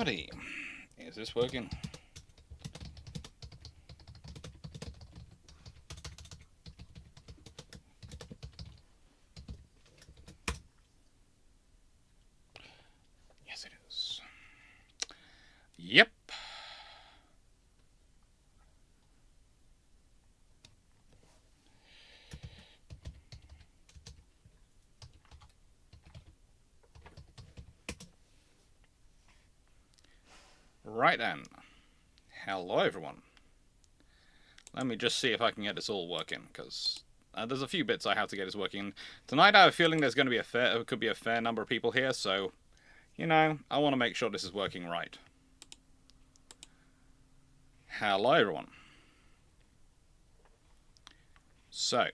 Howdy. Is this working? Yes, it is. Yep. Right then. Hello, everyone. Let me just see if I can get this all working, because there's a few bits I have to get this working. Tonight I have a feeling there's going to be could be a fair number of people here, so, you know, I want to make sure this is working right. Hello, everyone. So.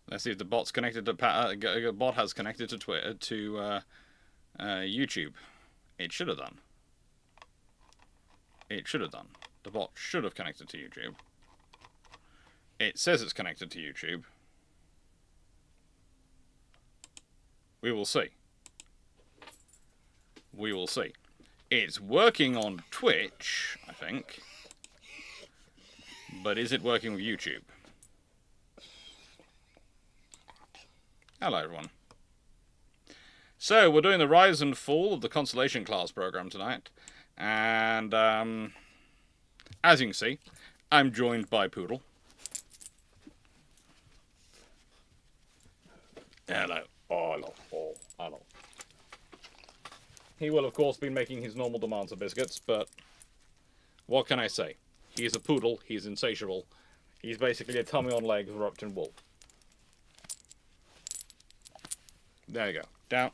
Let's see if the bot's connected to bot has connected to Twitter to YouTube. It should have done. It should have done. The bot should have connected to YouTube. It says it's connected to YouTube. We will see. We will see. It's working on Twitch, I think. But is it working with YouTube? Hello, everyone. So, we're doing the rise and fall of the Constellation class program tonight. And, as you can see, I'm joined by Poodle. Hello. Oh, hello. Oh, hello. He will, of course, be making his normal demands of biscuits, but what can I say? He's a poodle, he's insatiable. He's basically a tummy on legs wrapped in wool. There you go. Down.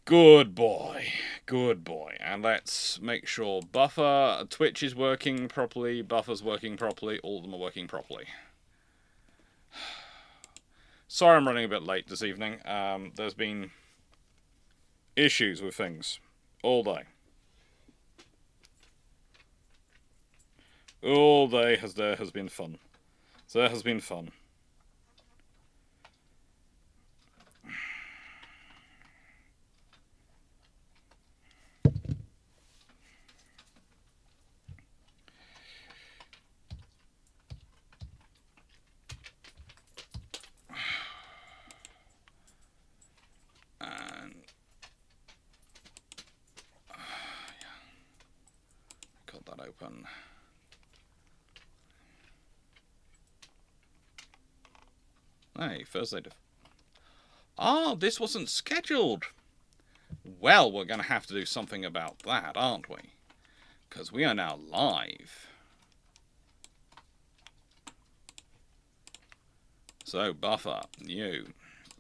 Good boy. Good boy. And let's make sure Buffer, Twitch is working properly, Buffer's working properly, all of them are working properly. Sorry I'm running a bit late this evening. There's been issues with things all day. All day there has been fun. So that has been fun. And yeah. Got that open. Hey, first aid. Oh, this wasn't scheduled. Well, we're going to have to do something about that, aren't we? Because we are now live. So, Buffer, new,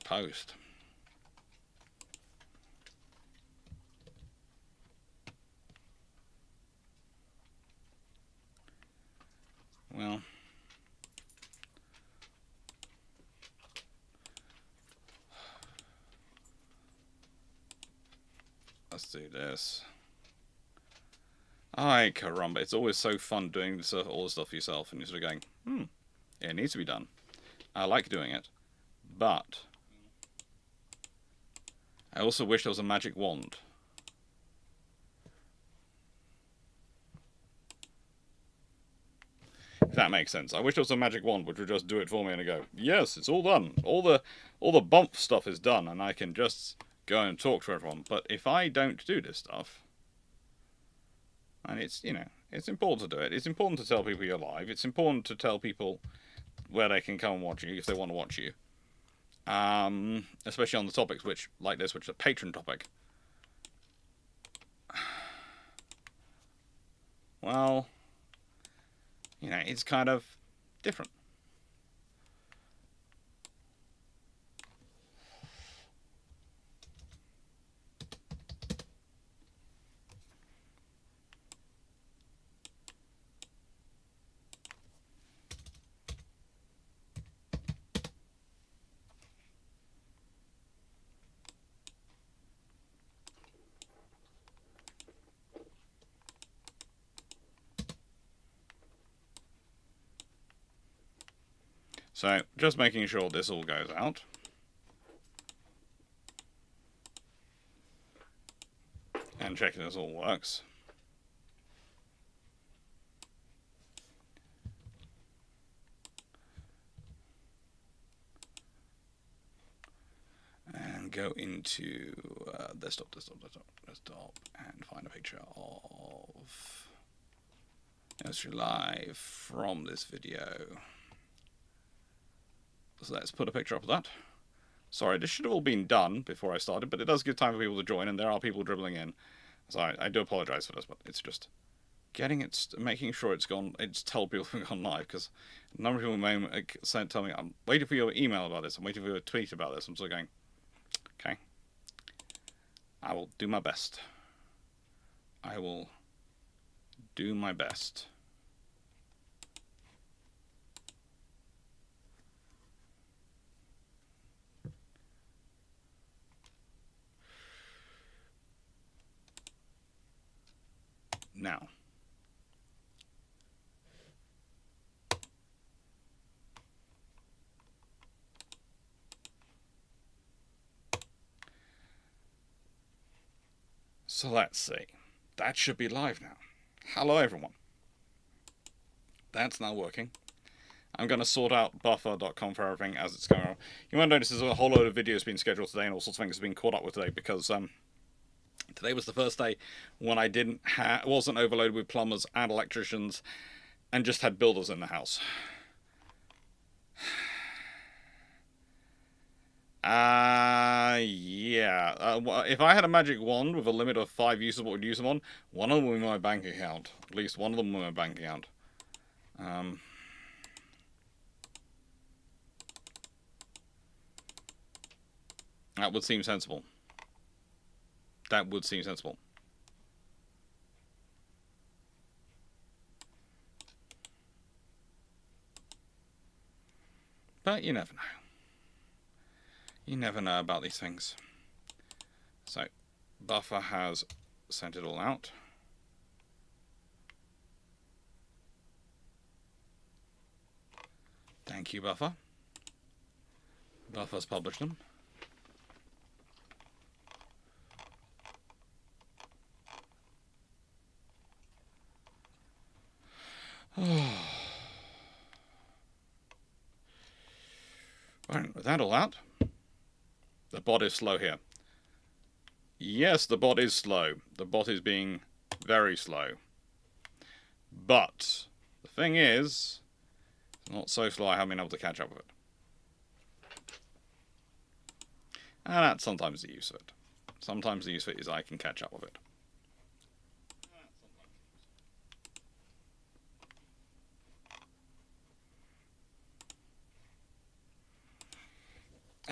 post. Well. Let's do this. Ay, caramba. It's always so fun doing this, all the stuff yourself, and you're sort of going, it needs to be done. I like doing it. But I also wish there was a magic wand. If that makes sense. I wish there was a magic wand which would just do it for me and I go, yes, it's all done. All the bump stuff is done and I can just go and talk to everyone. But if I don't do this stuff, and it's, you know, it's important to do it. It's important to tell people you're live. It's important to tell people where they can come and watch you if they want to watch you. Especially on the topics which, like this, which is a patron topic. Well, you know, it's kind of different. So, just making sure this all goes out. And checking this all works. And go into desktop, and find a picture of S.Hrg live from this video. So let's put a picture up of that. Sorry, this should have all been done before I started, but it does give time for people to join, and there are people dribbling in. So I do apologise for this, but it's just getting it, making sure it's gone. It's told people we've gone live, because a number of people may tell me, I'm waiting for your email about this, I'm waiting for your tweet about this. I'm still going, okay, I will do my best. I will do my best. Now, so let's see. That should be live now. Hello, everyone. That's now working. I'm going to sort out buffer.com for everything as it's going on. You might notice there's a whole load of videos being scheduled today and all sorts of things being caught up with today, because today was the first day when I wasn't overloaded with plumbers and electricians and just had builders in the house. Yeah. If I had a magic wand with a limit of 5 uses, what would use them on? One of them would be my bank account. At least one of them would be my bank account. That would seem sensible. That would seem sensible. But you never know. You never know about these things. So, Buffer has sent it all out. Thank you, Buffer. Buffer's published them. Right, with that all out, the bot is slow here. Yes, the bot is slow. The bot is being very slow. But the thing is, it's not so slow I haven't been able to catch up with it. And that's sometimes the use of it. Sometimes the use of it is I can catch up with it.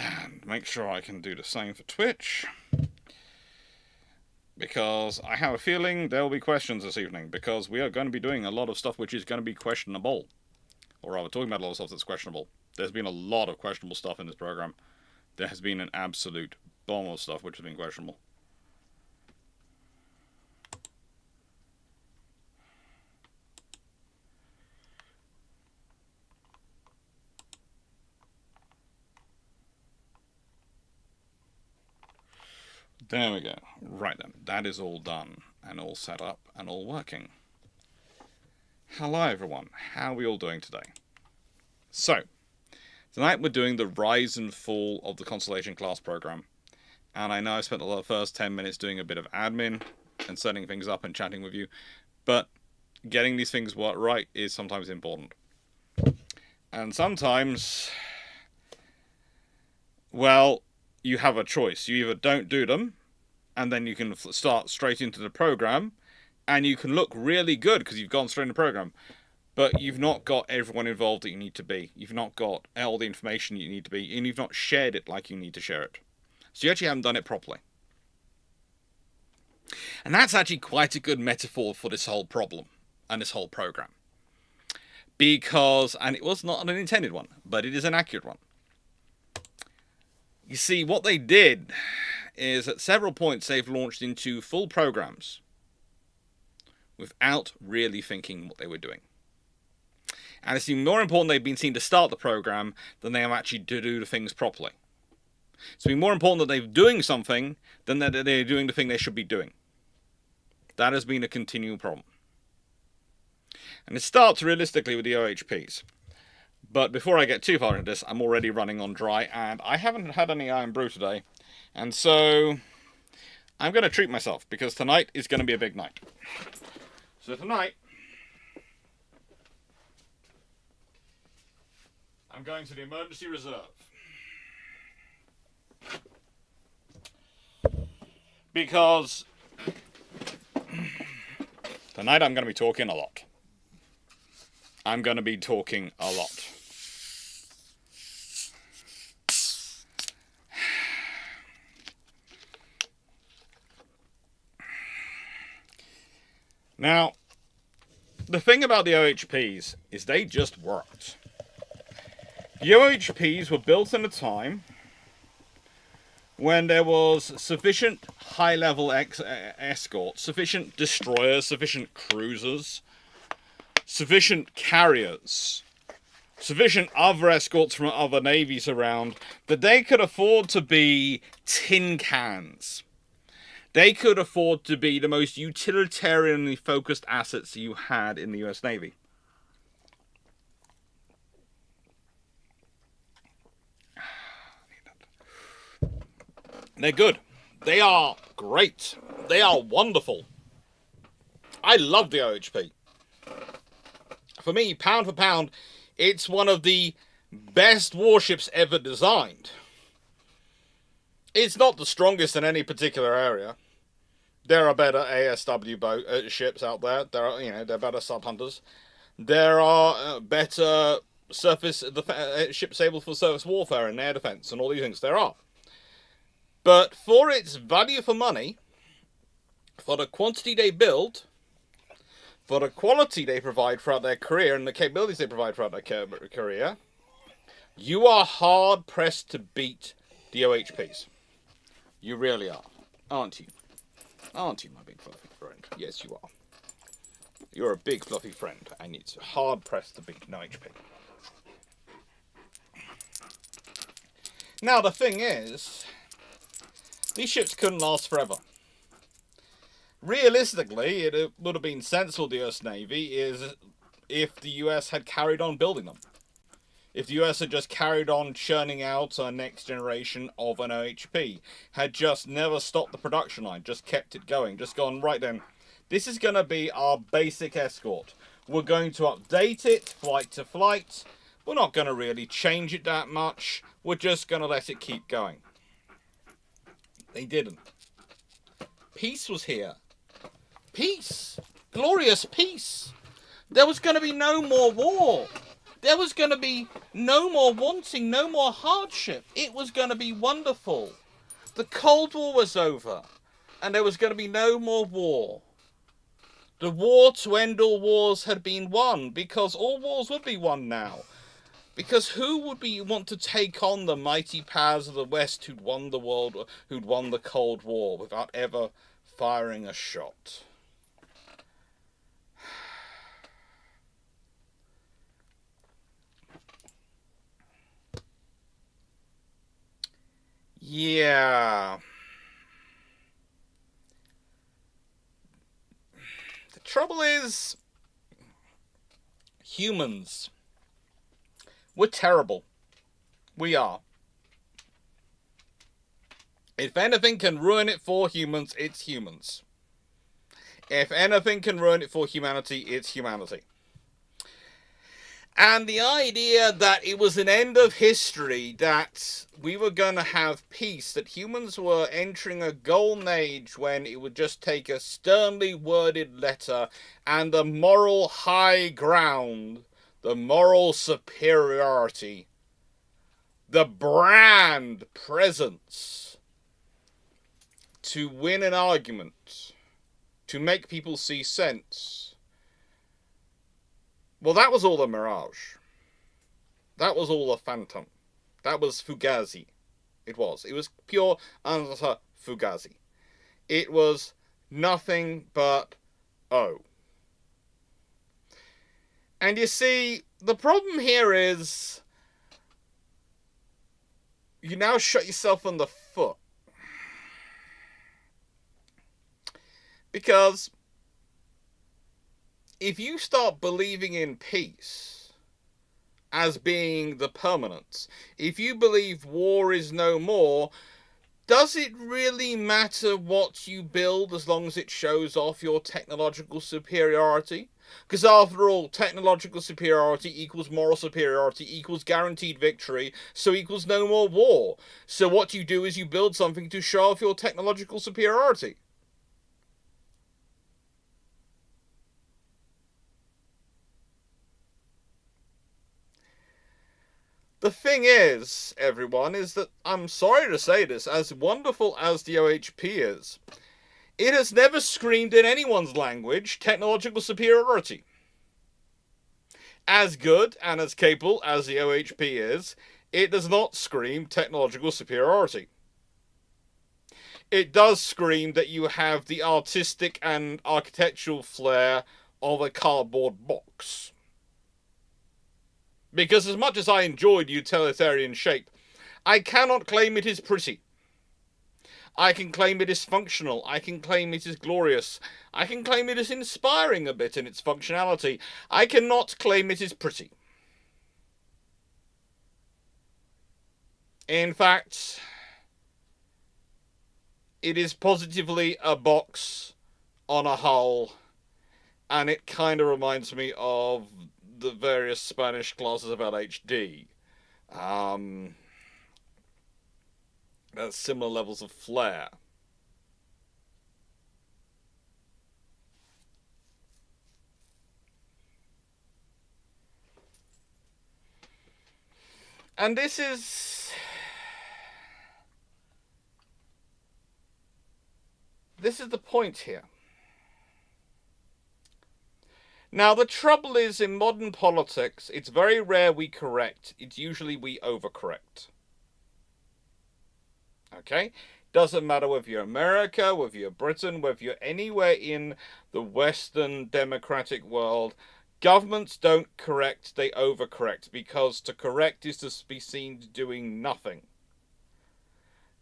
And make sure I can do the same for Twitch, because I have a feeling there will be questions this evening, because we are going to be doing a lot of stuff which is going to be questionable, or rather talking about a lot of stuff that's questionable. There's been a lot of questionable stuff in this program. There has been an absolute bomb of stuff which has been questionable. There we go. Right then, that is all done, and all set up, and all working. Hello everyone, how are we all doing today? So, tonight we're doing the rise and fall of the Constellation class program. And I know I spent the first 10 minutes doing a bit of admin, and setting things up and chatting with you, but getting these things right is sometimes important. And sometimes, well, you have a choice. You either don't do them, and then you can start straight into the program, and you can look really good because you've gone straight into the program, but you've not got everyone involved that you need to be. You've not got all the information you need to be, and you've not shared it like you need to share it. So you actually haven't done it properly. And that's actually quite a good metaphor for this whole problem and this whole program. Because, and it was not an intended one, but it is an accurate one. You see, what they did is at several points they've launched into full programs without really thinking what they were doing. And it's been more important they've been seen to start the program than they have actually to do the things properly. It's been more important that they're doing something than that they're doing the thing they should be doing. That has been a continual problem. And it starts realistically with the OHPs. But before I get too far into this, I'm already running on dry, and I haven't had any Iron Brew today. And so I'm going to treat myself, because tonight is going to be a big night. So tonight, I'm going to the emergency reserve. Because tonight I'm going to be talking a lot. I'm going to be talking a lot. Now, the thing about the OHPs is they just worked. The OHPs were built in a time when there was sufficient high-level escorts, sufficient destroyers, sufficient cruisers, sufficient carriers, sufficient other escorts from other navies around, that they could afford to be tin cans. They could afford to be the most utilitarianly focused assets you had in the US Navy. They're good. They are great. They are wonderful. I love the OHP. For me, pound for pound, it's one of the best warships ever designed. It's not the strongest in any particular area. There are better ASW ships out there. There are, they're better sub-hunters. There are better surface ships able for surface warfare and air defense and all these things. There are. But for its value for money, for the quantity they build, for the quality they provide throughout their career and the capabilities they provide throughout their career, you are hard-pressed to beat the OHPs. You really are, aren't you? Aren't you, my big fluffy friend? Yes, you are. You're a big fluffy friend, and it's hard-pressed to beat an OHP. Now, the thing is, these ships couldn't last forever. Realistically, it would have been sensible to the US Navy is if the US had carried on building them. If the US had just carried on churning out a next generation of an OHP, had just never stopped the production line, just kept it going, just gone, right then, this is going to be our basic escort. We're going to update it flight to flight. We're not going to really change it that much. We're just going to let it keep going. They didn't. Peace was here. Peace. Glorious peace. There was going to be no more war. There was going to be no more wanting, no more hardship. It was going to be wonderful. The Cold War was over, and there was going to be no more war. The war to end all wars had been won, because all wars would be won now. Because who would want to take on the mighty powers of the West who'd won the world, who'd won the Cold War without ever firing a shot? Yeah. The trouble is, humans. We're terrible. We are. If anything can ruin it for humans, it's humans. If anything can ruin it for humanity, it's humanity. And the idea that it was an end of history, that we were going to have peace, that humans were entering a golden age when it would just take a sternly worded letter and the moral high ground, the moral superiority, the brand presence to win an argument, to make people see sense. Well, that was all a mirage. That was all a phantom. That was Fugazi. It was. It was pure and utter Fugazi. It was nothing but oh. And you see, the problem here is you now shot yourself in the foot. Because if you start believing in peace as being the permanence, if you believe war is no more, does it really matter what you build as long as it shows off your technological superiority? Because after all, technological superiority equals moral superiority equals guaranteed victory, so equals no more war. So what you do is you build something to show off your technological superiority. The thing is, everyone, is that, I'm sorry to say this, as wonderful as the OHP is, it has never screamed in anyone's language technological superiority. As good and as capable as the OHP is, it does not scream technological superiority. It does scream that you have the artistic and architectural flair of a cardboard box. Because as much as I enjoyed utilitarian shape, I cannot claim it is pretty. I can claim it is functional. I can claim it is glorious. I can claim it is inspiring a bit in its functionality. I cannot claim it is pretty. In fact, it is positively a box on a hull, and it kind of reminds me of the various Spanish classes of LHD. That's similar levels of flair. And this is the point here. Now, the trouble is, in modern politics, it's very rare we correct. It's usually we overcorrect. Okay? Doesn't matter whether you're America, whether you're Britain, whether you're anywhere in the Western democratic world, governments don't correct, they overcorrect, because to correct is to be seen doing nothing.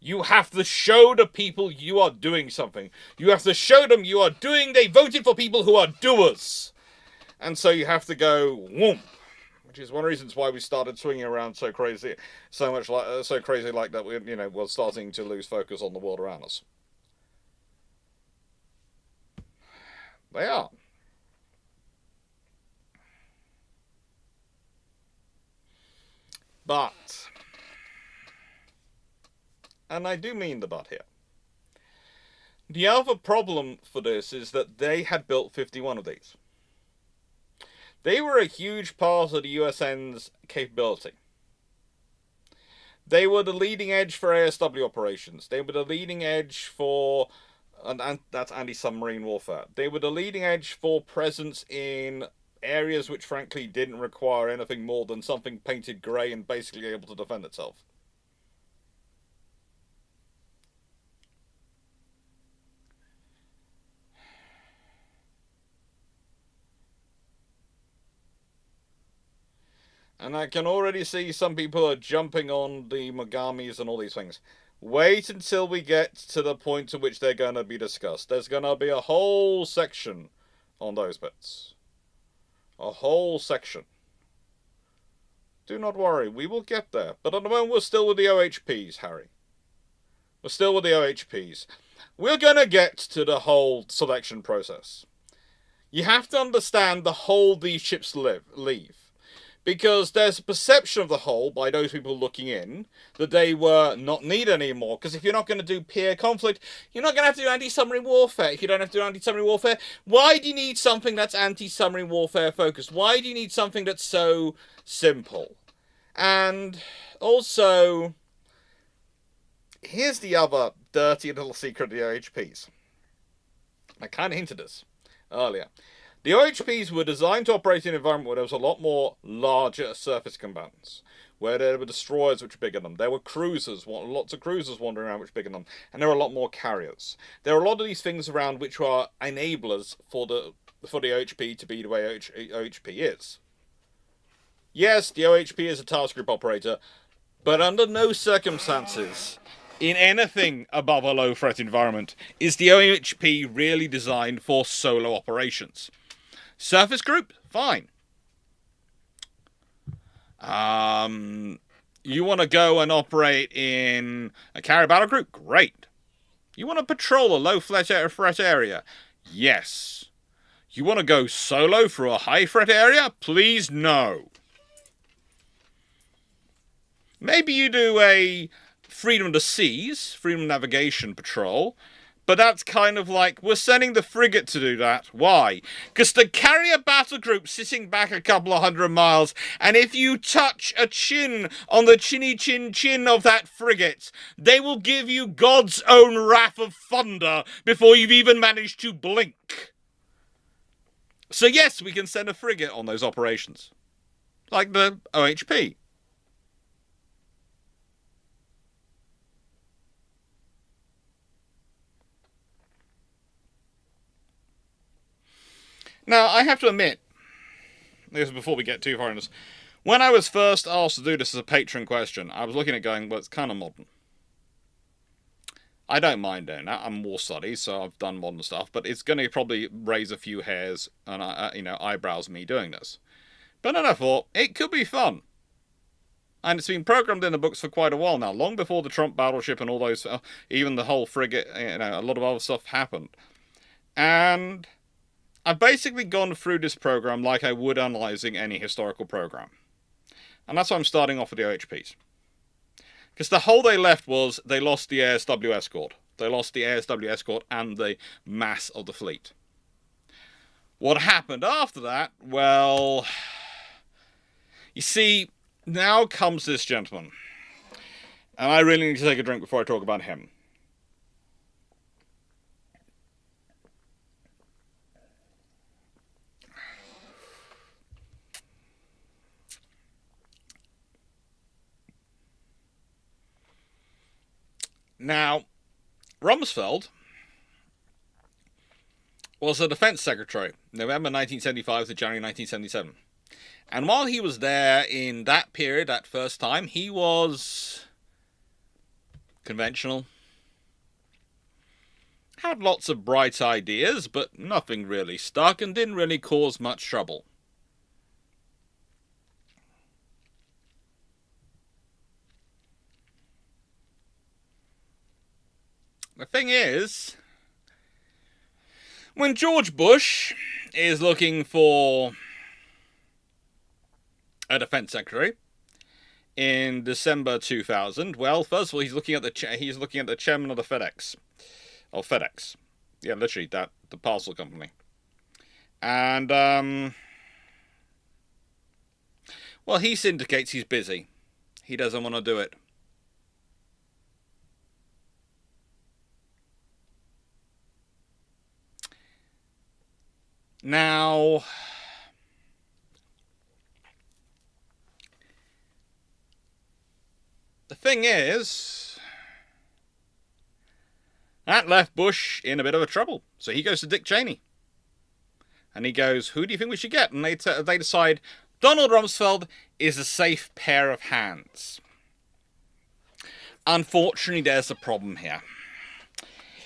You have to show the people you are doing something. You have to show them you are doing, they voted for people who are doers. And so you have to go, whoomp. Which is one of the reasons why we started swinging around so crazy, so crazy like that. We're starting to lose focus on the world around us. They are. But, and I do mean the but here. The other problem for this is that they had built 51 of these. They were a huge part of the USN's capability. They were the leading edge for ASW operations. They were the leading edge for, and that's anti-submarine warfare. They were the leading edge for presence in areas which frankly didn't require anything more than something painted grey and basically able to defend itself. And I can already see some people are jumping on the Mogamis and all these things. Wait until we get to the point to which they're going to be discussed. There's going to be a whole section on those bits. A whole section. Do not worry, we will get there. But at the moment we're still with the OHPs, Harry. We're still with the OHPs. We're going to get to the whole selection process. You have to understand the hull these ships leave. Because there's a perception of the hull by those people looking in that they were not needed anymore. Because if you're not going to do peer conflict, you're not going to have to do anti-submarine warfare. If you don't have to do anti-submarine warfare, why do you need something that's anti-submarine warfare focused? Why do you need something that's so simple? And also, here's the other dirty little secret of the OHPs. I kind of hinted this earlier. The OHPs were designed to operate in an environment where there was a lot more larger surface combatants, where there were destroyers which were bigger than them. There were cruisers, lots of cruisers wandering around which were bigger than them, and there were a lot more carriers. There are a lot of these things around which are enablers for the OHP to be the way OHP is. Yes, the OHP is a task group operator, but under no circumstances, in anything above a low threat environment, is the OHP really designed for solo operations. Surface group, fine. You want to go and operate in a carrier battle group? Great. You want to patrol a low threat area? Yes. You want to go solo through a high threat area? Please no. Maybe you do a freedom of the seas, freedom of navigation patrol, but that's kind of like, we're sending the frigate to do that. Why? Because the carrier battle group's sitting back a couple of 100 miles, and if you touch a chin on the chinny chin chin of that frigate, they will give you God's own wrath of thunder before you've even managed to blink. So yes, we can send a frigate on those operations. Like the OHP. Now, I have to admit, this is before we get too far in this, when I was first asked to do this as a patron question, I was looking at going, well, it's kind of modern. I don't mind doing that. I'm war studies, so I've done modern stuff, but it's going to probably raise a few hairs and eyebrows me doing this. But then I thought, it could be fun. And it's been programmed in the books for quite a while now, long before the Trump battleship and all those, even the whole frigate, a lot of other stuff happened. And I've basically gone through this program like I would analysing any historical program. And that's why I'm starting off with the OHPs. Because the hole they left was they lost the ASW escort. They lost the ASW escort and the mass of the fleet. What happened after that? Well, you see, now comes this gentleman. And I really need to take a drink before I talk about him. Now, Rumsfeld was the Defense Secretary, November 1975 to January 1977. And while he was there in that period, that first time, he was conventional. Had lots of bright ideas, but nothing really stuck and didn't really cause much trouble. The thing is, when George Bush is looking for a defense secretary in December 2000, well, first of all, he's looking at the chairman of the FedEx. Yeah, literally the parcel company. And well, he indicates he's busy. He doesn't want to do it. Now, the thing is, that left Bush in a bit of a trouble. So he goes to Dick Cheney. And he goes, who do you think we should get? And they decide Donald Rumsfeld is a safe pair of hands. Unfortunately, there's a problem here.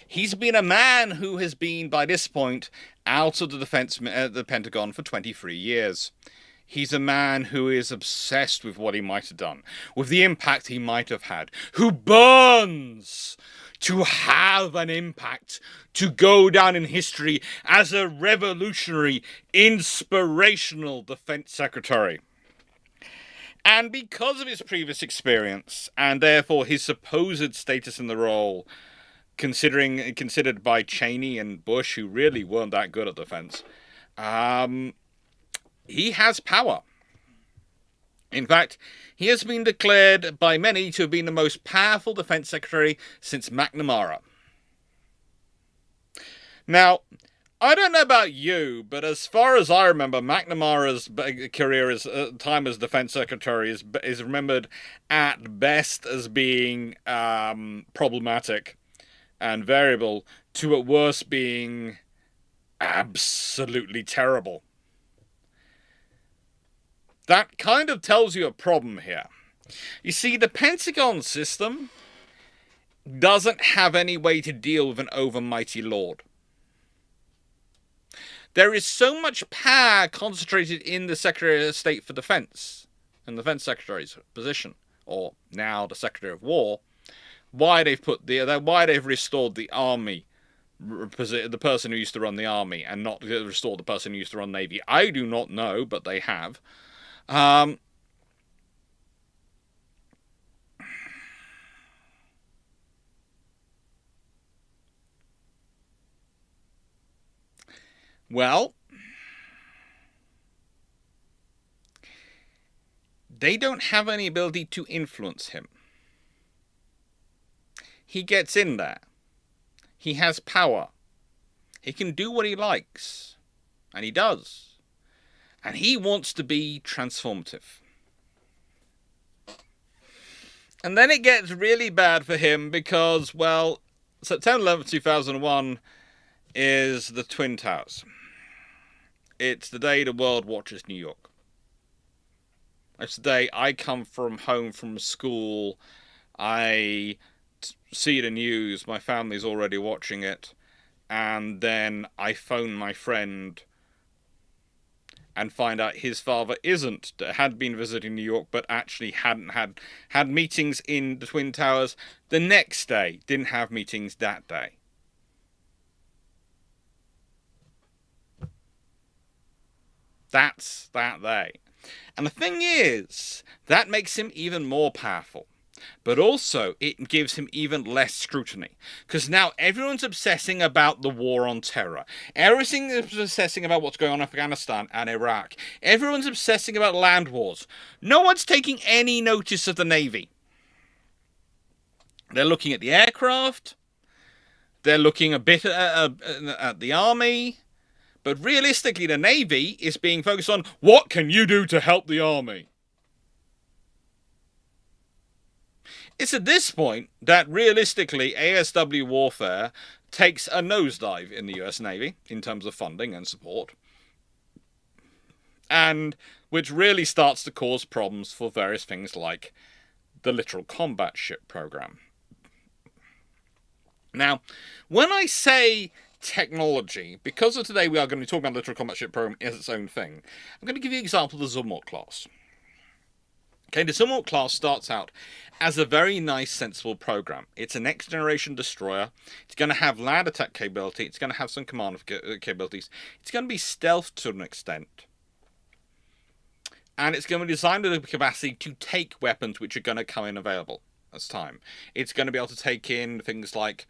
He's been a man who has been, by this point, out of the Pentagon for 23 years. He's a man who is obsessed with what he might have done, with the impact he might have had, who burns to have an impact, to go down in history as a revolutionary, inspirational defense secretary. And because of his previous experience, and therefore his supposed status in the role, considered by Cheney and Bush, who really weren't that good at defense, he has power. In fact, he has been declared by many to have been the most powerful defense secretary since McNamara. Now, I don't know about you, but as far as I remember, McNamara's career, time as defense secretary, is remembered at best as being problematic and variable, to at worst being absolutely terrible. that kind of tells you a problem here. You see, the Pentagon system doesn't have any way to deal with an overmighty lord. There is so much power concentrated in the Secretary of State for Defense, and the Defense Secretary's position, or now the Secretary of War, why they've restored the army, the person who used to run the army, and not restored the person who used to run navy. I do not know, but they have. Well, they don't have any ability to influence him. He gets in there. He has power. He can do what he likes. And he does. And he wants to be transformative. And then it gets really bad for him because, well, September 11th, 2001 is the Twin Towers. It's the day the world watches New York. It's the day I come home from school. I see the news. My family's already watching it. And then I phone my friend and find out his father had been visiting New York, but actually hadn't had meetings in the Twin Towers the next day. Didn't have meetings that day. That's that day. And the thing is, that makes him even more powerful. But also, it gives him even less scrutiny. Because now everyone's obsessing about the war on terror. Everything is obsessing about what's going on in Afghanistan and Iraq. Everyone's obsessing about land wars. No one's taking any notice of the Navy. They're looking at the aircraft. They're looking a bit at the Army. But realistically, the Navy is being focused on what can you do to help the Army? It's at this point that realistically ASW warfare takes a nosedive in the US Navy in terms of funding and support. And which really starts to cause problems for various things like the Littoral combat ship program. Now, when I say technology, because of today we are going to be talking about the Littoral combat ship program as its own thing, I'm going to give you an example of the Zumwalt class. Okay, the Zumwalt class starts out as a very nice, sensible program. It's a next-generation destroyer. It's going to have land attack capability. It's going to have some command capabilities. It's going to be stealth to an extent. And it's going to be designed with the capacity to take weapons which are going to come in available as time. It's going to be able to take in things like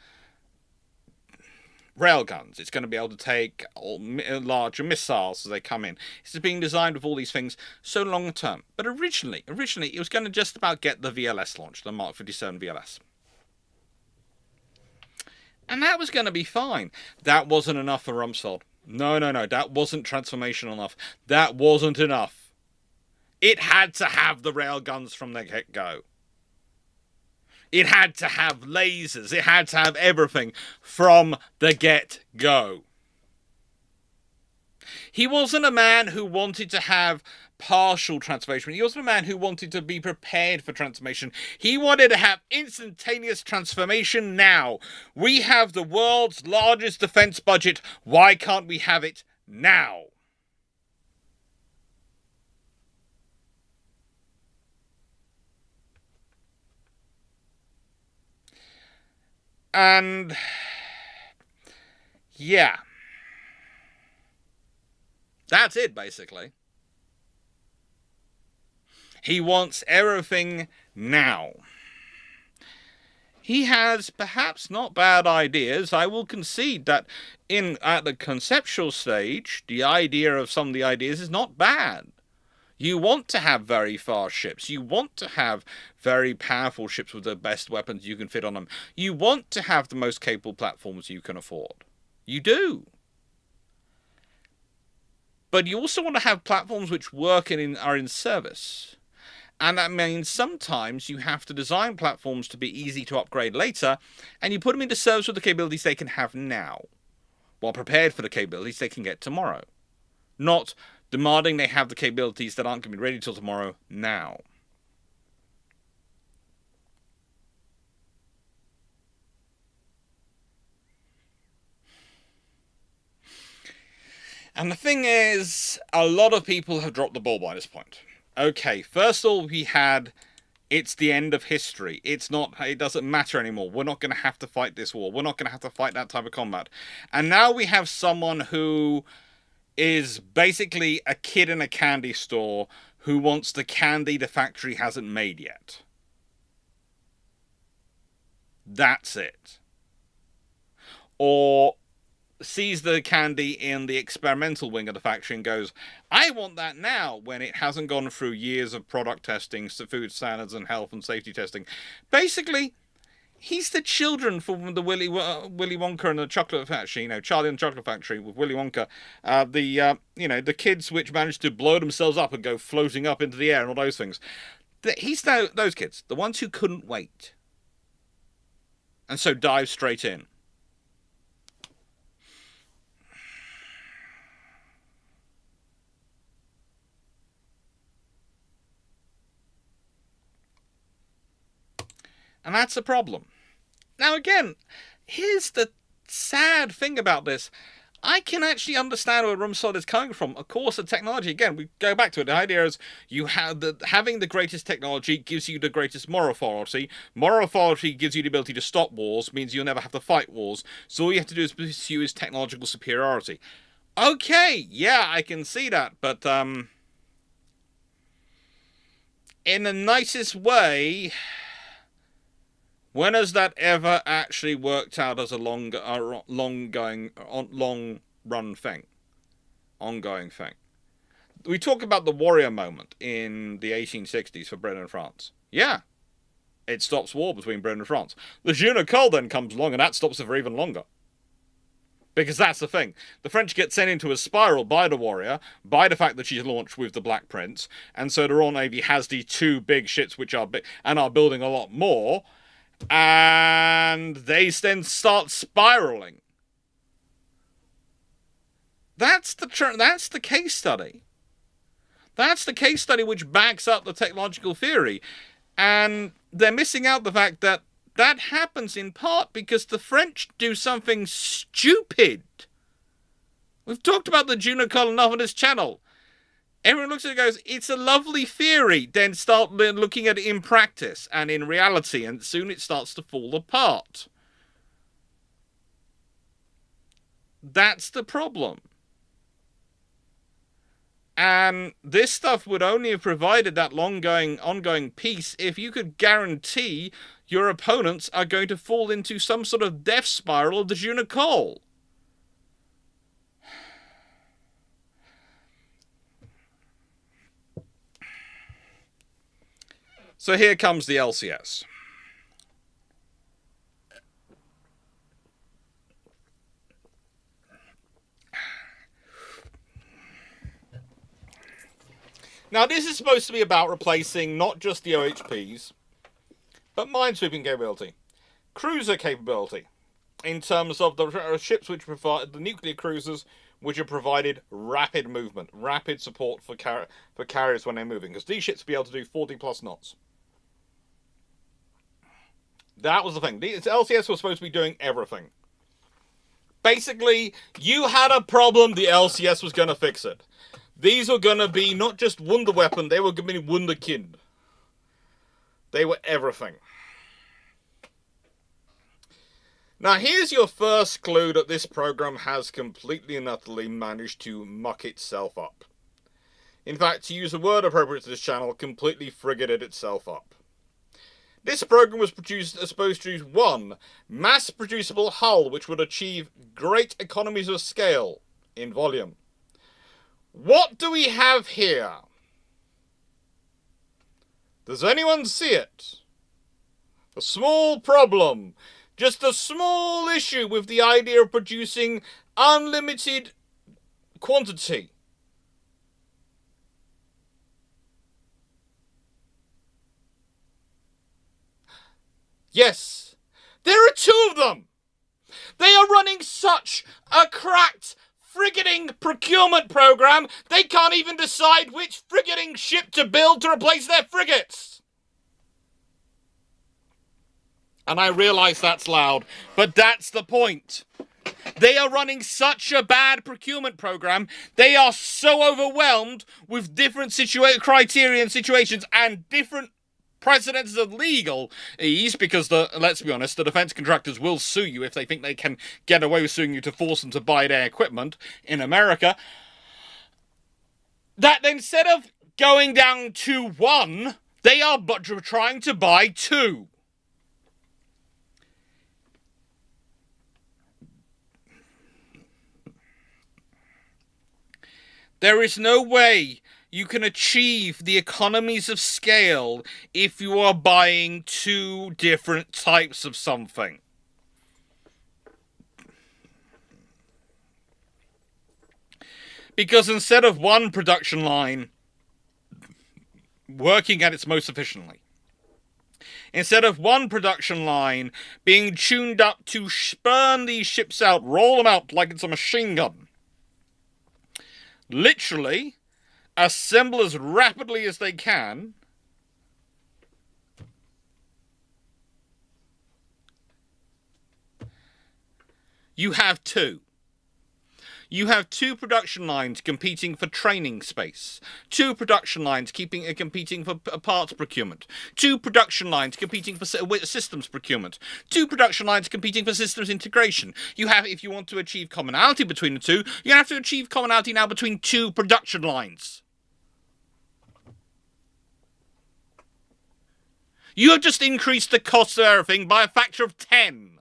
railguns. It's going to be able to take larger missiles as they come in. It's being designed with all these things so long term. But originally, it was going to just about get the VLS launched, the Mark 57 VLS. And that was going to be fine. That wasn't enough for Rumsfeld. No. That wasn't transformational enough. That wasn't enough. It had to have the railguns from the get-go. It had to have lasers. It had to have everything from the get-go. He wasn't a man who wanted to have partial transformation. He wasn't a man who wanted to be prepared for transformation. He wanted to have instantaneous transformation now. We have the world's largest defense budget. Why can't we have it now? And yeah, that's it basically. He wants everything now. He has perhaps not bad ideas. I will concede that at the conceptual stage, the idea of some of the ideas is not bad. You want to have very fast ships. You want to have very powerful ships with the best weapons you can fit on them. You want to have the most capable platforms you can afford. You do. But you also want to have platforms which work and are in service. And that means sometimes you have to design platforms to be easy to upgrade later, and you put them into service with the capabilities they can have now, while prepared for the capabilities they can get tomorrow. Not demanding they have the capabilities that aren't going to be ready till tomorrow now. And the thing is, a lot of people have dropped the ball by this point. Okay, first of all, we had, it's the end of history. It doesn't matter anymore. We're not going to have to fight this war. We're not going to have to fight that type of combat. And now we have someone who is basically a kid in a candy store who wants the candy the factory hasn't made yet. That's it. Or sees the candy in the experimental wing of the factory and goes, I want that now, when it hasn't gone through years of product testing, food standards and health and safety testing. Basically, he's the children from the Willy Wonka and the Chocolate Factory, Charlie and the Chocolate Factory with Willy Wonka. The kids which managed to blow themselves up and go floating up into the air and all those things. He's those kids, the ones who couldn't wait. And so dive straight in. And that's the problem. Now again, here's the sad thing about this. I can actually understand where Rumsfeld is coming from. Of course, the technology, again, we go back to it. The idea is having the greatest technology gives you the greatest moral authority. Moral authority gives you the ability to stop wars, means you'll never have to fight wars. So all you have to do is pursue his technological superiority. Okay, yeah, I can see that, but in the nicest way, when has that ever actually worked out as a long-run thing? Ongoing thing. We talk about the warrior moment in the 1860s for Britain and France. Yeah, it stops war between Britain and France. The Junocole then comes along and that stops it for even longer. Because that's the thing. The French get sent into a spiral by the warrior, by the fact that she's launched with the Black Prince, and so the Royal Navy has these two big ships which are big and are building a lot more. And they then start spiraling. That's the case study. That's the case study which backs up the technological theory. And they're missing out the fact that that happens in part because the French do something stupid. We've talked about the Junocole enough on this channel. Everyone looks at it and goes, it's a lovely theory. Then start looking at it in practice and in reality, and soon it starts to fall apart. That's the problem. And this stuff would only have provided that ongoing peace if you could guarantee your opponents are going to fall into some sort of death spiral of the Junocole. So here comes the LCS. Now this is supposed to be about replacing not just the OHPs, but minesweeping capability, cruiser capability, in terms of the ships which provide the nuclear cruisers which have provided rapid movement, rapid support for carriers when they're moving, because these ships will be able to do 40 plus knots. That was the thing. The LCS was supposed to be doing everything. Basically, you had a problem, the LCS was going to fix it. These were going to be not just Wonder Weapon, they were going to be Wunderkind. They were everything. Now, here's your first clue that this program has completely and utterly managed to muck itself up. In fact, to use a word appropriate to this channel, completely frigated itself up. This program was supposed to use one mass-producible hull which would achieve great economies of scale in volume. What do we have here? Does anyone see it? A small problem. Just a small issue with the idea of producing unlimited quantity. Yes, there are two of them. They are running such a cracked frigating procurement program, they can't even decide which frigating ship to build to replace their frigates. And I realise that's loud, but that's the point. They are running such a bad procurement program. They are so overwhelmed with different criteria and situations and different precedents of legal ease, because let's be honest, the defence contractors will sue you if they think they can get away with suing you to force them to buy their equipment in America. That instead of going down to one, they are trying to buy two. There is no way you can achieve the economies of scale if you are buying two different types of something. Because instead of one production line working at its most efficiently, instead of one production line being tuned up to spurn these ships out, roll them out like it's a machine gun, literally assemble as rapidly as they can, you have two. You have two production lines competing for training space. Two production lines competing for parts procurement. Two production lines competing for systems procurement. Two production lines competing for systems integration. You have, if you want to achieve commonality between the two, you have to achieve commonality now between two production lines. You have just increased the cost of everything by a factor of 10.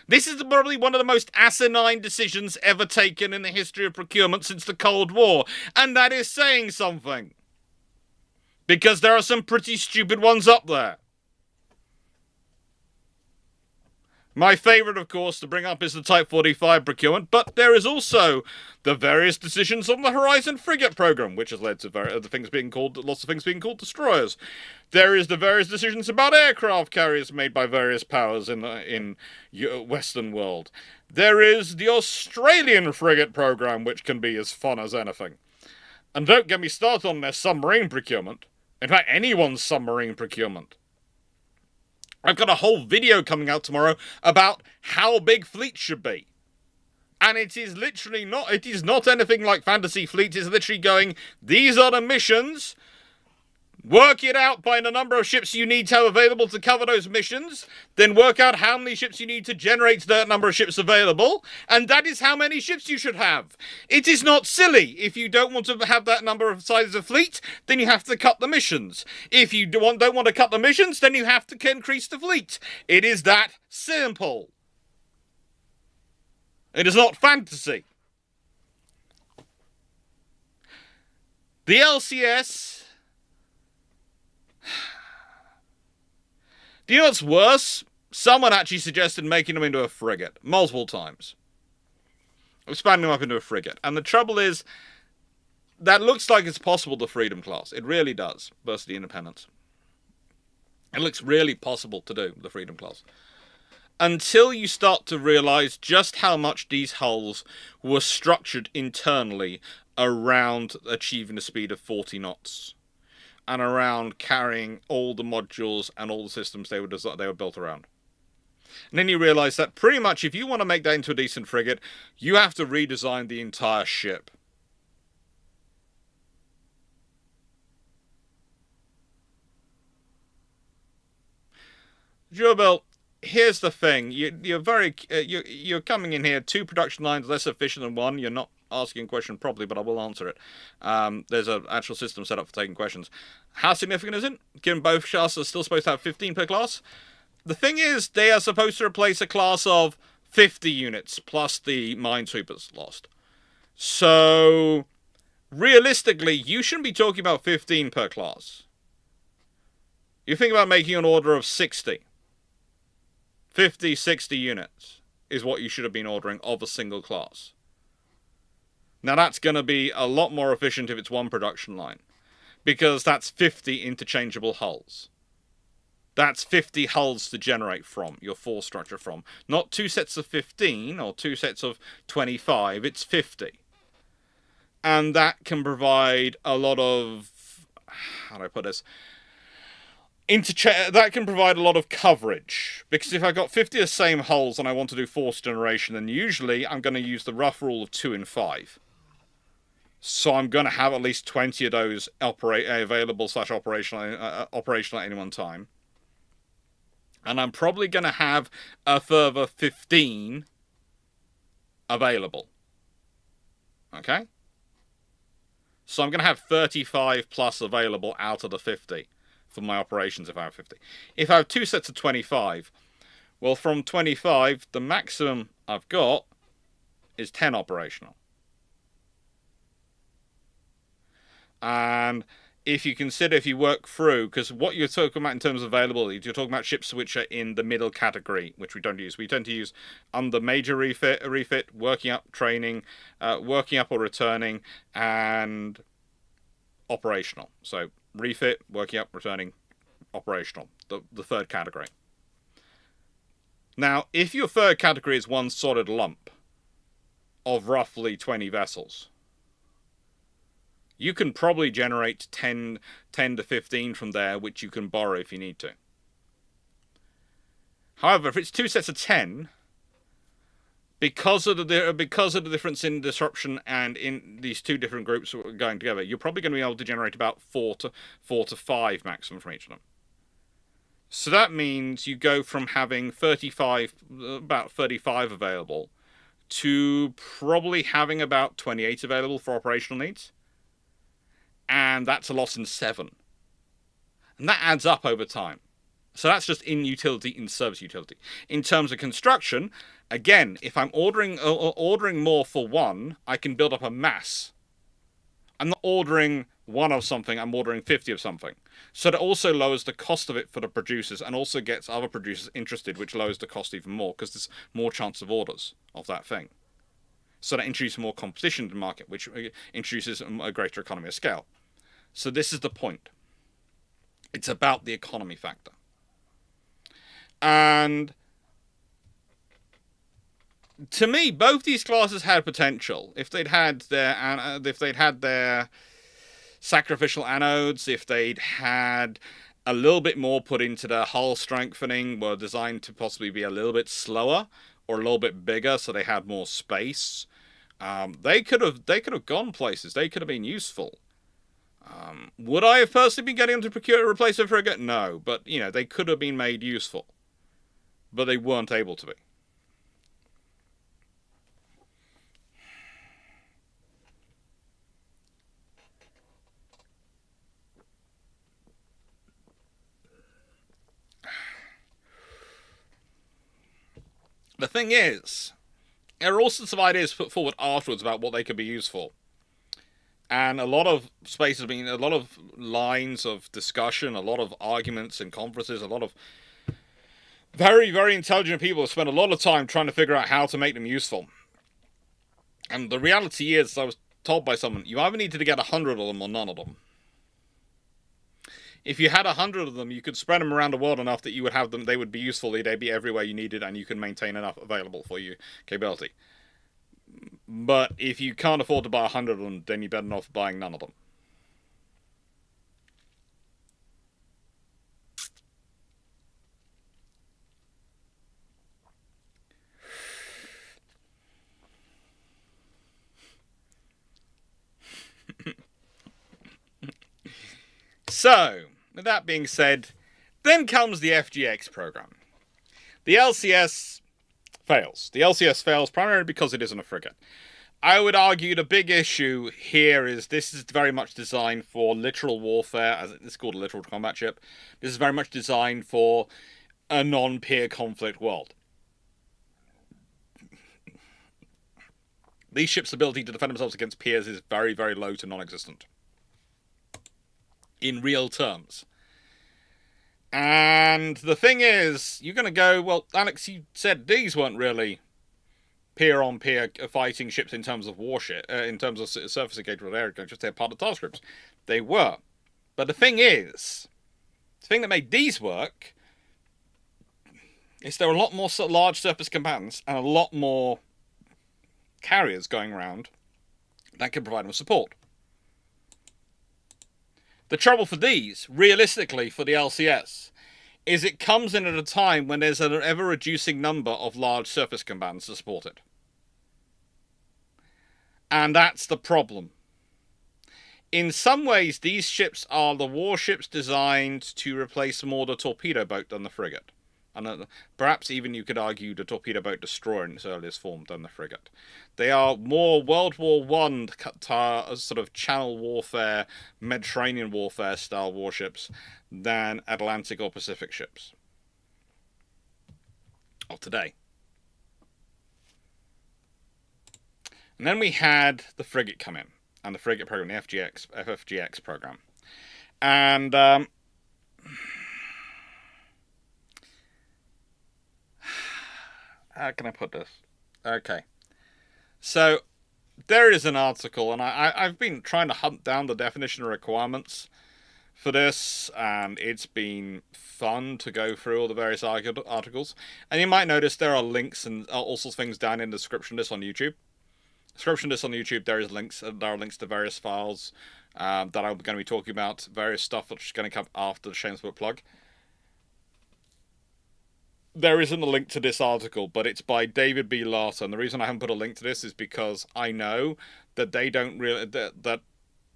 This is probably one of the most asinine decisions ever taken in the history of procurement since the Cold War, and that is saying something. Because there are some pretty stupid ones up there. My favourite, of course, to bring up is the Type 45 procurement, but there is also the various decisions on the Horizon frigate program, which has led to lots of things being called destroyers. There is the various decisions about aircraft carriers made by various powers in the Western world. There is the Australian frigate program, which can be as fun as anything. And don't get me started on their submarine procurement. In fact, anyone's submarine procurement. I've got a whole video coming out tomorrow about how big fleets should be. And it is literally not, it is not anything like Fantasy Fleet. It's literally going, these are the missions. Work it out by the number of ships you need to have available to cover those missions. Then work out how many ships you need to generate that number of ships available. And that is how many ships you should have. It is not silly. If you don't want to have that number of sizes of fleet, then you have to cut the missions. If you don't want to cut the missions, then you have to increase the fleet. It is that simple. It is not fantasy. The LCS... Do you know what's worse? Someone actually suggested making them into a frigate multiple times. Expanding them up into a frigate. And the trouble is, that looks like it's possible, the Freedom class. It really does, versus the Independence. It looks really possible to do, the Freedom class. Until you start to realise just how much these hulls were structured internally around achieving a speed of 40 knots. And around carrying all the modules and all the systems they were built around. And then you realise that pretty much if you want to make that into a decent frigate, you have to redesign the entire ship. Jurbill, here's the thing. You're coming in here, two production lines less efficient than one. You're not asking a question properly, but I will answer it. There's an actual system set up for taking questions. How significant is it? Given both shafts are still supposed to have 15 per class? The thing is, they are supposed to replace a class of 50 units, plus the minesweepers lost. So, realistically, you shouldn't be talking about 15 per class. You think about making an order of 60. 50, 60 units is what you should have been ordering of a single class. Now that's going to be a lot more efficient if it's one production line, because that's 50 interchangeable hulls. That's 50 hulls to generate from, your force structure from. Not 2 sets of 15 or 2 sets of 25, it's 50. And that can provide a lot of... how do I put this? That can provide a lot of coverage. Because if I've got 50 of the same hulls and I want to do force generation, then usually I'm going to use the rough rule of 2 and 5. So I'm going to have at least 20 of those available / operational at any one time. And I'm probably going to have a further 15 available. Okay? So I'm going to have 35 plus available out of the 50 for my operations if I have 50. If I have 2 sets of 25, well, from 25, the maximum I've got is 10 operational. And if you consider, if you work through, because what you're talking about in terms of availability, you're talking about ships which are in the middle category, which we don't use. We tend to use under major refit, working up, training, working up or returning, and operational. So refit, working up, returning, operational, the third category. Now, if your third category is one solid lump of roughly 20 vessels, you can probably generate 10 to 15 from there, which you can borrow if you need to. However, if it's 2 sets of 10, because of the difference in disruption and in these two different groups going together, you're probably going to be able to generate about 4 to 5 maximum from each of them. So that means you go from having about 35 available to probably having about 28 available for operational needs. And that's a loss in 7. And that adds up over time. So that's just in utility, in service utility. In terms of construction, again, if I'm ordering more for one, I can build up a mass. I'm not ordering one of something, I'm ordering 50 of something. So that also lowers the cost of it for the producers and also gets other producers interested, which lowers the cost even more because there's more chance of orders of that thing. So that introduces more competition in the market, which introduces a greater economy of scale. So this is the point. It's about the economy factor. And to me, both these classes had potential. If they'd had their sacrificial anodes, if they'd had a little bit more put into their hull strengthening, were designed to possibly be a little bit slower or a little bit bigger, so they had more space. They could have gone places. They could have been useful. Would I have personally been getting them to replace a frigate? No, but they could have been made useful, but they weren't able to be. The thing is, there are also some ideas put forward afterwards about what they could be used for. And a lot of space has been, a lot of lines of discussion, a lot of arguments and conferences, a lot of very, very intelligent people have spent a lot of time trying to figure out how to make them useful. And the reality is, I was told by someone, you either needed to get 100 of them or none of them. If you had 100 of them, you could spread them around the world enough that you would have them, they would be useful, they'd be everywhere you needed, and you can maintain enough available for your capability. But if you can't afford to buy 100 of them, then you're better off buying none of them. So, with that being said, then comes the FGX program. The LCS fails. The LCS fails primarily because it isn't a frigate. I would argue the big issue here is this is very much designed for littoral warfare, as it's called a littoral combat ship. This is very much designed for a non-peer conflict world. These ships' ability to defend themselves against peers is very, very low to non-existent. In real terms. And the thing is, you're going to go, well, Alex, you said these weren't really peer-on-peer fighting ships in terms of warship, in terms of surface engagement with air just they're part of task groups. They were. But the thing is, the thing that made these work is there are a lot more large surface combatants and a lot more carriers going around that can provide them with support. The trouble for these, realistically for the LCS, is it comes in at a time when there's an ever-reducing number of large surface combatants to support it. And that's the problem. In some ways, these ships are the warships designed to replace more the torpedo boat than the frigate. And perhaps even you could argue the torpedo boat destroyer in its earliest form than the frigate. They are more World War I sort of Channel warfare, Mediterranean warfare style warships than Atlantic or Pacific ships of today. And then we had the frigate come in, and the frigate program, the FFGX program. And how can I put this? Okay. So, there is an article, and I've been trying to hunt down the definition of requirements for this, and it's been fun to go through all the various articles. And you might notice there are links and all sorts of things down in the description of this on YouTube. Description of this on YouTube, there are links to various files that I'm going to be talking about, various stuff which is going to come after the shameless book plug. There isn't a link to this article, but it's by David B. Larter, and the reason I haven't put a link to this is because I know that they don't really, that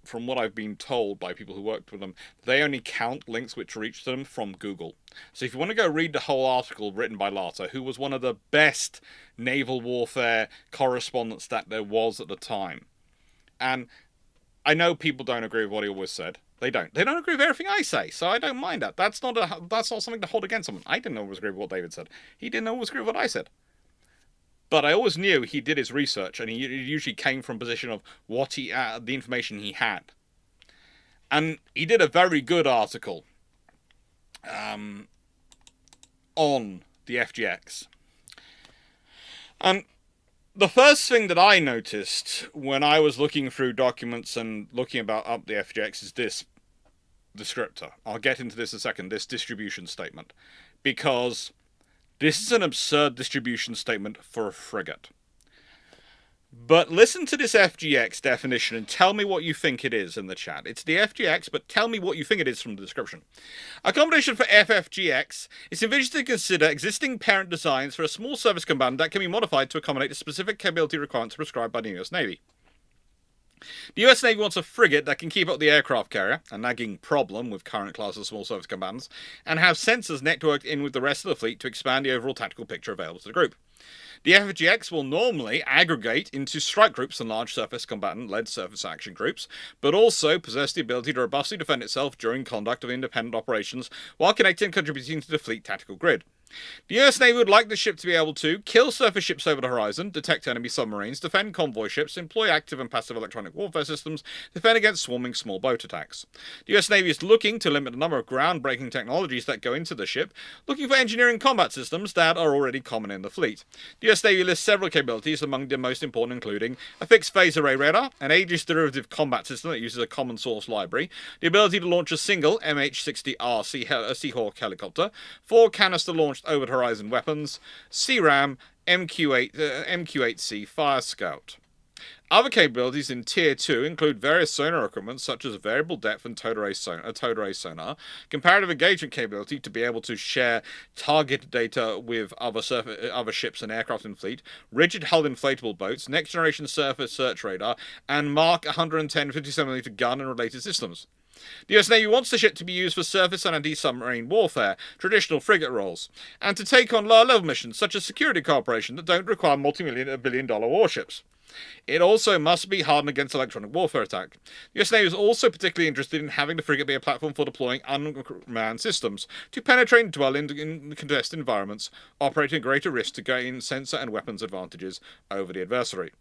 from what I've been told by people who worked with them, they only count links which reach them from Google. So if you want to go read the whole article written by Larter, who was one of the best naval warfare correspondents that there was at the time, and I know people don't agree with what he always said. They don't agree with everything I say, so I don't mind that. That's not something to hold against someone. I didn't always agree with what David said. He didn't always agree with what I said. But I always knew he did his research, and he usually came from a position of what the information he had. And he did a very good article on the FGX. And the first thing that I noticed when I was looking through documents and looking up the FGX is this descriptor. I'll get into this in a second, this distribution statement. Because this is an absurd distribution statement for a frigate. But listen to this FGX definition and tell me what you think it is in the chat. It's the FGX, but tell me what you think it is from the description. A combination for FFGX is envisioned to consider existing parent designs for a small surface combatant that can be modified to accommodate the specific capability requirements prescribed by the US Navy. The US Navy wants a frigate that can keep up the aircraft carrier, a nagging problem with current class of small surface combatants, and have sensors networked in with the rest of the fleet to expand the overall tactical picture available to the group. The FFGX will normally aggregate into strike groups and large surface combatant-led surface action groups, but also possess the ability to robustly defend itself during conduct of independent operations while connecting and contributing to the fleet tactical grid. The US Navy would like the ship to be able to kill surface ships over the horizon, detect enemy submarines, defend convoy ships, employ active and passive electronic warfare systems, defend against swarming small boat attacks. The US Navy is looking to limit the number of groundbreaking technologies that go into the ship, looking for engineering combat systems that are already common in the fleet. The US Navy lists several capabilities, among the most important including a fixed phase array radar, an Aegis derivative combat system that uses a common source library, the ability to launch a single MH-60R Seahawk helicopter, 4 canister launched over-the-horizon weapons, CRAM, MQ-8C Fire Scout. Other capabilities in Tier 2 include various sonar equipment such as variable depth and towed array sonar, comparative engagement capability to be able to share target data with other ships and aircraft in fleet, rigid hull inflatable boats, next generation surface search radar, and Mark 110 57mm gun and related systems. The US Navy wants the ship to be used for surface and anti-submarine warfare, traditional frigate roles, and to take on lower-level missions such as security cooperation that don't require multi-billion-dollar warships. It also must be hardened against electronic warfare attack. The US Navy is also particularly interested in having the frigate be a platform for deploying unmanned systems to penetrate and dwell in contested environments, operating at greater risk to gain sensor and weapons advantages over the adversary.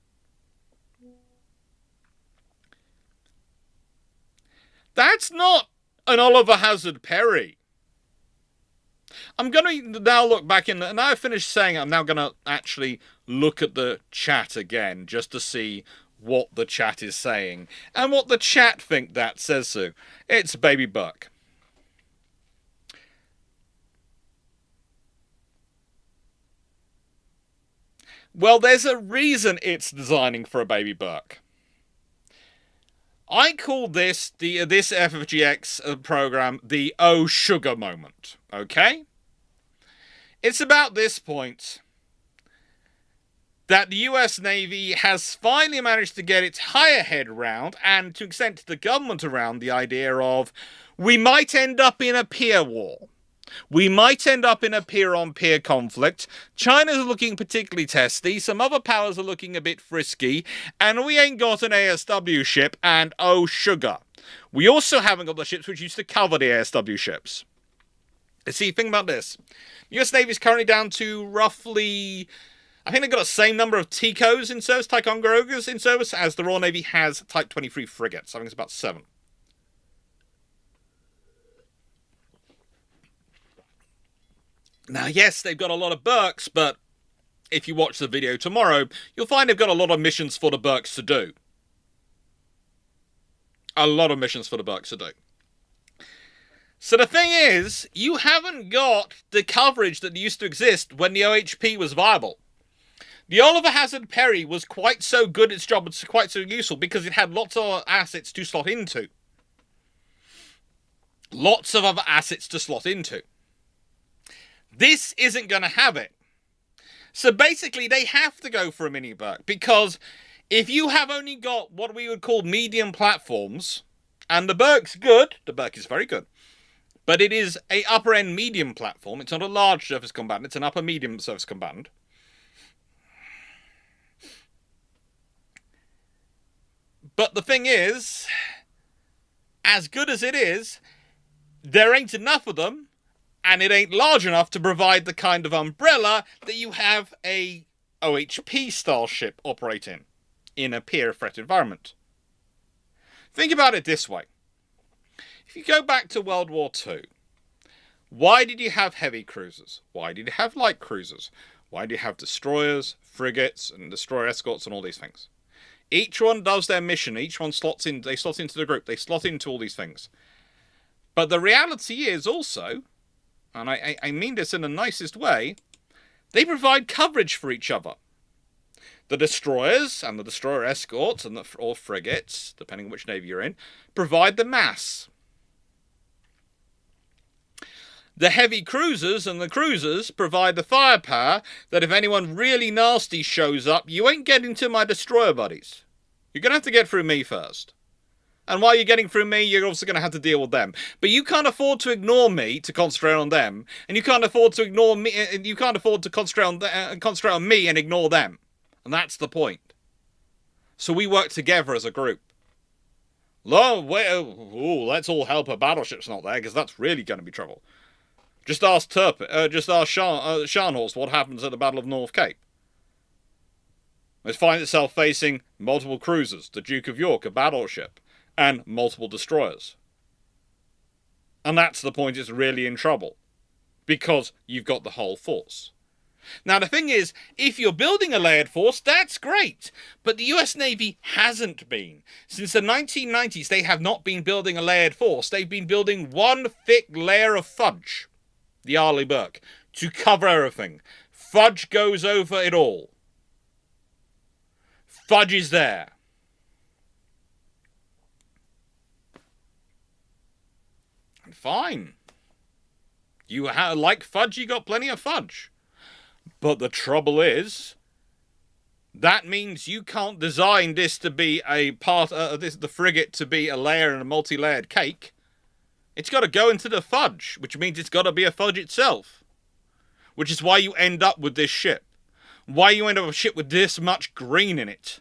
That's not an Oliver Hazard Perry. I'm going to now look back in, and I've finished saying I'm now going to actually look at the chat again just to see what the chat is saying and what the chat think that says so. It's Baby Buck. Well, there's a reason it's designing for a baby Burke. I call this this FFGX program the S.Hrg moment. Okay? It's about this point that the US Navy has finally managed to get its higher head round, and to extent the government around, the idea of we might end up in a peer war. We might end up in a peer-on-peer conflict. China's looking particularly testy, some other powers are looking a bit frisky, and we ain't got an ASW ship, and oh sugar. We also haven't got the ships which used to cover the ASW ships. See, think about this. The US Navy is currently down to roughly, I think they've got the same number of TICOs in service, Ticonderogas in service, as the Royal Navy has Type 23 frigates. I think it's about 7. Now, yes, they've got a lot of Burkes, but if you watch the video tomorrow, you'll find they've got a lot of missions for the Burkes to do. A lot of missions for the Burkes to do. So the thing is, you haven't got the coverage that used to exist when the OHP was viable. The Oliver Hazard Perry was quite so good at its job, it's quite so useful, because it had lots of assets to slot into. Lots of other assets to slot into. This isn't going to have it. So basically, they have to go for a mini Burke, because if you have only got what we would call medium platforms, and the Burke's good, the Burke is very good, but it is a upper-end medium platform, it's not a large surface combatant, it's an upper medium surface combatant. But the thing is, as good as it is, there ain't enough of them, and it ain't large enough to provide the kind of umbrella that you have a OHP-style ship operate in a peer threat environment. Think about it this way. If you go back to World War II, why did you have heavy cruisers? Why did you have light cruisers? Why do you have destroyers, frigates, and destroyer escorts, and all these things? Each one does their mission. Each one slots in. They slot into the group. They slot into all these things. But the reality is also, and I mean this in the nicest way, they provide coverage for each other. The destroyers and the destroyer escorts or frigates, depending on which navy you're in, provide the mass. The heavy cruisers and the cruisers provide the firepower that if anyone really nasty shows up, you ain't getting to my destroyer buddies. You're going to have to get through me first. And while you're getting through me, you're also going to have to deal with them. But you can't afford to ignore me to concentrate on them, and you can't afford to ignore me. You can't afford to concentrate on me and ignore them. And that's the point. So we work together as a group. Let's all help a battleship's not there, because that's really going to be trouble. Just ask Scharnhorst what happens at the Battle of North Cape. It finds itself facing multiple cruisers, the Duke of York, a battleship, and multiple destroyers. And that's the point, it's really in trouble. Because you've got the whole force. Now the thing is, if you're building a layered force, that's great. But the US Navy hasn't been. Since the 1990s, they have not been building a layered force. They've been building one thick layer of fudge. The Arleigh Burke. To cover everything. Fudge goes over it all. Fudge is there. Fine. You like fudge, you got plenty of fudge. But the trouble is, that means you can't design this to be a part of the frigate to be a layer in a multi-layered cake. It's got to go into the fudge, which means it's got to be a fudge itself. Which is why you end up with this ship. Why you end up with a ship with this much green in it.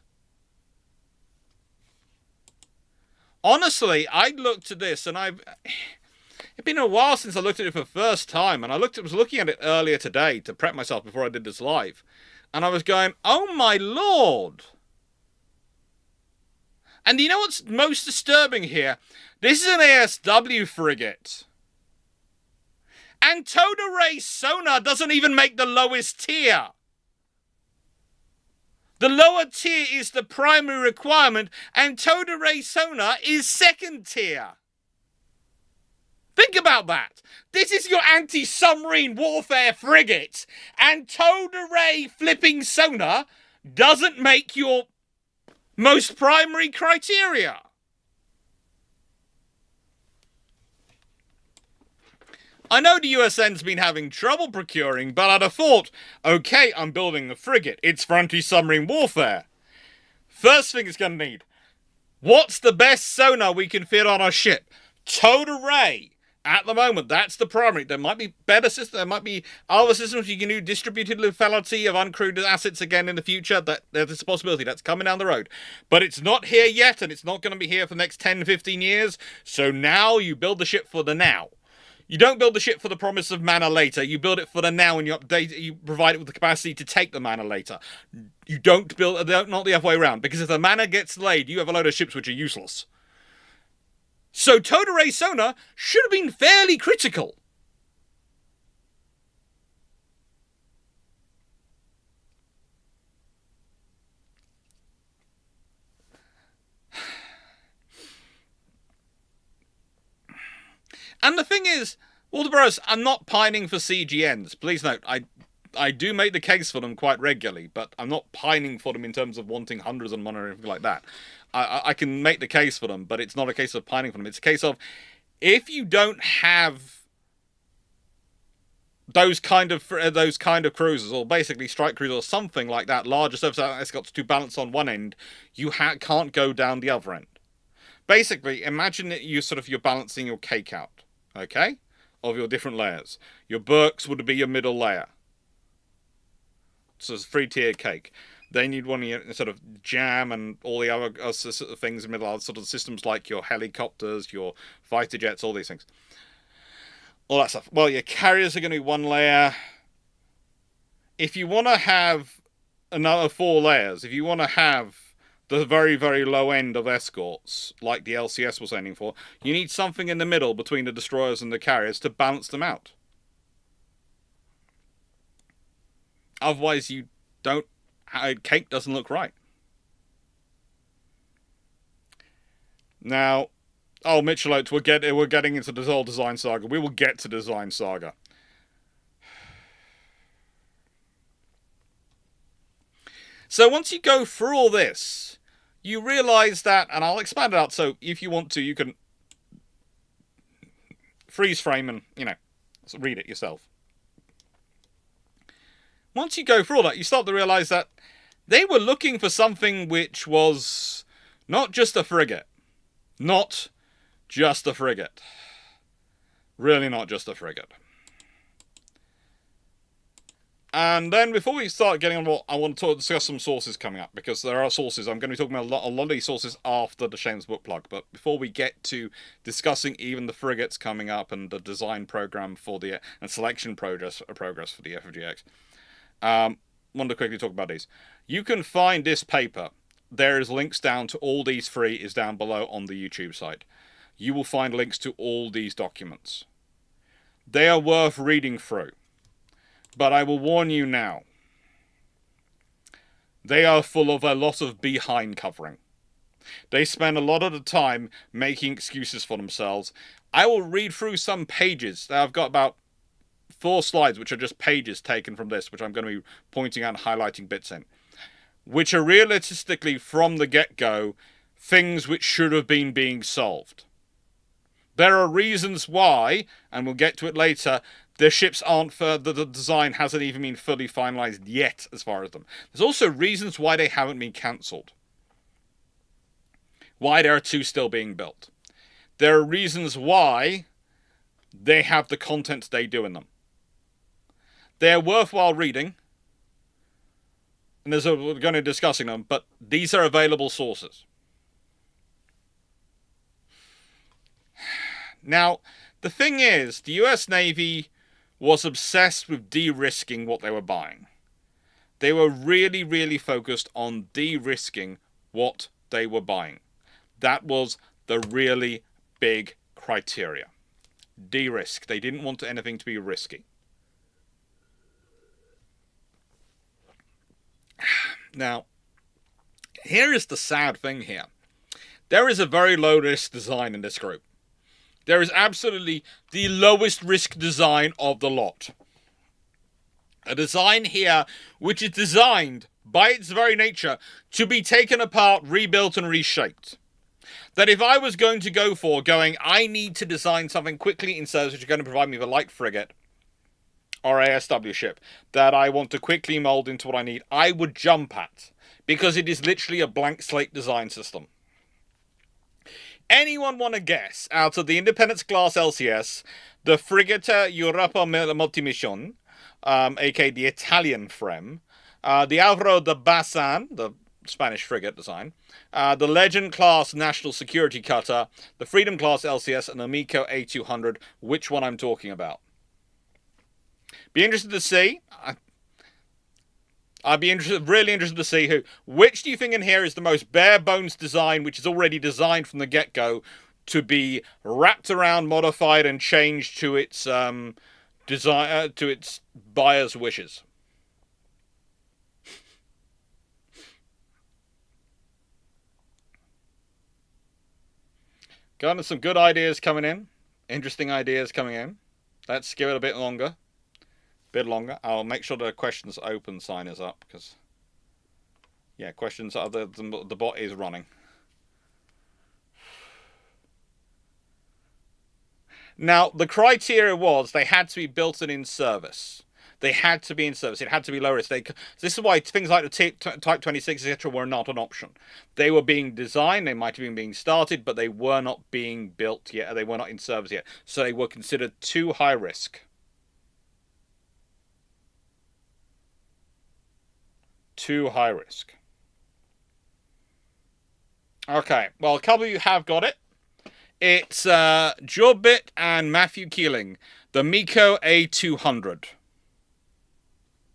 Honestly, I looked at this and it's been a while since I looked at it for the first time, and I was looking at it earlier today to prep myself before I did this live, and I was going, oh my lord. And you know what's most disturbing here? This is an ASW frigate. And Toda Ray sonar doesn't even make the lowest tier. The lower tier is the primary requirement, and Toda Ray sonar is second tier. Think about that. This is your anti-submarine warfare frigate, and towed array flipping sonar doesn't make your most primary criteria. I know the USN's been having trouble procuring, but I'd have thought, okay, I'm building a frigate. It's for anti-submarine warfare. First thing it's going to need, what's the best sonar we can fit on our ship? Towed array. At the moment, that's the primary. There might be better systems. There might be other systems you can do. Distributed lethality of uncrewed assets again in the future. There's a possibility. That's coming down the road. But it's not here yet, and it's not going to be here for the next 10, 15 years. So now you build the ship for the now. You don't build the ship for the promise of mana later. You build it for the now, and you update it. You provide it with the capacity to take the mana later. You don't build, not the other way around. Because if the mana gets laid, you have a load of ships which are useless. So towed array sonar should have been fairly critical. And the thing is, Walderborough, I'm not pining for CGNs. Please note, I do make the case for them quite regularly, but I'm not pining for them in terms of wanting hundreds of them or anything like that. I can make the case for them, but it's not a case of pining for them. It's a case of, if you don't have those kind of cruisers, or basically strike cruisers or something like that, larger surface escorts to balance on one end, you can't go down the other end. Basically, imagine that you're balancing your cake out, okay, of your different layers. Your Burks would be your middle layer. So it's a 3-tier cake. Then you'd want to sort of jam and all the other sort of things in the middle, sort of systems like your helicopters, your fighter jets, all these things. All that stuff. Well, your carriers are going to be one layer. If you want to have another 4 layers, if you want to have the very, very low end of escorts, like the LCS was aiming for, you need something in the middle between the destroyers and the carriers to balance them out. Otherwise, you don't. Cake doesn't look right. Now, Mitchell Oates, we're getting into this whole design saga. We will get to design saga. So once you go through all this, you realise that, and I'll expand it out. So if you want to, you can freeze frame and read it yourself. Once you go through all that, you start to realise that they were looking for something which was not just a frigate. Not just a frigate. Really not just a frigate. And then before we start getting on what I want to discuss some sources coming up, because there are sources. I'm going to be talking about a lot of these sources after the Shames book plug. But before we get to discussing even the frigates coming up and the design program for and selection progress for the S.Hrg, want to quickly talk about these. You can find this paper. There is links down to all these 3 is down below on the YouTube site. You will find links to all these documents. They are worth reading through. But I will warn you now. They are full of a lot of behind covering. They spend a lot of the time making excuses for themselves. I will read through some pages. I've got about 4 slides, which are just pages taken from this, which I'm going to be pointing out and highlighting bits in, which are realistically, from the get-go, things which should have been being solved. There are reasons why, and we'll get to it later, the ships aren't, the design hasn't even been fully finalised yet, as far as them. There's also reasons why they haven't been cancelled. Why there are 2 still being built. There are reasons why they have the content they do in them. They're worthwhile reading, and we're going to be discussing them, but these are available sources. Now, the thing is, the US Navy was obsessed with de-risking what they were buying. They were really, really focused on de-risking what they were buying. That was the really big criteria. De-risk. They didn't want anything to be risky. Now, here is the sad thing here. There is a very low-risk design in this group. There is absolutely the lowest risk design of the lot. A design here which is designed, by its very nature, to be taken apart, rebuilt, and reshaped. That if I was going to go for I need to design something quickly in service which is going to provide me with a light frigate or ASW ship that I want to quickly mould into what I need, I would jump at. Because it is literally a blank slate design system. Anyone want to guess, out of the Independence class LCS, the Frigate Europa Multimission, aka the Italian FREM, the Alvaro de Bazan, the Spanish frigate design, the Legend class National Security Cutter, the Freedom class LCS, and the MECO A200, which one I'm talking about. Be interested to see. I'd be really interested to see which do you think in here is the most bare bones design, which is already designed from the get-go to be wrapped around, modified, and changed to its design to its buyer's wishes. Got some good ideas coming in, interesting ideas coming in. Let's give it a bit longer. I'll make sure the questions open sign is up because, yeah, questions are the bot is running. Now, the criteria was they had to be built and in service. They had to be in service. It had to be low risk. This is why things like the Type 26, etc. were not an option. They were being designed. They might have been being started, but they were not being built yet. They were not in service yet. So they were considered too high risk. Too high risk. Okay, well, a couple of you have got it. It's Jorbit and Matthew Keeling, the MECO A200.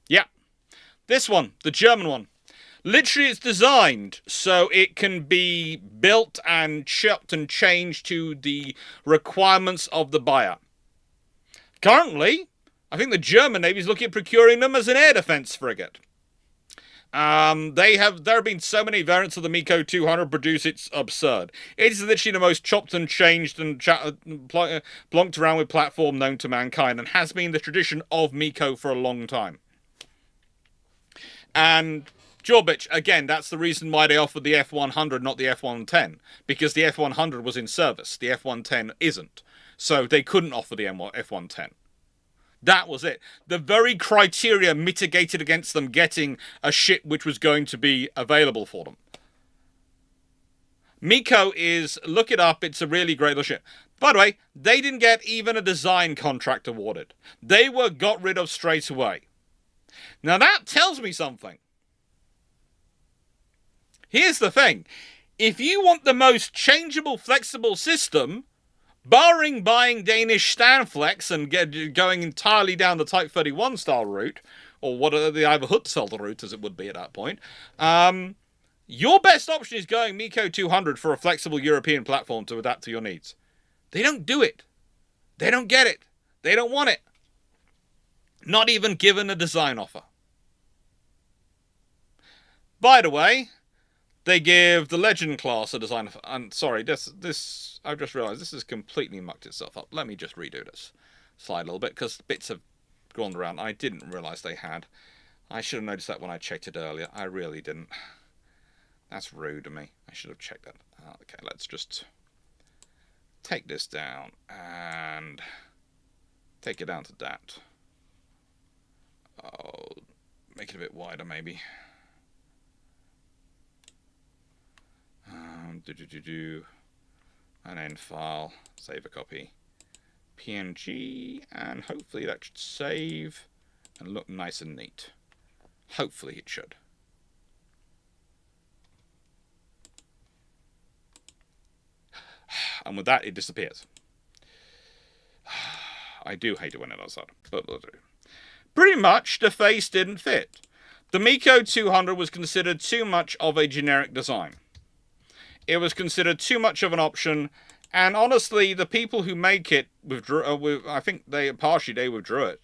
Yeah, this one, the German one. Literally, it's designed so it can be built and shipped and changed to the requirements of the buyer. Currently, I think the German Navy is looking at procuring them as an air defense frigate. There have been so many variants of the MECO 200 produced, it's absurd. It is literally the most chopped and changed and plonked around with platform known to mankind, and has been the tradition of MECO for a long time. And Jorbich, again, that's the reason why they offered the F100, not the F110, because the F100 was in service. The F110 isn't, so they couldn't offer the F110. That was it. The very criteria mitigated against them getting a ship which was going to be available for them. MECO is, look it up, it's a really great little ship. By the way, they didn't get even a design contract awarded. They were got rid of straight away. Now that tells me something. Here's the thing. If you want the most changeable, flexible system, barring buying Danish Stanflex and going entirely down the Type 31 style route, or what are the either Hutzfelder route as it would be at that point, your best option is going MECO 200 for a flexible European platform to adapt to your needs. They don't do it. They don't get it. They don't want it. Not even given a design offer. By the way, they give the Legend class a design offer. And sorry, this I've just realised this has completely mucked itself up. Let me just redo this slide a little bit, because bits have gone around. I didn't realise they had. I should have noticed that when I checked it earlier. I really didn't. That's rude of me. I should have checked that. Okay, let's just take this down and take it down to that. Oh, make it a bit wider maybe. And then file, save a copy, PNG, and hopefully that should save and look nice and neat. Hopefully it should. And with that, it disappears. I do hate it when it does that, but we'll do. Pretty much, the face didn't fit. The MECO 200 was considered too much of a generic design. It was considered too much of an option, and honestly, the people who make it withdrew. I think they withdrew it.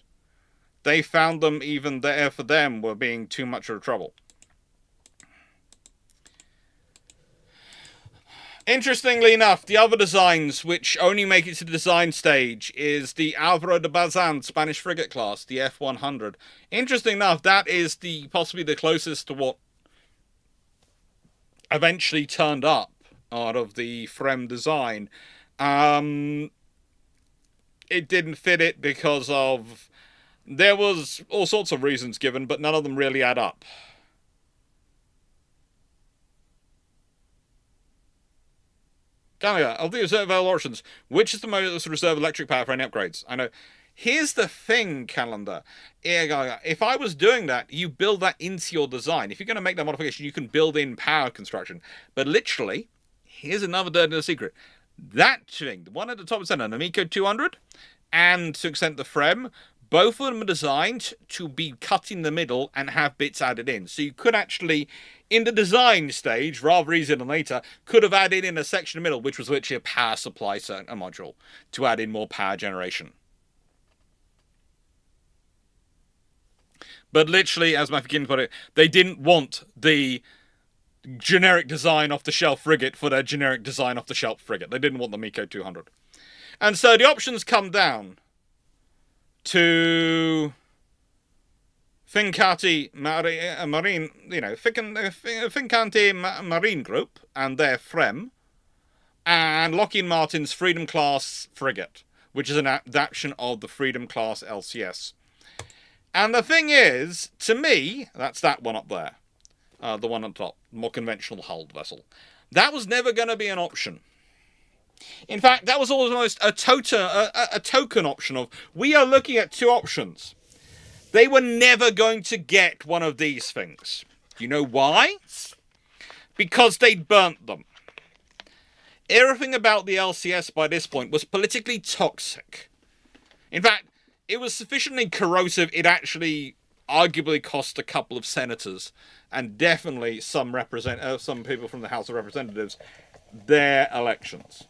They found them even there for them were being too much of trouble. Interestingly enough, the other designs which only make it to the design stage is the Álvaro de Bazan Spanish frigate class, the F-100. Interesting enough, that is possibly the closest to what eventually turned up out of the Frem design. It didn't fit it because of... There was all sorts of reasons given, but none of them really add up. Gallagher, of the reserve options, which is the most reserve electric power for any upgrades? I know. Here's the thing, Calendar. If I was doing that, you build that into your design. If you're going to make that modification, you can build in power construction. But literally, here's another dirty little secret. That thing, the one at the top center, the Miko 200, and to extent the Frem, both of them are designed to be cut in the middle and have bits added in. So you could actually, in the design stage, rather easier than later, could have added in a section in the middle, which was literally a power supply module, to add in more power generation. But literally, as Matthew King put it, they didn't want the generic design off-the-shelf frigate for their generic design off-the-shelf frigate. They didn't want the Miko 200. And so the options come down to Fincantieri Marine, Fincantieri Marine Group and their Frem, and Lockheed Martin's Freedom Class frigate, which is an adaptation of the Freedom Class LCS. And the thing is, to me, that's that one up there, the one on top, more conventional hulled vessel. That was never going to be an option. In fact, that was almost a token option of, we are looking at two options. They were never going to get one of these things. You know why? Because they'd burnt them. Everything about the LCS by this point was politically toxic. In fact, it was sufficiently corrosive, it actually arguably cost a couple of senators, and definitely some people from the House of Representatives, their elections.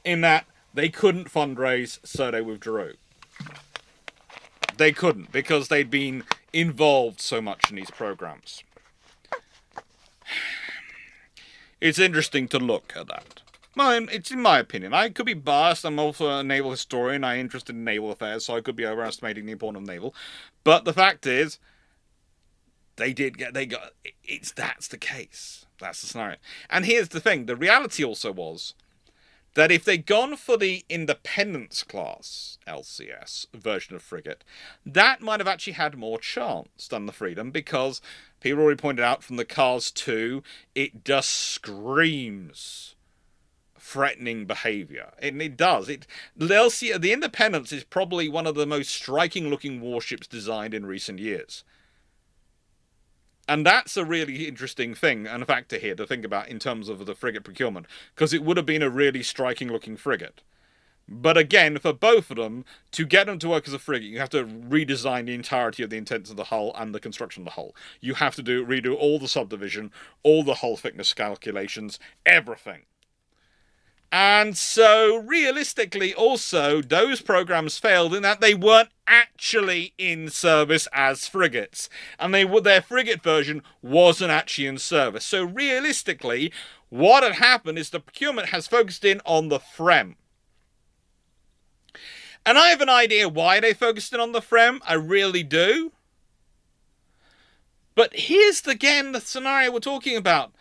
In that, they couldn't fundraise, so they withdrew. They couldn't, because they'd been involved so much in these programs. It's interesting to look at that. Well, it's in my opinion. I could be biased. I'm also a naval historian. I'm interested in naval affairs, so I could be overestimating the importance of naval. But the fact is, that's the case. That's the scenario. And here's the thing. The reality also was that if they'd gone for the Independence class LCS version of frigate, that might have actually had more chance than the Freedom, because people already pointed out from the Cars 2, it just screams threatening behaviour. It does. The Independence is probably one of the most striking looking warships designed in recent years. And that's a really interesting thing and a factor here to think about in terms of the frigate procurement, because it would have been a really striking looking frigate. But again, for both of them, to get them to work as a frigate, you have to redesign the entirety of the intents of the hull and the construction of the hull. You have to redo all the subdivision, all the hull thickness calculations, everything. And so, realistically, also, those programs failed in that they weren't actually in service as frigates. And their frigate version wasn't actually in service. So, realistically, what had happened is the procurement has focused in on the Frem. And I have an idea why they focused in on the Frem. I really do. But here's, again, the scenario we're talking about.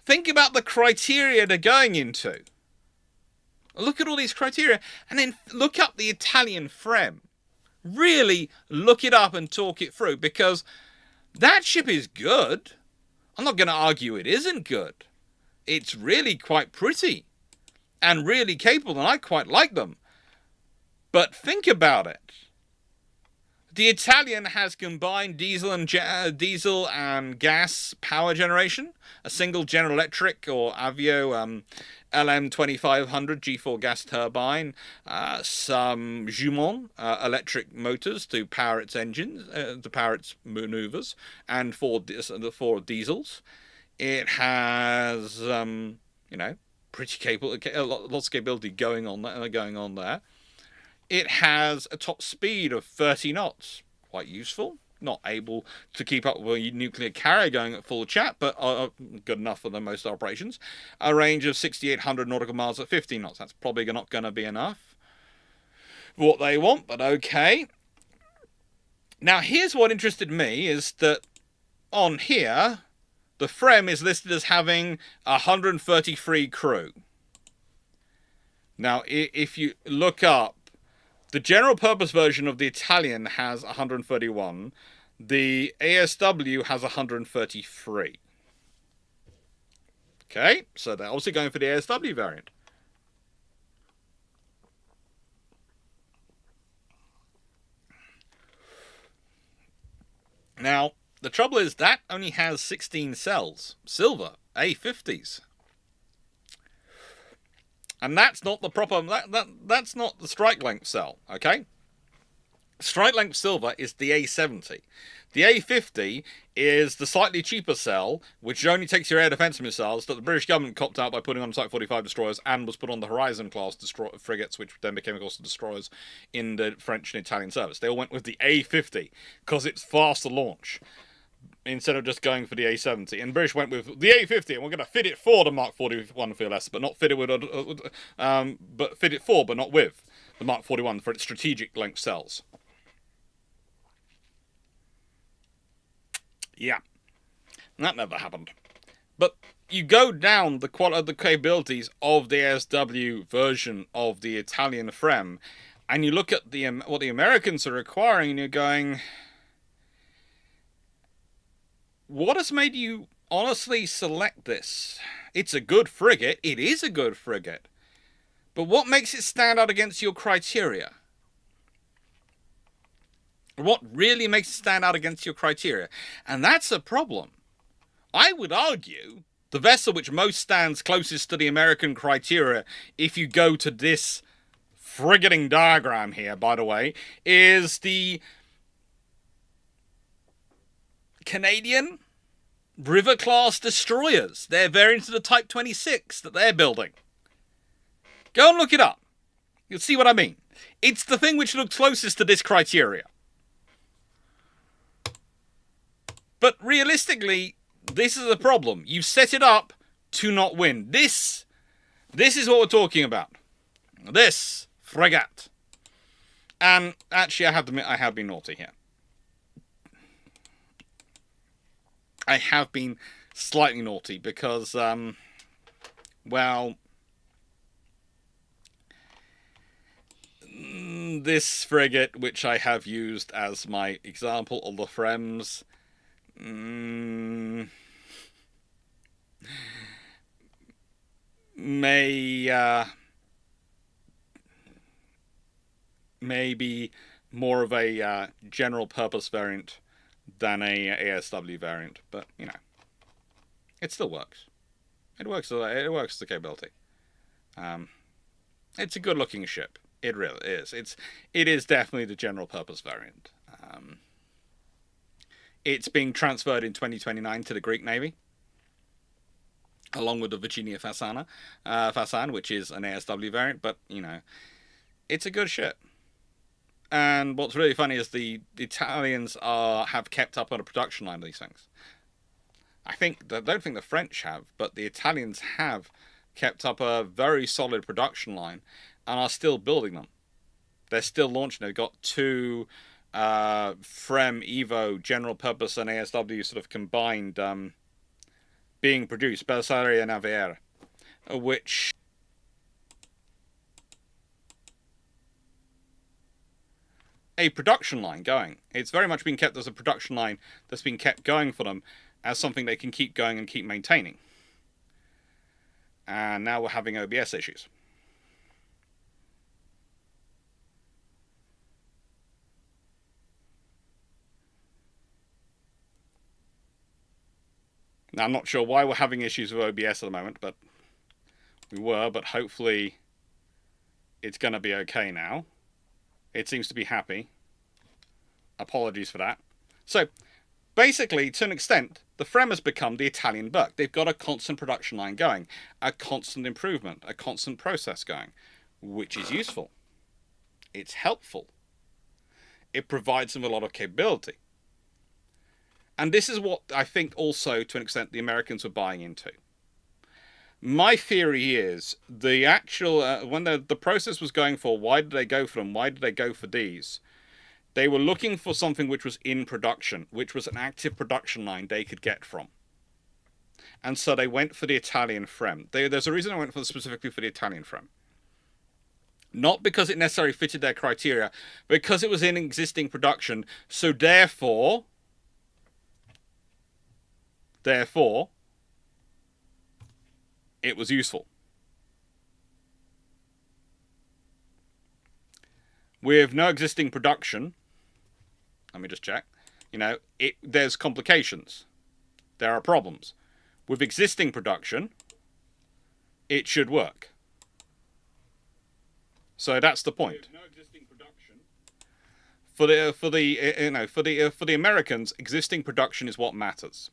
Think about the criteria they're going into. Look at all these criteria, and then look up the Italian Frem. Really look it up and talk it through, because that ship is good. I'm not going to argue it isn't good. It's really quite pretty and really capable, and I quite like them. But think about it. The Italian has combined diesel and gas power generation, a single General Electric or Avio LM2500 G4 gas turbine, some Jument electric motors to power its engines, to power its maneuvers, and four diesels. It has, pretty capable, lots of capability going on there. It has a top speed of 30 knots, quite useful. not able to keep up with a nuclear carrier going at full chat, but are good enough for the most operations. A range of 6,800 nautical miles at 15 knots. That's probably not going to be enough for what they want, but okay. Now, here's what interested me, is that on here, the FREMM is listed as having 133 crew. Now, if you look up, the general purpose version of the Italian has 131. The ASW has 133. Okay, so they're obviously going for the ASW variant. Now, the trouble is that only has 16 cells. Silver, A50s. And that's not the proper... That's not the strike length cell, okay? Strike length silver is the A70. The A50 is the slightly cheaper cell, which only takes your air defence missiles that the British government copped out by putting on Type 45 destroyers and was put on the Horizon class frigates, which then became, of course, the destroyers in the French and Italian service. They all went with the A50 because it's fast to launch, instead of just going for the A70. And British went with the A50, and we're going to fit it for the Mark 41 VLS, but not fit it with, but fit it for, but not with the Mark 41 for its strategic length cells. Yeah, that never happened. But you go down the capabilities of the ASW version of the Italian FREMM, and you look at what the Americans are requiring, and you're going, what has made you honestly select this? It's a good frigate. It is a good frigate. But what makes it stand out against your criteria? What really makes it stand out against your criteria? And that's a problem. I would argue the vessel which most stands closest to the American criteria, if you go to this frigating diagram here, by the way, is the Canadian River-class destroyers. They're variants of the Type 26 that they're building. Go and look it up. You'll see what I mean. It's the thing which looks closest to this criteria. But realistically, this is a problem. You've set it up to not win. This is what we're talking about. This frigate. And actually, I have to admit, I have been naughty here. I have been slightly naughty because, well, this frigate, which I have used as my example of the FREMMs, may be more of a general purpose variant than a ASW variant, but you know, it still works. It works as a capability. It's a good looking ship. It really is. It is definitely the general purpose variant. It's being transferred in 2029 to the Greek Navy, along with the Virginia Fasan, which is an ASW variant, but you know, it's a good ship. And what's really funny is the Italians have kept up on a production line of these things. I don't think the French have, but the Italians have kept up a very solid production line and are still building them. They're still launching. They've got two FREMM Evo general purpose and ASW sort of combined being produced, Bersaglio and Naval, which a production line going. It's very much been kept as a production line that's been kept going for them as something they can keep going and keep maintaining. And now we're having OBS issues. Now, I'm not sure why we're having issues with OBS at the moment, but we were, but hopefully it's going to be okay now. It seems to be happy. Apologies for that. So, basically, to an extent, the FREMM has become the Italian buck. They've got a constant production line going, a constant improvement, a constant process going, which is useful. It's helpful. It provides them a lot of capability. And this is what I think also, to an extent, the Americans were buying into. My theory is the actual, when the process was going for, why did they go for them? Why did they go for these? They were looking for something which was in production, which was an active production line they could get from. And so they went for the Italian frame. There's a reason I went for specifically for the Italian frame. Not because it necessarily fitted their criteria, but because it was in existing production. So therefore, it was useful. With no existing production, let me just check, there's complications. There are problems. With existing production, it should work. So that's the point. No existing production. For the Americans, existing production is what matters.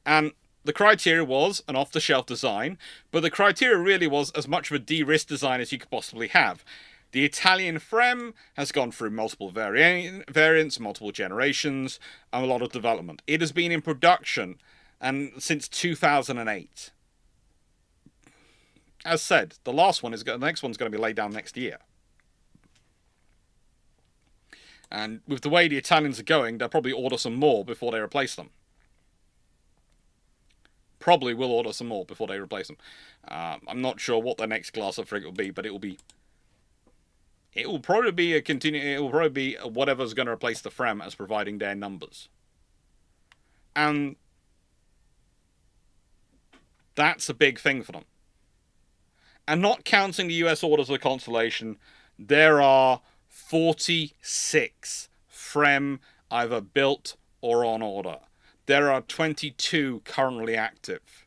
And the criteria was an off-the-shelf design, but the criteria really was as much of a de-risk design as you could possibly have. The Italian frame has gone through multiple variants, multiple generations, and a lot of development. It has been in production since 2008. As said, the next one's going to be laid down next year. And with the way the Italians are going, they'll probably order some more before they replace them. Probably will order some more before they replace them. I'm not sure what the next class of frigate will be, but it will probably be whatever's going to replace the Frem as providing their numbers. And that's a big thing for them. And not counting the US orders of the Constellation, there are 46 Frem either built or on order. There are 22 currently active.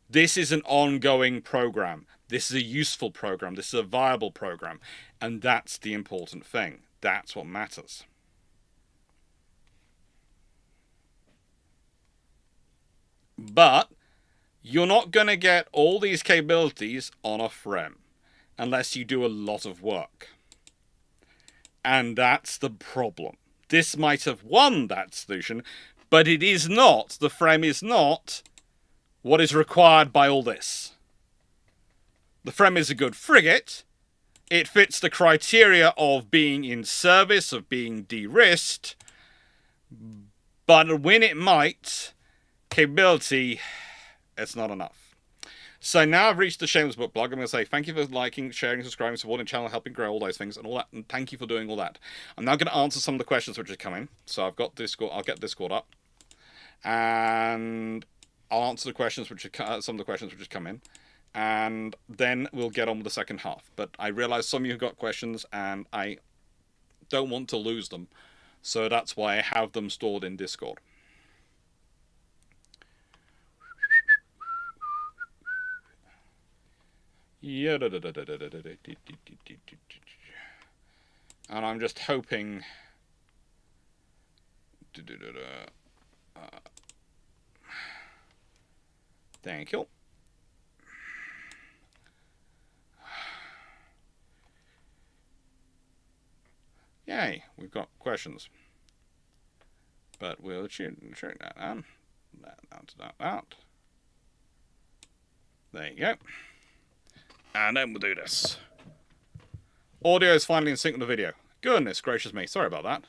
This is an ongoing program. This is a useful program. This is a viable program. And that's the important thing. That's what matters. But you're not going to get all these capabilities on a Frem unless you do a lot of work. And that's the problem. This might have won that solution, but it is not. The Frem is not what is required by all this. The Frem is a good frigate. It fits the criteria of being in service, of being de-risked. But when it might, capability, it's not enough. So now I've reached the Shameless Book Blog. I'm going to say thank you for liking, sharing, subscribing, supporting the channel, helping grow, all those things, and all that. And thank you for doing all that. I'm now going to answer some of the questions which have come in. So I've got Discord. I'll get Discord up, and I'll answer the questions some of the questions which have come in, and then we'll get on with the second half. But I realise some of you have got questions, and I don't want to lose them, so that's why I have them stored in Discord. Yeah, and I'm just hoping. Thank you. Yay, we've got questions. But we'll check that on. That. There you go. And then we'll do this. Audio is finally in sync with the video. Goodness gracious me, sorry about that.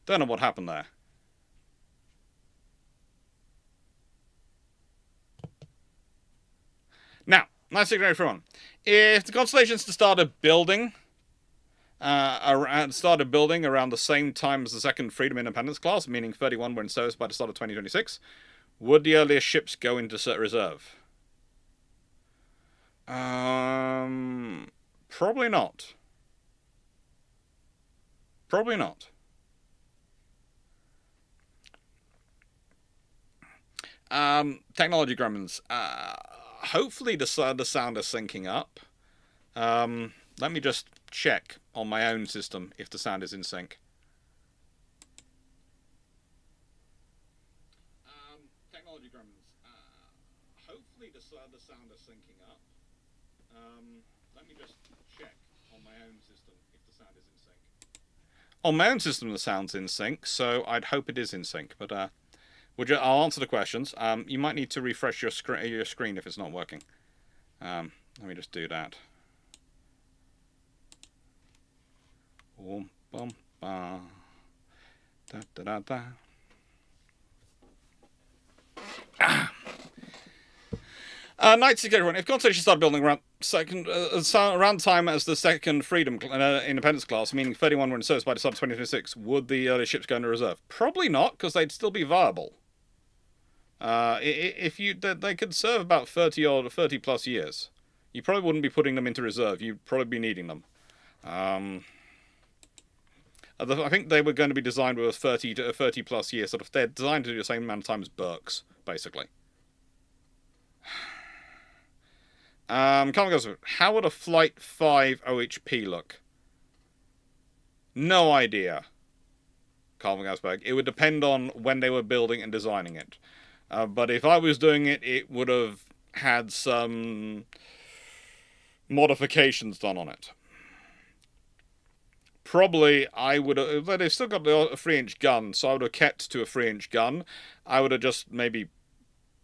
Don't know what happened there. Now, nice to know everyone. If the Constellations started building around the same time as the second Freedom Independence class, meaning 31 were in service by the start of 2026, would the earliest ships go into reserve? Probably not. Probably not. Technology gremlins. Hopefully the sound is syncing up. Let me just check on my own system if the sound is in sync. Technology gremlins. Hopefully the sound is syncing up. Let me just check on my own system if the sound is in sync. On my own system, the sound's in sync, so I'd hope it is in sync. But I'll answer the questions. You might need to refresh your screen if it's not working. Let me just do that. Boom, boom, ba. Da, da, da, da. Night Security everyone. If Constellation started building around around the time as the second Freedom Independence class, meaning 31 were in service by the start of 2026, would the early ships go into reserve? Probably not, because they'd still be viable. They could serve about 30 plus years. You probably wouldn't be putting them into reserve. You'd probably be needing them. I think they were going to be designed with 30 plus years. Sort of, they're designed to do the same amount of time as Burks, basically. Goes, how would a Flight 5 OHP look? No idea. Carl Gasberg. It would depend on when they were building and designing it. But if I was doing it, it would have had some modifications done on it. Probably I would have... They've still got a 3-inch gun, so I would have kept to a 3-inch gun. I would have just maybe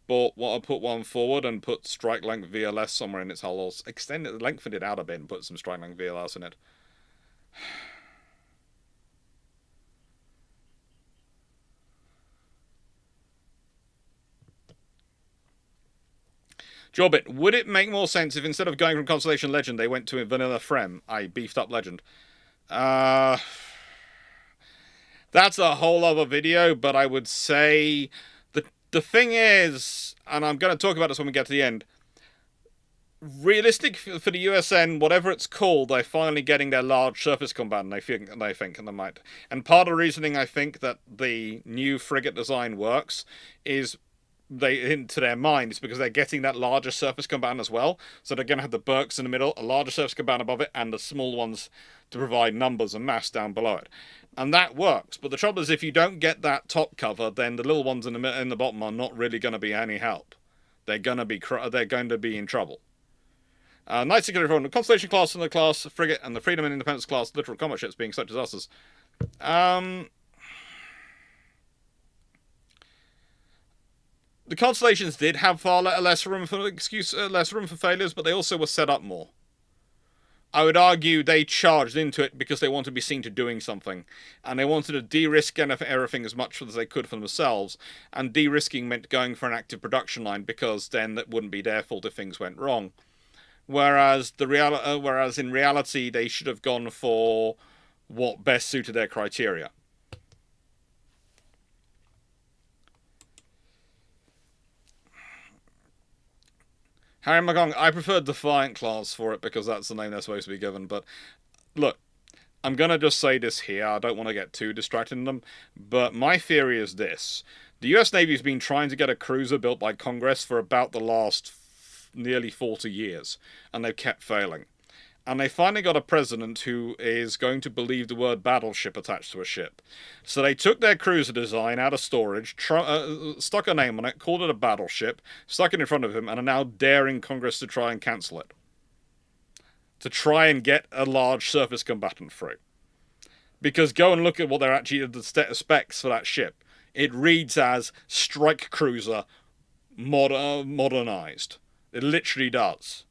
put one forward and put strike length VLS somewhere in its hull, or extend it, lengthen it out a bit and put some strike length VLS in it. Jorbit, would it make more sense if instead of going from Constellation Legend they went to a vanilla Frem, i.e. beefed up Legend? That's a whole other video, but I would say the thing is, and I'm going to talk about this when we get to the end, realistic for the USN, whatever it's called, they're finally getting their large surface combat, and they think they might. And part of the reasoning I think that the new frigate design works is into their mind is because they're getting that larger surface combatant as well. So they're going to have the Burks in the middle, a larger surface combatant above it, and the small ones to provide numbers and mass down below it. And that works. But the trouble is, if you don't get that top cover, then the little ones in the bottom are not really going to be any help. They're going to be in trouble. Night Security from the Constellation class and the class frigate and the Freedom and Independence class littoral combat ships being such disasters. The Constellations did have far less room for failures, but they also were set up more. I would argue they charged into it because they wanted to be seen to doing something, and they wanted to de-risk everything as much as they could for themselves, and de-risking meant going for an active production line because then that wouldn't be their fault if things went wrong. Whereas in reality they should have gone for what best suited their criteria. Harry McGong, I preferred Defiant class for it because that's the name they're supposed to be given. But look, I'm going to just say this here. I don't want to get too distracted in them. But my theory is this. The US Navy has been trying to get a cruiser built by Congress for about the last nearly 40 years. And they've kept failing. And they finally got a president who is going to believe the word battleship attached to a ship. So they took their cruiser design out of storage, stuck a name on it, called it a battleship, stuck it in front of him, and are now daring Congress to try and cancel it. To try and get a large surface combatant through. Because go and look at what they're actually, the specs for that ship. It reads as strike cruiser modernized. It literally does.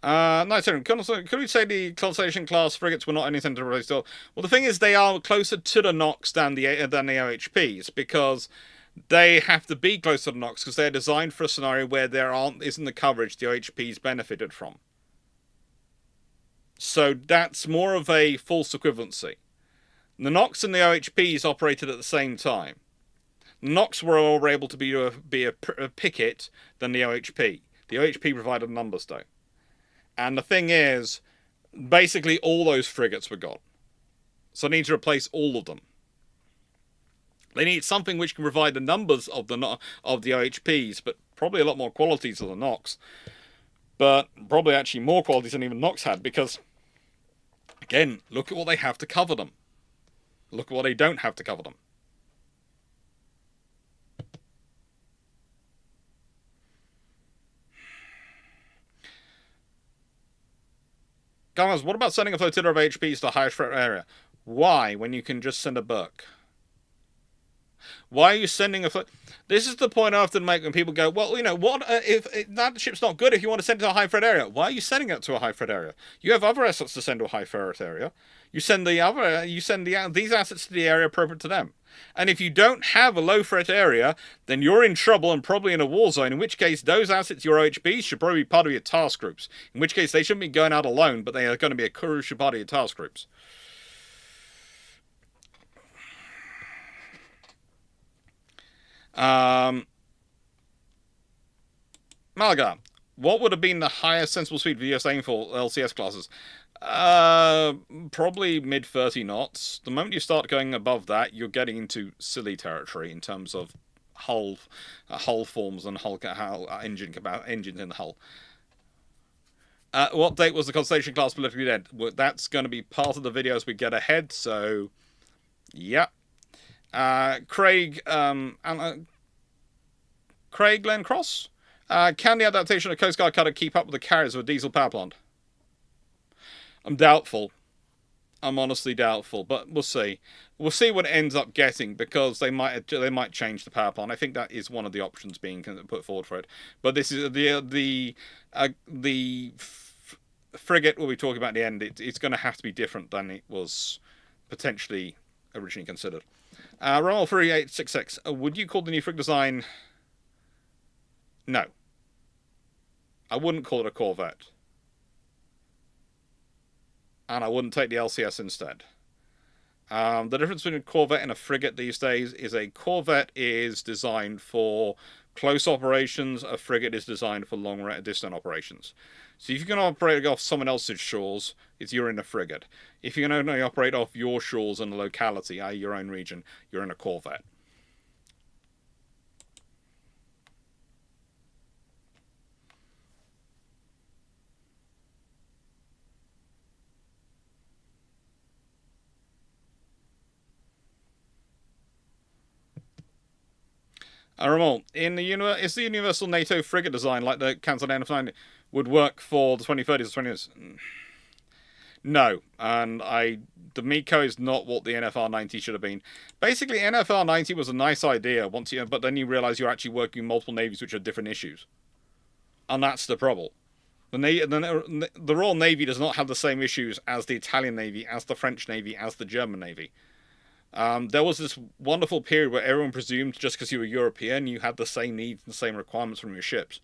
Nice. Could we say the Constellation class frigates were not anything to really still? Well, the thing is, they are closer to the Nox than the OHPs because they have to be closer to the Nox because they're designed for a scenario where there isn't the coverage the OHPs benefited from. So that's more of a false equivalency. The Nox and the OHPs operated at the same time. The Nox were able to be a picket than the OHP. The OHP provided numbers, though. And the thing is, basically all those frigates were gone. So they need to replace all of them. They need something which can provide the numbers of the OHPs, but probably a lot more qualities of the Nox. But probably actually more qualities than even Nox had, because, again, look at what they have to cover them. Look at what they don't have to cover them. Guys, what about sending a flotilla of HPs to the highest threat area? Why, when you can just send a Burke? Why are you sending a This is the point I often make when people go, well, you know, what if that ship's not good if you want to send it to a high threat area? Why are you sending it to a high threat area? You have other assets to send to a high threat area. You send these assets to the area appropriate to them. And if you don't have a low threat area, then you're in trouble and probably in a war zone, in which case those assets, your OHBs, should probably be part of your task groups. In which case they shouldn't be going out alone, but they are going to be a crucial part of your task groups. Malaga, what would have been the highest sensible speed for the US aim for LCS classes? Probably mid 30 knots. The moment you start going above that, you're getting into silly territory in terms of hull forms and engines in the hull. What date was the Constellation class politically dead? Well, that's going to be part of the video as we get ahead. So, yeah. Craig Glenn Cross. Can the adaptation of Coast Guard cutter keep up with the carriers of a diesel power plant? I'm doubtful. I'm honestly doubtful, but we'll see. We'll see what it ends up getting, because they might change the power plant. I think that is one of the options being put forward for it. But this is the frigate we'll be talking about at the end. It's going to have to be different than it was potentially originally considered. Rommel 3866. Would you call the new frigate design? No. I wouldn't call it a corvette. And I wouldn't take the LCS instead. The difference between a corvette and a frigate these days is a corvette is designed for close operations, a frigate is designed for long distant operations. So if you're going to operate off someone else's shores, you're in a frigate. If you're going to only operate off your shores and the locality, i.e. your own region, you're in a corvette. Ramon, is the universal NATO frigate design like the cancelled NF9 would work for the 2030s or 20s? No, and the MECO is not what the NFR90 should have been. Basically, NFR90 was a nice idea but then you realise you're actually working with multiple navies which have different issues, and that's the problem. The Royal Navy does not have the same issues as the Italian Navy, as the French Navy, as the German Navy. There was this wonderful period where everyone presumed just because you were European, you had the same needs and the same requirements from your ships.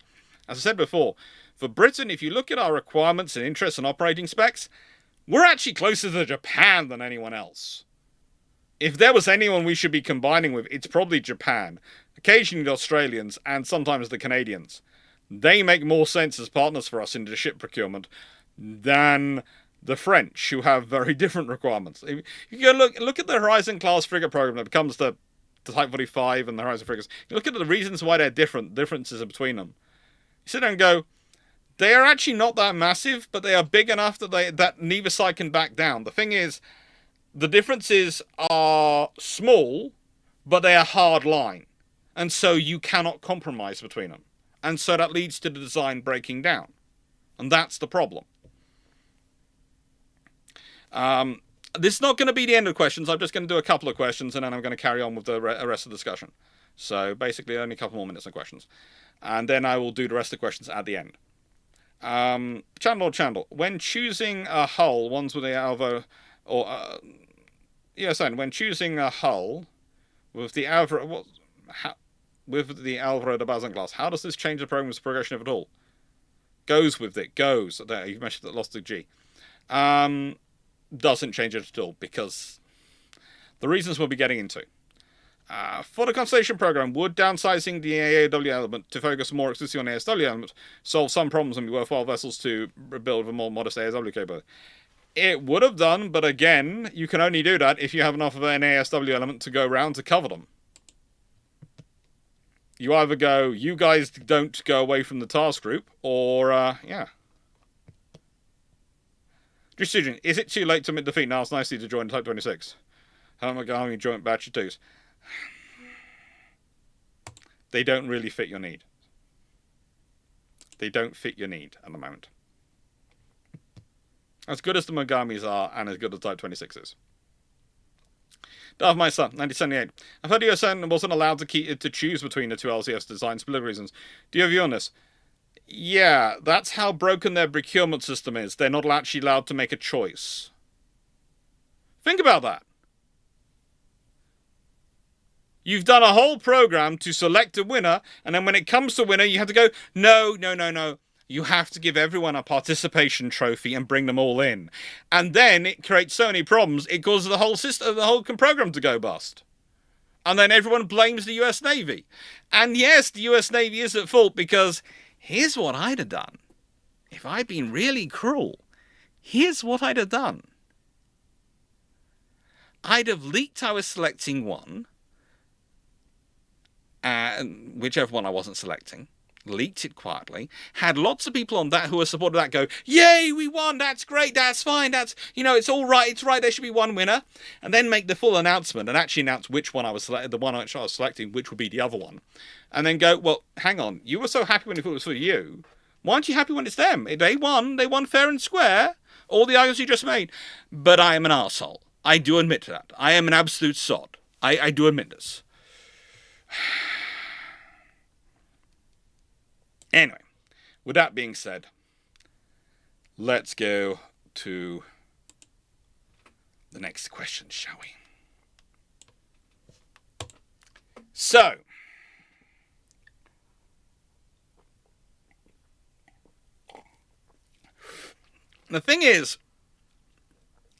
As I said before, for Britain, if you look at our requirements and interests and operating specs, we're actually closer to Japan than anyone else. If there was anyone we should be combining with, it's probably Japan. Occasionally the Australians, and sometimes the Canadians. They make more sense as partners for us in the ship procurement than the French, who have very different requirements. If you go look at the Horizon class frigate program that becomes the Type 45 and the Horizon frigates, you look at the reasons why they're different, differences between them. You sit there and go, they are actually not that massive, but they are big enough that neither side can back down. The thing is, the differences are small, but they are hard line. And so you cannot compromise between them. And so that leads to the design breaking down. And that's the problem. This is not going to be the end of questions. I'm just going to do a couple of questions, and then I'm going to carry on with the rest of the discussion. So basically only a couple more minutes of questions. And then I will do the rest of the questions at the end. Chandler, when choosing a hull, ones with the Alvo, or when choosing a hull with the Alvo, with the Alvaro de Bazan class, how does this change the program's progression if at all? Goes with it. Goes. There, you've mentioned that lost the G. Doesn't change it at all, because the reasons we'll be getting into. For the Constellation program, would downsizing the AAW element to focus more exclusively on the ASW element solve some problems and be worthwhile vessels to build a more modest ASW capability? It would have done, but again, you can only do that if you have enough of an ASW element to go around to cover them. You either go, you guys don't go away from the task group, or, yeah. Decision, is it too late to mid-defeat? Now it's nicely to join Type 26. How am I going to joint batch of twos? They don't really fit your need. They don't fit your need at the moment. As good as the Mogamis are, and as good as Type 26 is. Darth My Son, 1978. I've heard USN wasn't allowed to choose between the two LCS designs for political reasons. Do you have a view on this? Yeah, that's how broken their procurement system is. They're not actually allowed to make a choice. Think about that. You've done a whole program to select a winner, and then when it comes to winner, you have to go, no. You have to give everyone a participation trophy and bring them all in. And then it creates so many problems, it causes the whole system, the whole program to go bust. And then everyone blames the US Navy. And yes, the US Navy is at fault, because here's what I'd have done. If I'd been really cruel, here's what I'd have done. I'd have leaked I was selecting one, and whichever one I wasn't selecting, leaked it quietly, had lots of people on that who were supportive of that go, yay, we won, that's great, that's fine, that's, it's all right, it's right, there should be one winner, and then make the full announcement and actually announce which one I was selecting, the one I was selecting, which would be the other one, and then go, well, hang on, you were so happy when you thought it was for you, why aren't you happy when it's them? They won fair and square, all the arguments you just made, but I am an arsehole. I do admit that. I am an absolute sod. I do admit this. Anyway, with that being said, let's go to the next question, shall we? So, the thing is,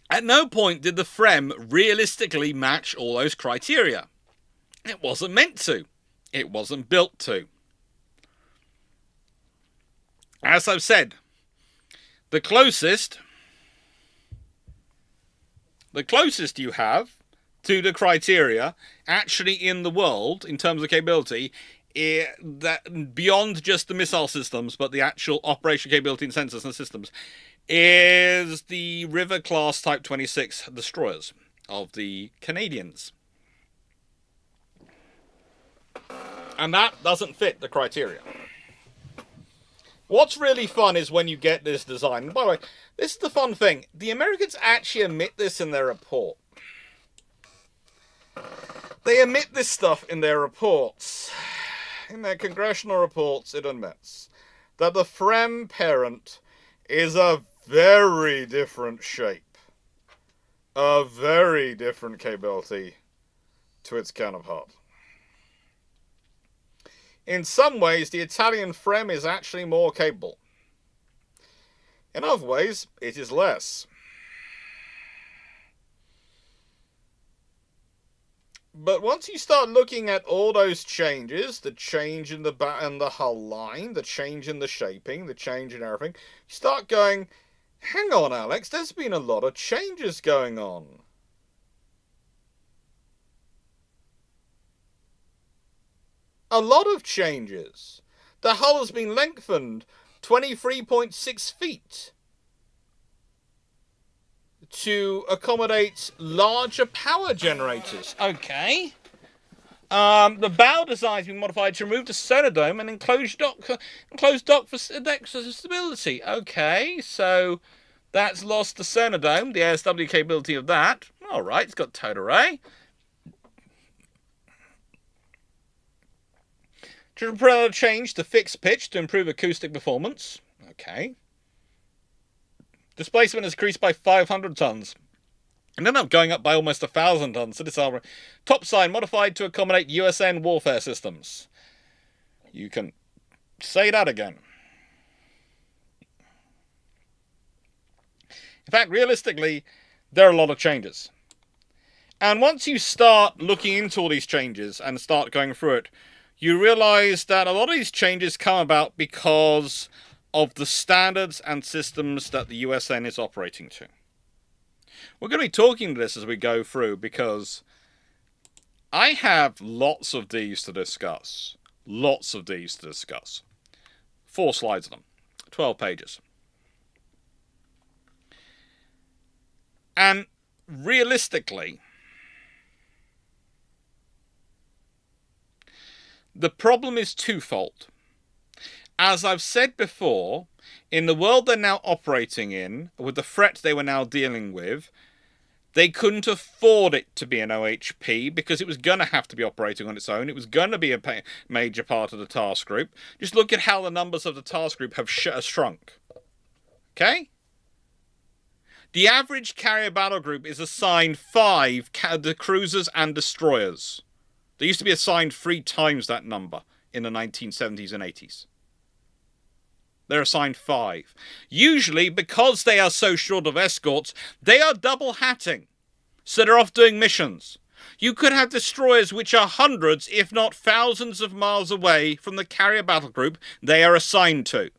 at no point did the FREM realistically match all those criteria. It wasn't meant to. It wasn't built to. As I've said, the closest you have to the criteria actually in the world in terms of capability, that beyond just the missile systems, but the actual operational capability and sensors and systems, is the River class Type 26 destroyers of the Canadians. And that doesn't fit the criteria. What's really fun is when you get this design. And by the way, this is the fun thing. The Americans actually admit this in their report. They admit this stuff in their reports. In their congressional reports, it admits that the FREM parent is a very different shape. A very different capability to its counterpart. In some ways, the Italian FREM is actually more capable. In other ways, it is less. But once you start looking at all those changes, the change in the hull line, the change in the shaping, the change in everything, you start going, hang on, Alex, there's been a lot of changes going on. A lot of changes. The hull has been lengthened 23.6 feet to accommodate larger power generators. Okay. The bow design has been modified to remove the sonar dome and enclosed dock for stability. Okay, so that's lost the sonar dome, the ASW capability of that. All right, it's got towed array. Propeller change to fixed pitch to improve acoustic performance. Okay. Displacement is increased by 500 tons. And ended up going up by almost 1,000 tons. So this armor. Top sign modified to accommodate USN warfare systems. You can say that again. In fact, realistically, there are a lot of changes. And once you start looking into all these changes and start going through it, you realize that a lot of these changes come about because of the standards and systems that the USN is operating to. We're going to be talking to this as we go through because I have lots of these to discuss. Lots of these to discuss. 4 slides of them. 12 pages. And realistically, the problem is twofold. as I've said before, in the world they're now operating in, with the threat they were now dealing with, they couldn't afford it to be an OHP because it was going to have to be operating on its own. It was going to be a major part of the task group. Just look at how the numbers of the task group have shrunk. Okay? The average carrier battle group is assigned 5 cruisers and destroyers. They used to be assigned 3 times that number in the 1970s and 80s. They're assigned 5. Usually, because they are so short of escorts, they are double hatting. So they're off doing missions. You could have destroyers which are hundreds, if not thousands of miles away from the carrier battle group they are assigned to.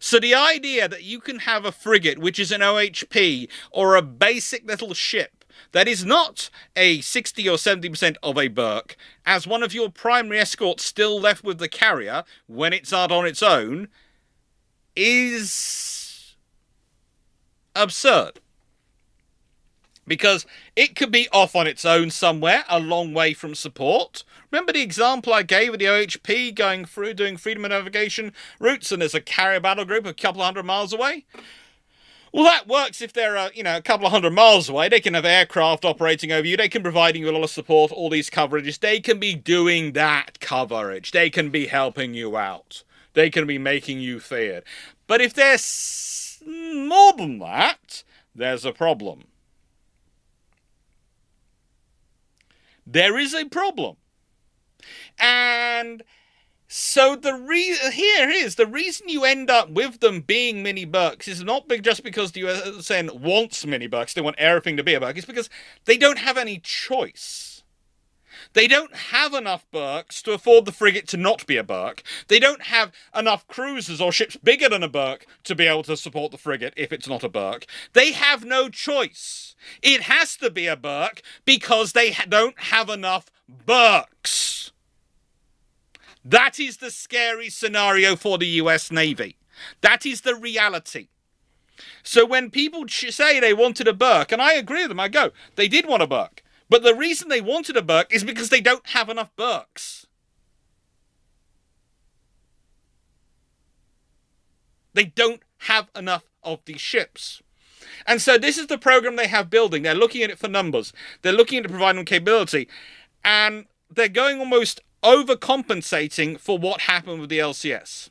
So the idea that you can have a frigate, which is an OHP, or a basic little ship, that is not a 60 or 70% of a berk, as one of your primary escorts still left with the carrier, when it's out on its own, is absurd. Because it could be off on its own somewhere, a long way from support. Remember the example I gave of the OHP going through doing freedom of navigation routes, and there's a carrier battle group a couple of 100 miles away? Well, that works if they're, a couple of 100 miles away. They can have aircraft operating over you. They can be providing you a lot of support, all these coverages. They can be doing that coverage. They can be helping you out. They can be making you feared. But if there's more than that, there's a problem. There is a problem. And so the reason you end up with them being mini berks is not just because the USN wants mini berks, they want everything to be a berk, it's because they don't have any choice. They don't have enough berks to afford the frigate to not be a berk. They don't have enough cruisers or ships bigger than a berk to be able to support the frigate if it's not a berk. They have no choice. It has to be a berk because they don't have enough berks. That is the scary scenario for the US Navy. That is the reality. So when people say they wanted a berk, and I agree with them, I go, they did want a berk. But the reason they wanted a berk is because they don't have enough berks. They don't have enough of these ships. And so this is the program they have building. They're looking at it for numbers. They're looking at it providing capability. And they're going almost overcompensating for what happened with the LCS.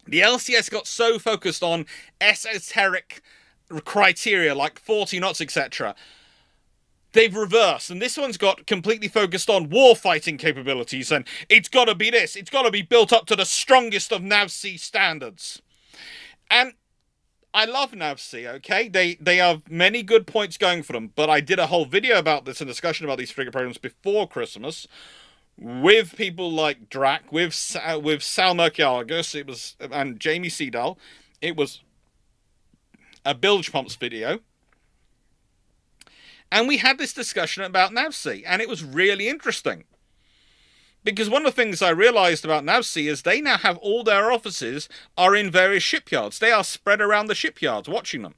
The LCS got so focused on esoteric criteria like 40 knots, etc. They've reversed, and this one's got completely focused on war-fighting capabilities, and it's got to be this. It's got to be built up to the strongest of NavC standards. And I love NavC, okay? They have many good points going for them, but I did a whole video about this and discussion about these frigate programs before Christmas with people like Drac, with Sal Merkiargus, it was, and Jamie Seedal. It was a bilge pumps video. And we had this discussion about NavC, and it was really interesting. Because one of the things I realised about NavC is they now have all their offices are in various shipyards. They are spread around the shipyards watching them.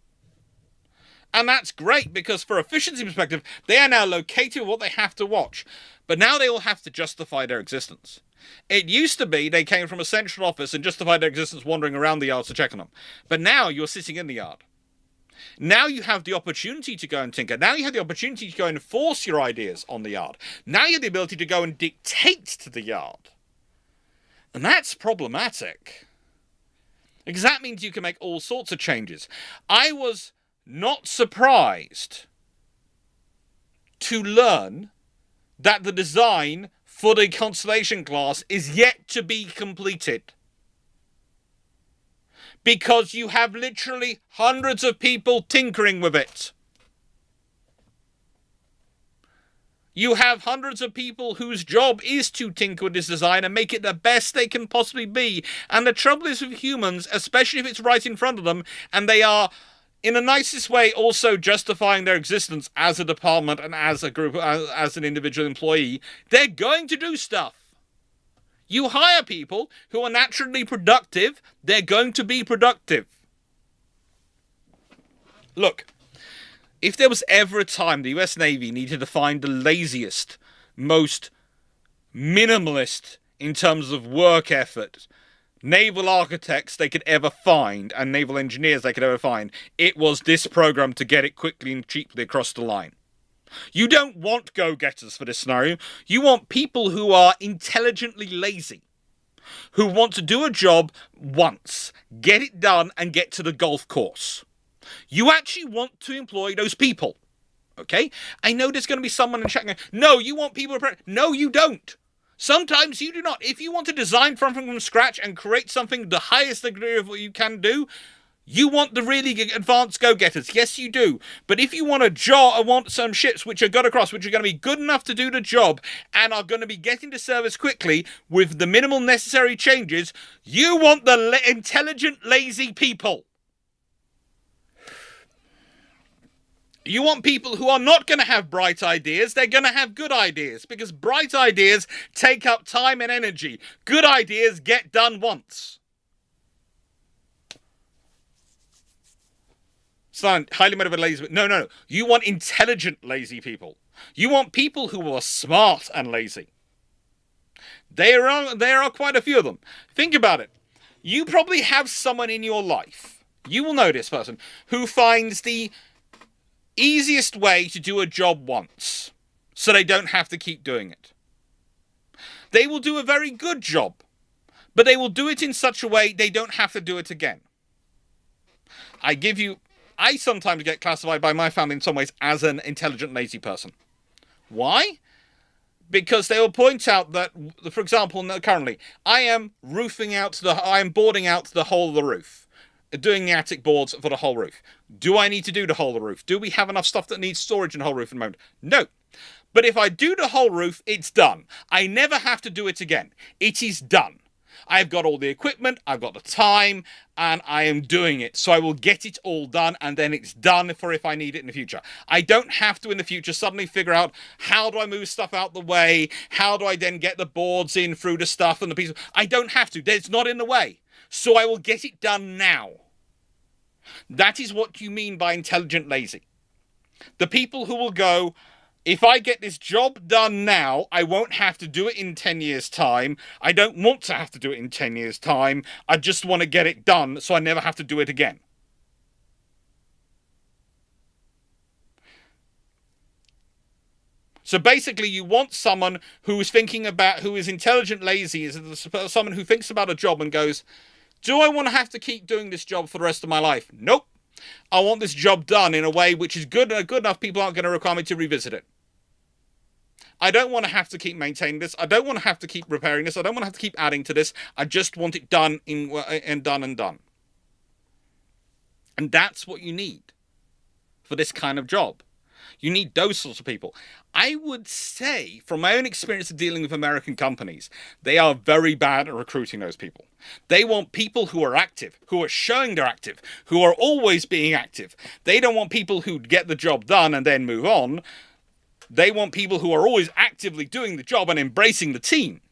And that's great because for efficiency perspective, they are now located with what they have to watch. But now they all have to justify their existence. It used to be they came from a central office and justified their existence wandering around the yards to check on them. But now you're sitting in the yard. Now you have the opportunity to go and tinker. Now you have the opportunity to go and force your ideas on the yard. Now you have the ability to go and dictate to the yard. And that's problematic. Because that means you can make all sorts of changes. I was not surprised to learn that the design for the Constellation class is yet to be completed. Because you have literally hundreds of people tinkering with it. You have hundreds of people whose job is to tinker with this design and make it the best they can possibly be. And the trouble is with humans, especially if it's right in front of them, and they are, in the nicest way, also justifying their existence as a department and as a group, as an individual employee, they're going to do stuff. You hire people who are naturally productive, they're going to be productive. Look, if there was ever a time the US Navy needed to find the laziest, most minimalist in terms of work effort naval architects they could ever find and naval engineers they could ever find. It was this program to get it quickly and cheaply across the line. You don't want go-getters for this scenario. You want people who are intelligently lazy, who want to do a job once, get it done, and get to the golf course. You actually want to employ those people. Okay? I know there's going to be someone in chat going, no, you want people to... No, you don't. Sometimes you do not. If you want to design something from scratch and create something the highest degree of what you can do, you want the really advanced go-getters. Yes, you do. But if you want want some ships which are got across, which are going to be good enough to do the job and are going to be getting to service quickly with the minimal necessary changes, you want the intelligent, lazy people. You want people who are not going to have bright ideas, they're going to have good ideas, because bright ideas take up time and energy. Good ideas get done once. It's not highly motivated lazy. No. You want intelligent lazy people. You want people who are smart and lazy. There are quite a few of them. Think about it. You probably have someone in your life, you will know this person, who finds the easiest way to do a job once, so they don't have to keep doing it. They will do a very good job, but they will do it in such a way they don't have to do it again. I sometimes get classified by my family in some ways as an intelligent, lazy person. Why? Because they will point out that, for example, currently, I am boarding out the whole of the roof. Doing the attic boards for the whole roof. Do I need to do the whole of the roof? Do we have enough stuff that needs storage in the whole roof at the moment? No. But if I do the whole roof, it's done. I never have to do it again. It is done. I've got all the equipment, I've got the time, and I am doing it. So I will get it all done, and then it's done for if I need it in the future. I don't have to, in the future, suddenly figure out how do I move stuff out the way? How do I then get the boards in through the stuff and the pieces? I don't have to. It's not in the way. So I will get it done now. That is what you mean by intelligent lazy. The people who will go, if I get this job done now, I won't have to do it in 10 years' time. I don't want to have to do it in 10 years' time. I just want to get it done so I never have to do it again. So basically, you want someone who is intelligent lazy, is someone who thinks about a job and goes, do I want to have to keep doing this job for the rest of my life? Nope. I want this job done in a way which is good enough people aren't going to require me to revisit it. I don't want to have to keep maintaining this. I don't want to have to keep repairing this. I don't want to have to keep adding to this. I just want it done and done. And that's what you need for this kind of job. You need those sorts of people. I would say, from my own experience of dealing with American companies, they are very bad at recruiting those people. They want people who are active, who are showing they're active, who are always being active. They don't want people who get the job done and then move on. They want people who are always actively doing the job and embracing the team.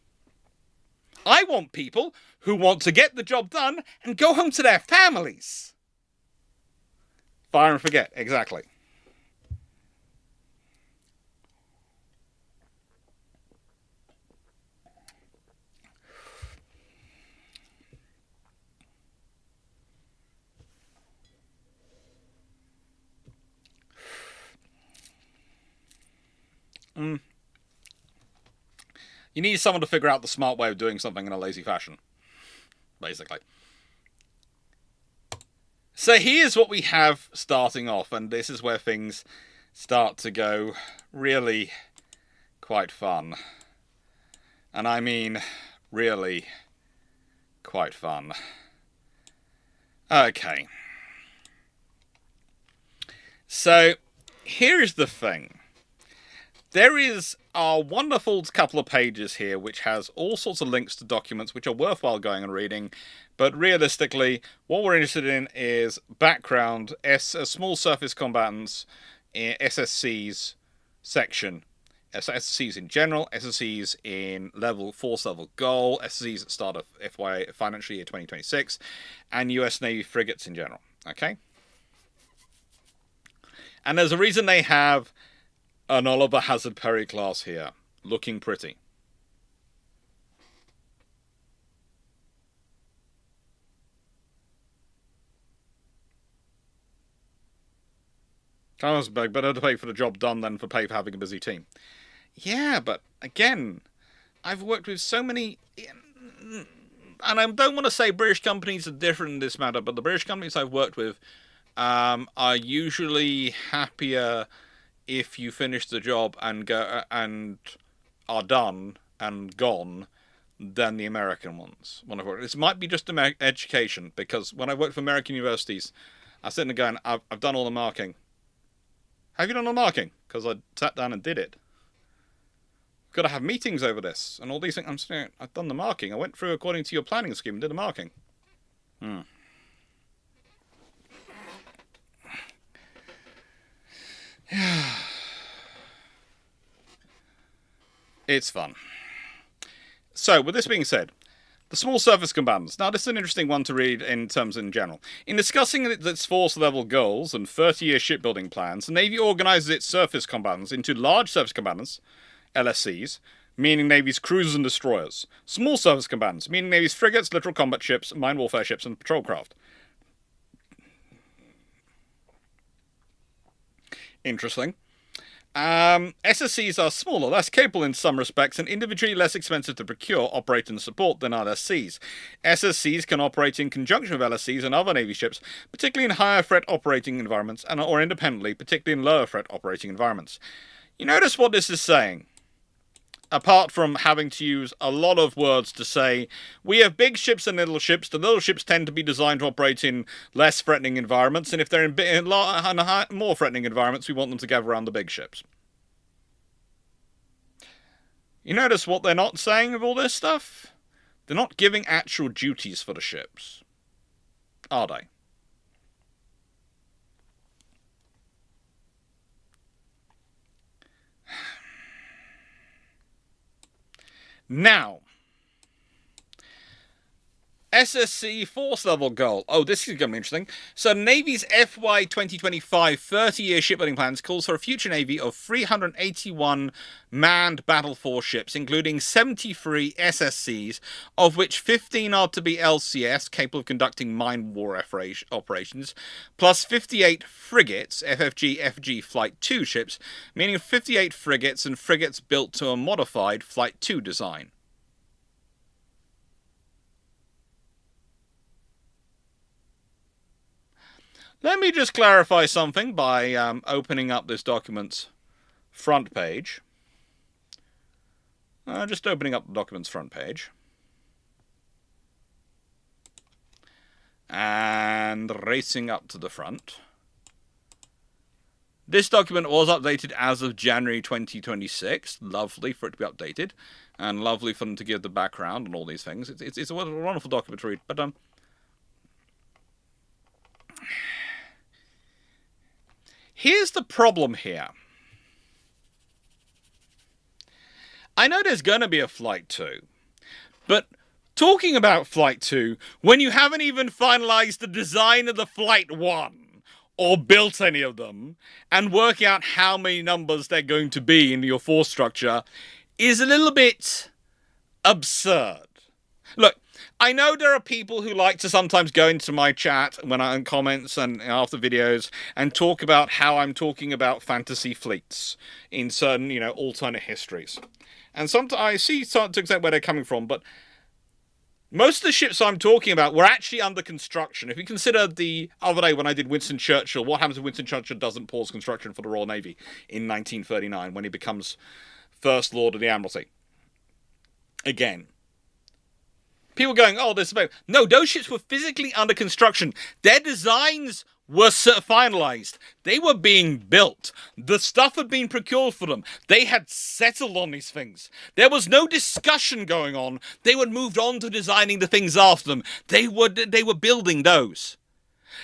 I want people who want to get the job done and go home to their families. Fire and forget, exactly. You need someone to figure out the smart way of doing something in a lazy fashion, basically. So here's what we have starting off, and this is where things start to go really quite fun. And I mean really quite fun. Okay. So here's the thing. There is a wonderful couple of pages here which has all sorts of links to documents which are worthwhile going and reading, but realistically what we're interested in is background, small surface combatants, SSCs section, SSCs in general, SSCs in force level goal, SSCs at start of FY financial year 2026, and US Navy frigates in general, okay? And there's a reason they have an Oliver Hazard Perry class here, looking pretty. Better to pay for the job done than for pay for having a busy team. Yeah, but again, I've worked with so many, and I don't want to say British companies are different in this matter, but the British companies I've worked with are usually happier if you finish the job and go and are done and gone than the American ones. This might be just education, because when I worked for American universities, I was sitting there going, I've done all the marking. Have you done all the marking? Because I sat down and did it. Got to have meetings over this and all these things. I'm saying, I've done the marking. I went through according to your planning scheme and did the marking. It's fun. So, with this being said, the small surface combatants. Now, this is an interesting one to read in terms in general. In discussing its force-level goals and 30-year shipbuilding plans, the Navy organises its surface combatants into large surface combatants, LSCs, meaning Navy's cruisers and destroyers. Small surface combatants, meaning Navy's frigates, littoral combat ships, mine warfare ships, and patrol craft. Interesting. SSCs are smaller, less capable in some respects, and individually less expensive to procure, operate, and support than LSCs. SSCs can operate in conjunction with LSCs and other Navy ships, particularly in higher threat operating environments, or independently, particularly in lower threat operating environments. You notice what this is saying? Apart from having to use a lot of words to say, we have big ships and little ships. The little ships tend to be designed to operate in less threatening environments, and if they're in more threatening environments, we want them to gather around the big ships. You notice what they're not saying with all this stuff? They're not giving actual duties for the ships, are they? Now, SSC force level goal. Oh, this is going to be interesting. So, Navy's FY 2025 30-year shipbuilding plans calls for a future Navy of 381 manned battle force ships, including 73 SSCs, of which 15 are to be LCS, capable of conducting mine war operations, plus 58 frigates, FFG, FG Flight 2 ships, meaning 58 frigates and frigates built to a modified Flight 2 design. Let me just clarify something by opening up this document's front page. Just opening up the document's front page. And racing up to the front. This document was updated as of January 2026. Lovely for it to be updated. And lovely for them to give the background and all these things. It's a wonderful document to read. But here's the problem here. I know there's going to be a Flight 2, but talking about Flight 2 when you haven't even finalized the design of the Flight 1 or built any of them and working out how many numbers they're going to be in your force structure is a little bit absurd. Look, I know there are people who like to sometimes go into my chat when I'm in comments and after videos and talk about how I'm talking about fantasy fleets in certain, alternate histories. And sometimes I see to an extent where they're coming from, but most of the ships I'm talking about were actually under construction. If you consider the other day when I did Winston Churchill, what happens if Winston Churchill doesn't pause construction for the Royal Navy in 1939 when he becomes First Lord of the Admiralty? Again. People going, oh, this is... No, those ships were physically under construction. Their designs were finalized. They were being built. The stuff had been procured for them. They had settled on these things. There was no discussion going on. They had moved on to designing the things after them. They were building those.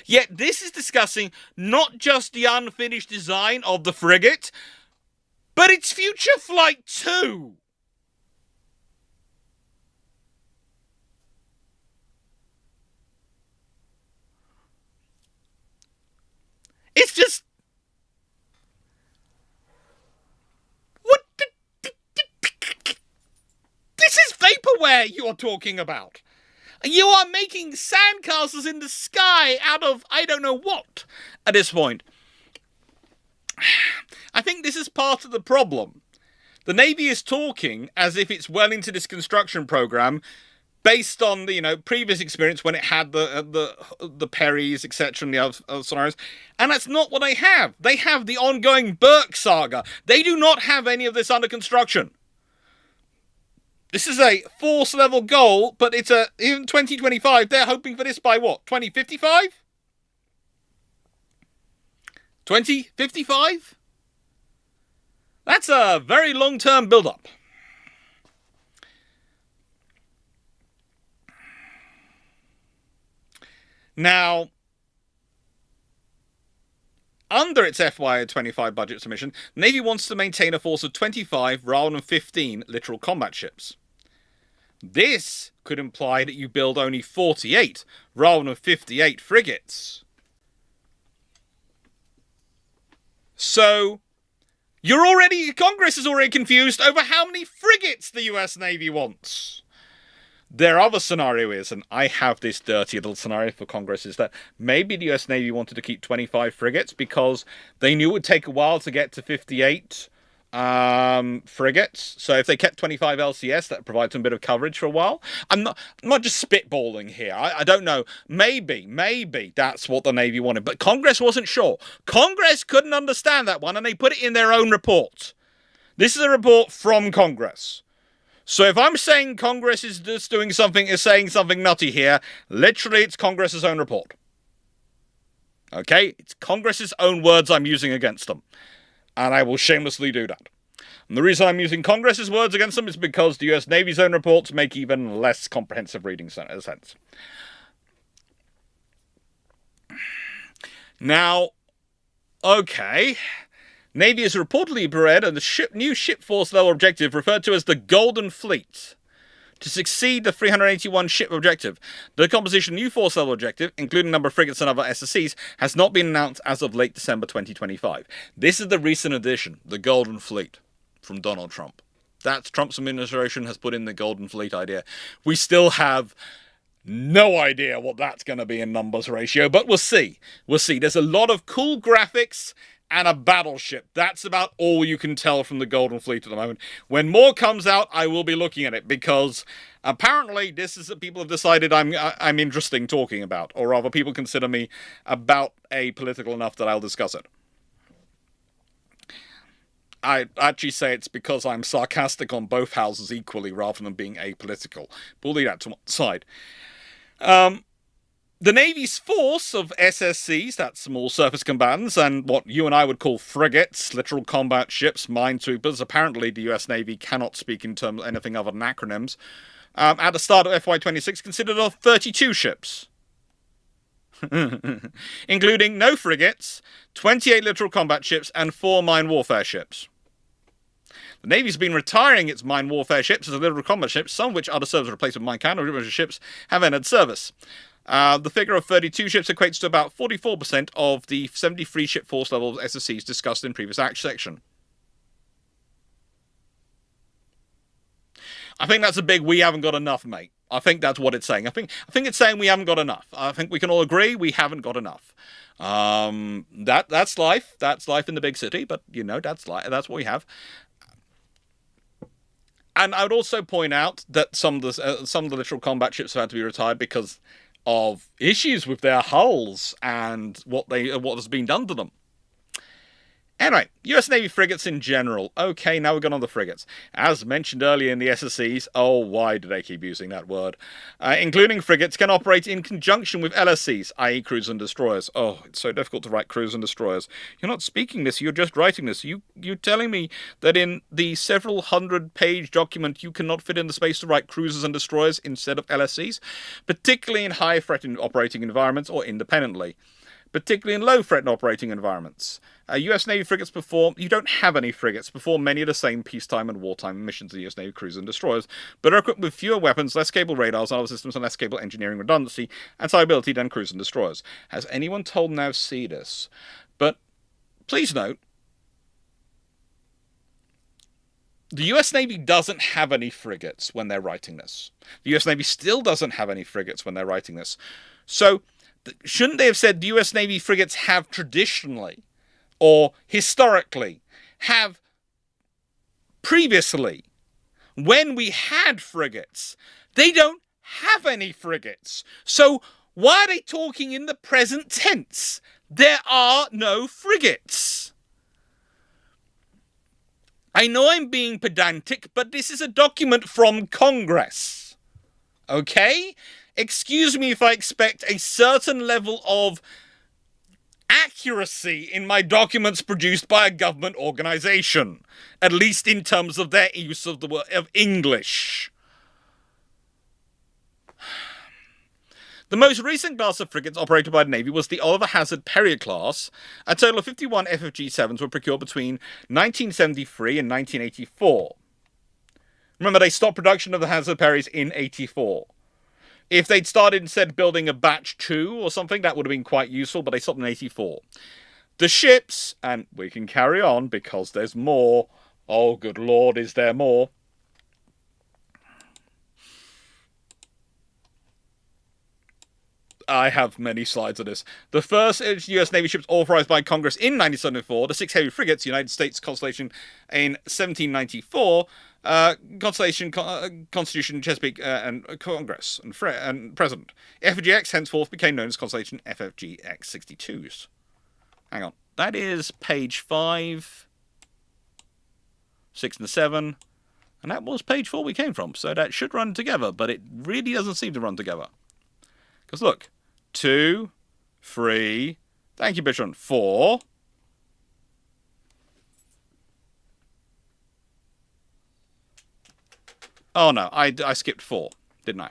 Yet this is discussing not just the unfinished design of the frigate, but its future Flight 2. It's just... What? This is vaporware you're talking about. You are making sandcastles in the sky out of I don't know what at this point. part of the problem. The Navy is talking as if it's well into this construction program, based on the previous experience when it had the Perrys, etc., and the other scenarios, and that's not what they have. They have the ongoing Burke saga. They do not have any of this under construction. This is a force level goal, but it's in 2025. They're hoping for this by what? 2055? 2055? That's a very long-term build-up. Now, under its FY25 budget submission, the Navy wants to maintain a force of 25 rather than 15 littoral combat ships. This could imply that you build only 48 rather than 58 frigates. So, Congress is already confused over how many frigates the US Navy wants. Their other scenario is, and I have this dirty little scenario for Congress, is that maybe the US Navy wanted to keep 25 frigates because they knew it would take a while to get to 58 frigates. So if they kept 25 LCS, that provides them a bit of coverage for a while. I'm not just spitballing here. I don't know. Maybe that's what the Navy wanted. But Congress wasn't sure. Congress couldn't understand that one, and they put it in their own report. This is a report from Congress. So if I'm saying Congress is just saying something nutty here, literally it's Congress's own report. Okay? It's Congress's own words I'm using against them. And I will shamelessly do that. And the reason I'm using Congress's words against them is because the US Navy's own reports make even less comprehensive reading sense. Now, okay. Navy is reportedly prepared and the new ship force level objective referred to as the Golden Fleet to succeed the 381 ship objective. The composition new force level objective, including number of frigates and other SSCs, has not been announced as of late December 2025. This is the recent addition, the Golden Fleet, from Donald Trump. That's Trump's administration has put in the Golden Fleet idea. We still have no idea what that's going to be in numbers ratio, but we'll see. We'll see. There's a lot of cool graphics and a battleship. That's about all you can tell from the Golden Fleet at the moment. When more comes out, I will be looking at it, because apparently this is that people have decided I'm interesting talking about, or rather people consider me about apolitical enough that I'll discuss it. I actually say it's because I'm sarcastic on both houses equally rather than being apolitical. But we'll leave that to one side. The Navy's force of SSCs, that's small surface combatants, and what you and I would call frigates, littoral combat ships, minesweepers. Apparently the US Navy cannot speak in terms of anything other than acronyms. At the start of FY26 consisted of 32 ships. Including no frigates, 28 littoral combat ships, and 4 mine warfare ships. The Navy's been retiring its mine warfare ships as littoral combat ships, some of which are to serve as replacement mine counter ships, have entered service. The figure of 32 ships equates to about 44% of the 73 ship force level SSCs discussed in previous act section. I think that's a big "we haven't got enough," mate. I think that's what it's saying. I think it's saying we haven't got enough. I think we can all agree we haven't got enough. That's life. That's life in the big city, but that's what we have. And I would also point out that some of the littoral combat ships have had to be retired because of issues with their hulls and what has been done to them. Anyway, US Navy frigates in general. Okay, now we've gone on the frigates. As mentioned earlier in the SSCs, oh, why do they keep using that word? Including frigates can operate in conjunction with LSCs, i.e. cruisers and destroyers. Oh, it's so difficult to write cruisers and destroyers. You're not speaking this, you're just writing this. You're telling me that in the several hundred-page document you cannot fit in the space to write cruisers and destroyers instead of LSCs? Particularly in high-threat operating environments or independently. Particularly in low-threat operating environments. US Navy frigates you don't have any frigates, perform many of the same peacetime and wartime missions of the US Navy cruisers and destroyers, but are equipped with fewer weapons, less capable radars and other systems, and less capable engineering redundancy and cyberability than cruisers and destroyers. Has anyone told Nav C this? But please note, the US Navy doesn't have any frigates when they're writing this. The US Navy still doesn't have any frigates when they're writing this. So, shouldn't they have said the US Navy frigates have traditionally, or historically, have previously, when we had frigates. They don't have any frigates. So why are they talking in the present tense? There are no frigates. I know I'm being pedantic, but this is a document from Congress. Okay? Excuse me if I expect a certain level of accuracy in my documents produced by a government organization, at least in terms of their use of the word of English. The most recent class of frigates operated by the Navy was the Oliver Hazard Perrier class. A total of 51 FFG-7s were procured between 1973 and 1984. Remember, they stopped production of the Hazard Perriers in 84. If they'd started instead building a batch 2 or something, that would have been quite useful, but they stopped in 84. The ships, and we can carry on because there's more. Oh, good lord, is there more? I have many slides of this. The first U.S. Navy ships authorized by Congress in 1974, the 6 heavy frigates, United States Constellation in 1794, Constellation, Constitution, Chesapeake, and Congress, and President. FFGX henceforth became known as Constellation FFGX 62s. Hang on. That is page 5, 6 and 7, and that was page 4 we came from, so that should run together, but it really doesn't seem to run together. Because look, 2, 3, thank you, Bishop, 4. Oh no, I skipped 4, didn't I?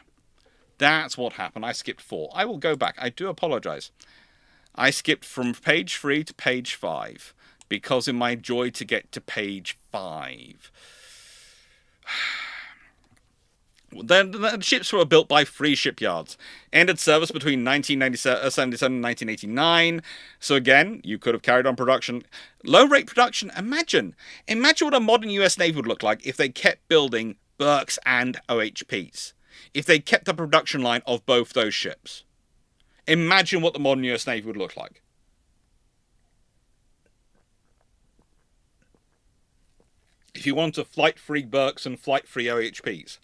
That's what happened, I skipped 4. I will go back, I do apologize. I skipped from page 3 to page 5, because in my joy to get to page 5. The ships were built by 3 shipyards. Ended service between 1977 and 1989. So again, you could have carried on production. Low rate production. Imagine what a modern US Navy would look like if they kept building Burkes and OHPs. If they kept the production line of both those ships. Imagine what the modern US Navy would look like. If you want to flight-free Burkes and flight-free OHPs.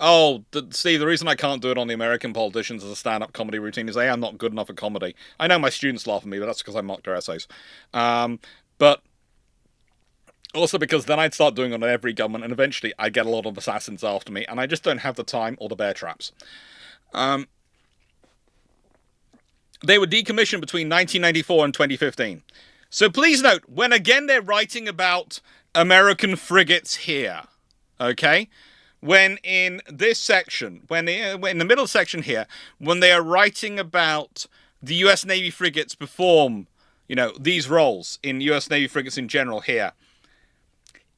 Oh, Steve, the reason I can't do it on the American politicians as a stand-up comedy routine is A, I'm not good enough at comedy. I know my students laugh at me, but that's because I mocked their essays. But also because then I'd start doing it on every government, and eventually I get a lot of assassins after me, and I just don't have the time or the bear traps. They were decommissioned between 1994 and 2015. So please note, when again they're writing about American frigates here, okay? When in this section, when in the middle section here, when they are writing about the US Navy frigates perform, these roles in US Navy frigates in general here,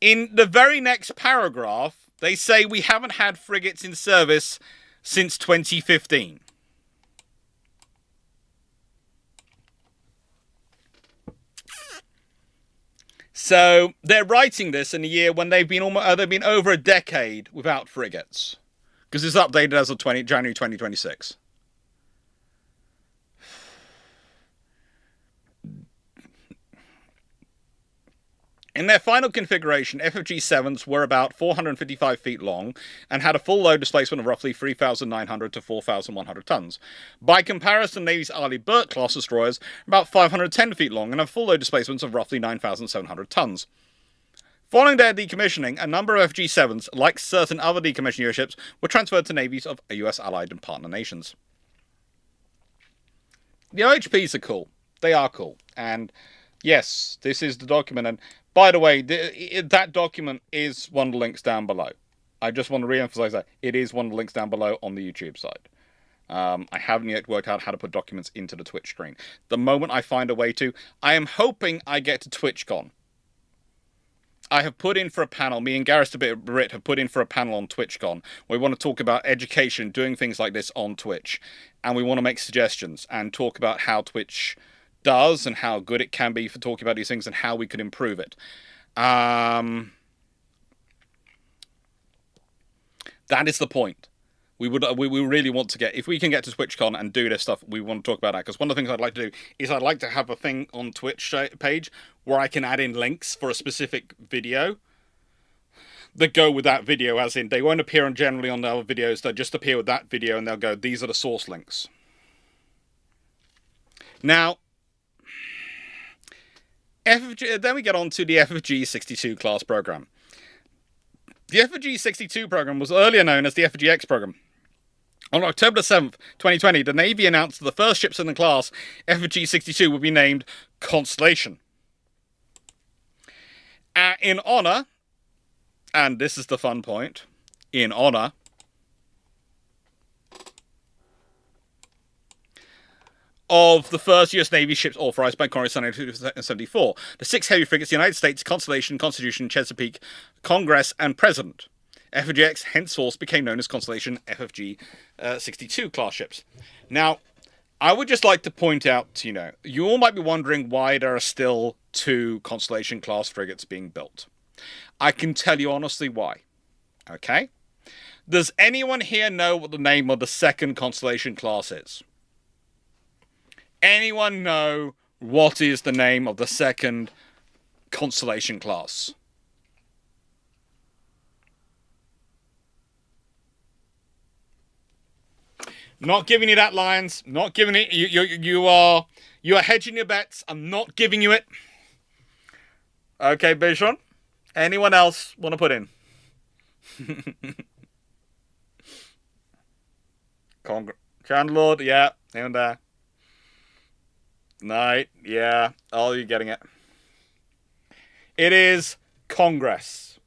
in the very next paragraph, they say we haven't had frigates in service since 2015. So they're writing this in a year when they've been over a decade without frigates, because it's updated as of January 2026. In their final configuration, FFG-7s were about 455 feet long and had a full load displacement of roughly 3,900 to 4,100 tons. By comparison, Navy's Arleigh Burke-class destroyers are about 510 feet long and have full load displacements of roughly 9,700 tons. Following their decommissioning, a number of FG-7s, like certain other decommissioned US ships, were transferred to navies of US allied and partner nations. The OHPs are cool. They are cool. And yes, this is the document, and by the way, that document is one of the links down below. I just want to re-emphasize that. It is one of the links down below on the YouTube side. I haven't yet worked out how to put documents into the Twitch screen. The moment I find a way to, I am hoping I get to TwitchCon. I have put in for a panel, me and Gareth Britt have put in for a panel on TwitchCon. We want to talk about education, doing things like this on Twitch. And we want to make suggestions and talk about how Twitch does and how good it can be for talking about these things and how we could improve it. That is the point. We really want to get, if we can get to TwitchCon and do this stuff, we want to talk about that. Because one of the things I'd like to do is I'd like to have a thing on Twitch page where I can add in links for a specific video that go with that video, as in they won't appear generally on the other videos, they'll just appear with that video and they'll go, these are the source links. Now, then we get on to the S.Hrg 62 class program. The S.Hrg 62 program was earlier known as the S.Hrg program. On October 7th, 2020, the Navy announced that the first ships in the class, S.Hrg 62, would be named Constellation. In honor, and this is the fun point, in honor of the first US Navy ships authorized by Congress in 1974, the 6 heavy frigates, United States, Constellation, Constitution, Chesapeake, Congress, and President. S.Hrg henceforth became known as Constellation S.Hrg 62 class ships. Now, I would just like to point out, you all might be wondering why there are still 2 Constellation class frigates being built. I can tell you honestly why. Okay? Does anyone here know what the name of the second Constellation class is? Anyone know what is the name of the second Constellation class? Not giving you that, Lions. Not giving it. You are hedging your bets. I'm not giving you it. Okay, Bichon. Anyone else want to put in? Chandlord, yeah, and Knight, yeah. Oh, you're getting it. It is Congress.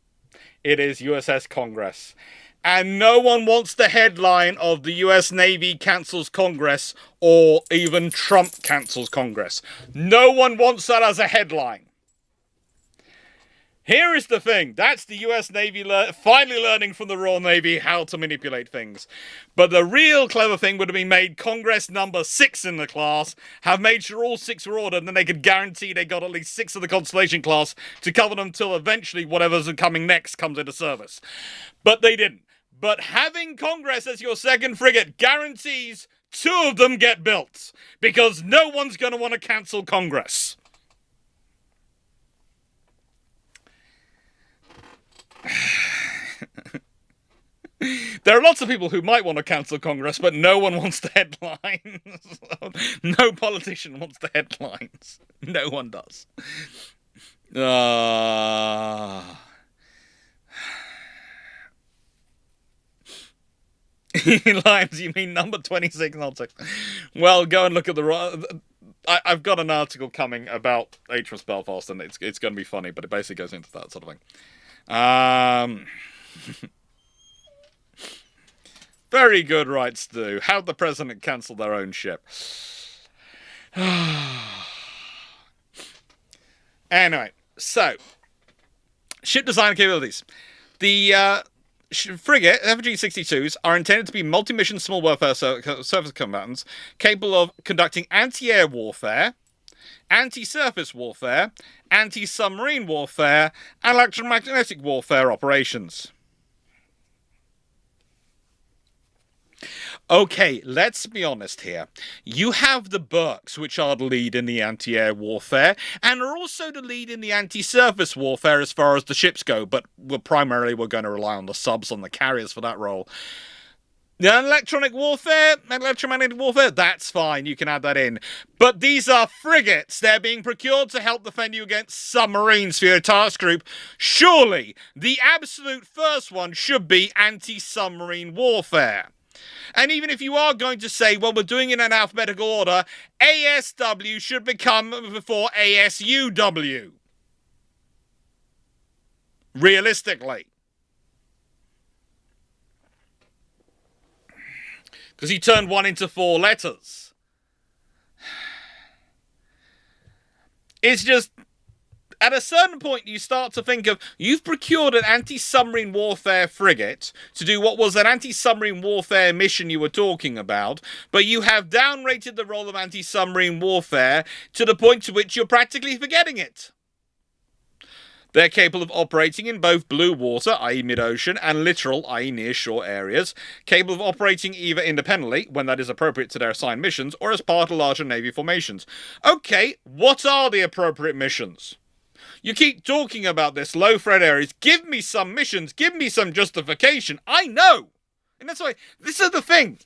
It is USS Congress. And no one wants the headline of the US Navy cancels Congress or even Trump cancels Congress. No one wants that as a headline. Here is the thing. That's the US Navy finally learning from the Royal Navy how to manipulate things. But the real clever thing would have been made Congress number 6 in the class, have made sure all 6 were ordered, and then they could guarantee they got at least 6 of the Constellation class to cover them till eventually whatever's coming next comes into service. But they didn't. But having Congress as your second frigate guarantees 2 of them get built, because no one's going to want to cancel Congress. There are lots of people who might want to cancel Congress, but no one wants the headlines. No politician wants the headlines. No one does. Lions, you mean number 26 Nautics? Well, go and look at the... I've got an article coming about HMS Belfast, and it's going to be funny, but it basically goes into that sort of thing. Very good, writes Stu. How'd the president cancel their own ship? Anyway, so ship design capabilities. The frigate S.Hrg 62s are intended to be multi-mission small warfare surface combatants capable of conducting anti-air warfare, anti-surface warfare, anti-submarine warfare, and electromagnetic warfare operations. Okay, let's be honest here. You have the Burks, which are the lead in the anti-air warfare, and are also the lead in the anti-surface warfare as far as the ships go, but we're going to rely on the subs and the carriers for that role. The electromagnetic warfare, that's fine, you can add that in. But these are frigates. They're being procured to help defend you against submarines for your task group. Surely, the absolute first one should be anti-submarine warfare. And even if you are going to say, well, we're doing it in alphabetical order, ASW should become before ASUW. Realistically. Because he turned 1 into 4 letters. It's just... At a certain point, you start to think of, you've procured an anti-submarine warfare frigate to do what was an anti-submarine warfare mission you were talking about, but you have downrated the role of anti-submarine warfare to the point to which you're practically forgetting it. They're capable of operating in both blue water, i.e. mid-ocean, and littoral, i.e. near-shore areas, capable of operating either independently, when that is appropriate to their assigned missions, or as part of larger Navy formations. Okay, what are the appropriate missions? You keep talking about this low threat areas. Give me some missions. Give me some justification. I know. And that's why, this is the thing.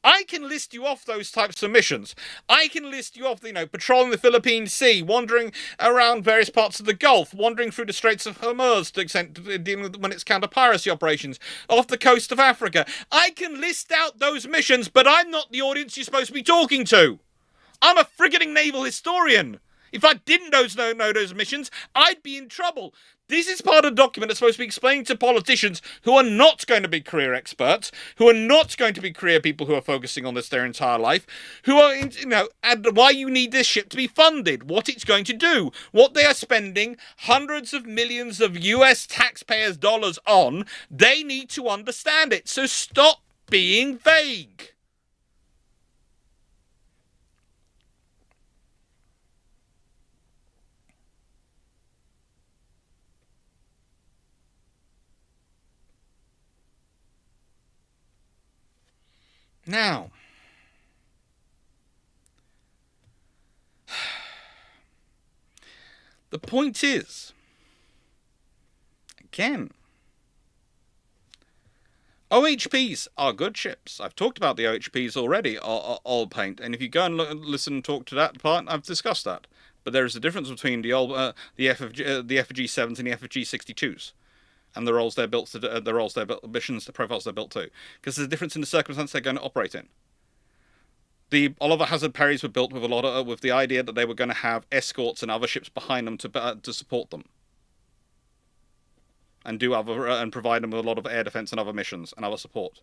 I can list you off those types of missions. I can list you off, patrolling the Philippine Sea, wandering around various parts of the Gulf, wandering through the Straits of Hormuz dealing with when it's counter-piracy operations, off the coast of Africa. I can list out those missions, but I'm not the audience you're supposed to be talking to. I'm a frigating naval historian. If I didn't know those missions, I'd be in trouble. This is part of the document that's supposed to be explained to politicians who are not going to be career experts, who are not going to be career people who are focusing on this their entire life, who are, and why you need this ship to be funded, what it's going to do, what they are spending hundreds of millions of US taxpayers' dollars on. They need to understand it. So stop being vague. Now, the point is, again, OHPs are good ships. I've talked about the OHPs already, oil paint, and if you go and listen and talk to that part, I've discussed that. But there is a difference between the FFG7s and the FFG 62s. And the roles they're built to, the roles they're built, missions, the profiles they're built to, because there's a difference in the circumstance they're going to operate in. The Oliver Hazard Perrys were built with with the idea that they were going to have escorts and other ships behind them to support them, and and provide them with a lot of air defense and other missions and other support.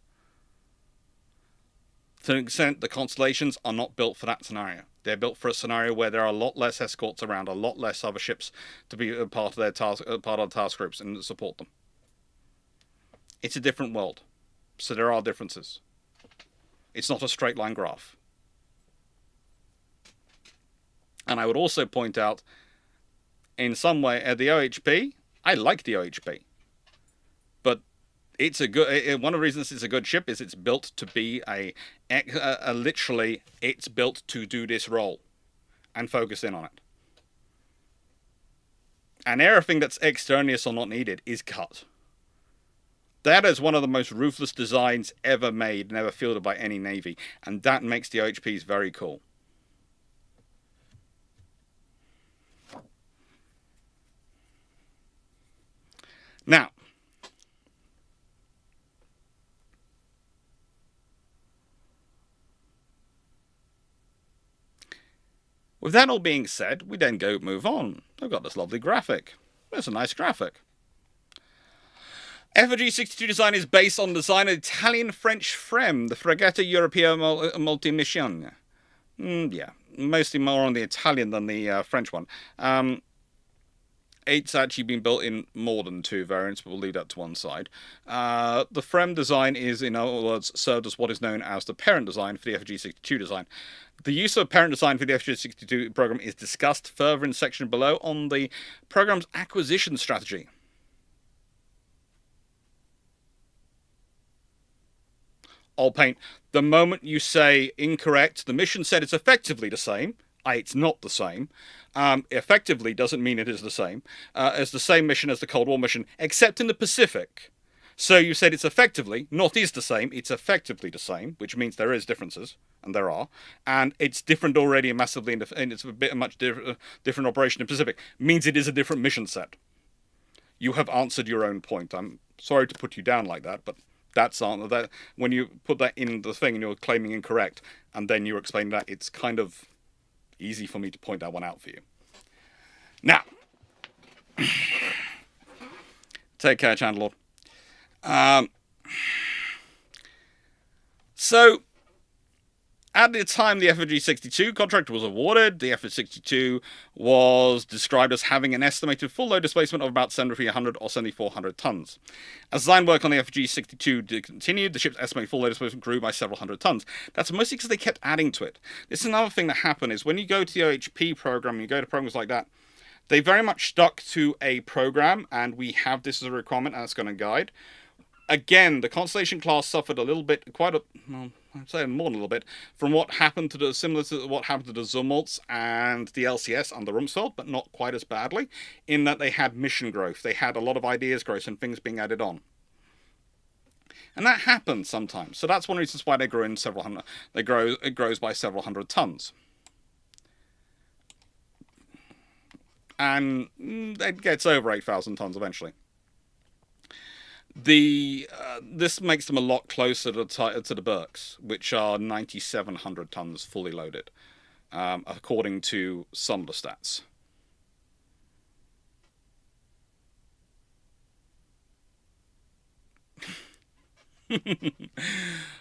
To an extent, the Constellations are not built for that scenario. They're built for a scenario where there are a lot less escorts around, a lot less other ships to be a part of their task groups and support them. It's a different world, so there are differences. It's not a straight line graph. And I would also point out, in some way, the OHP, I like the OHP. But it's a good, one of the reasons it's a good ship is it's built to be literally, it's built to do this role and focus in on it. And everything that's extraneous or not needed is cut. That is one of the most ruthless designs ever made and ever fielded by any Navy. And that makes the OHPs very cool. Now, with that all being said, we then move on. I've got this lovely graphic. It's a nice graphic. S.Hrg 62 design is based on the design of Italian-French Frem, the Frigate Europea Multimission. Yeah, mostly more on the Italian than the French one. It's actually been built in more than 2 variants, but we'll leave that to one side. The Frem design is, in other words, served as what is known as the parent design for the S.Hrg 62 design. The use of parent design for the S.Hrg 62 program is discussed further in the section below on the program's acquisition strategy. I'll paint. The moment you say incorrect, the mission said it's effectively the same. It's not the same. Effectively doesn't mean it is the same. It's the same mission as the Cold War mission, except in the Pacific. So you said it's effectively, not is the same, it's effectively the same, which means there is differences, and there are. And it's different already massively, and it's a much different operation in the Pacific. Means it is a different mission set. You have answered your own point. I'm sorry to put you down like that, but that's that. When you put that in the thing and you're claiming incorrect, and then you're explaining that, it's kind of easy for me to point that one out for you. Now, take care, Chandler. So, at the time the S.Hrg 62 contract was awarded, the S.Hrg 62 was described as having an estimated full load displacement of about 7,300 or 7,400 tons. As design work on the S.Hrg 62 continued, the ship's estimated full load displacement grew by several hundred tons. That's mostly because they kept adding to it. This is another thing that happened, is when you go to the OHP program, you go to programs like that, They very much stuck to a program, and we have this as a requirement, and it's going to guide. Again, the Constellation class suffered a little bit, well, I'd say more than a little bit, from what happened to similar to what happened to the Zumwaltz and the LCS under Rumsfeld, but not quite as badly, in that they had mission growth. They had a lot of ideas growth and things being added on. And that happens sometimes. So that's one of the reasons why they grow in several hundred. It grows by several hundred tons. And it gets over 8,000 tons eventually. This makes them a lot closer to the Burks, which are 9,700 tons fully loaded, according to some of the stats.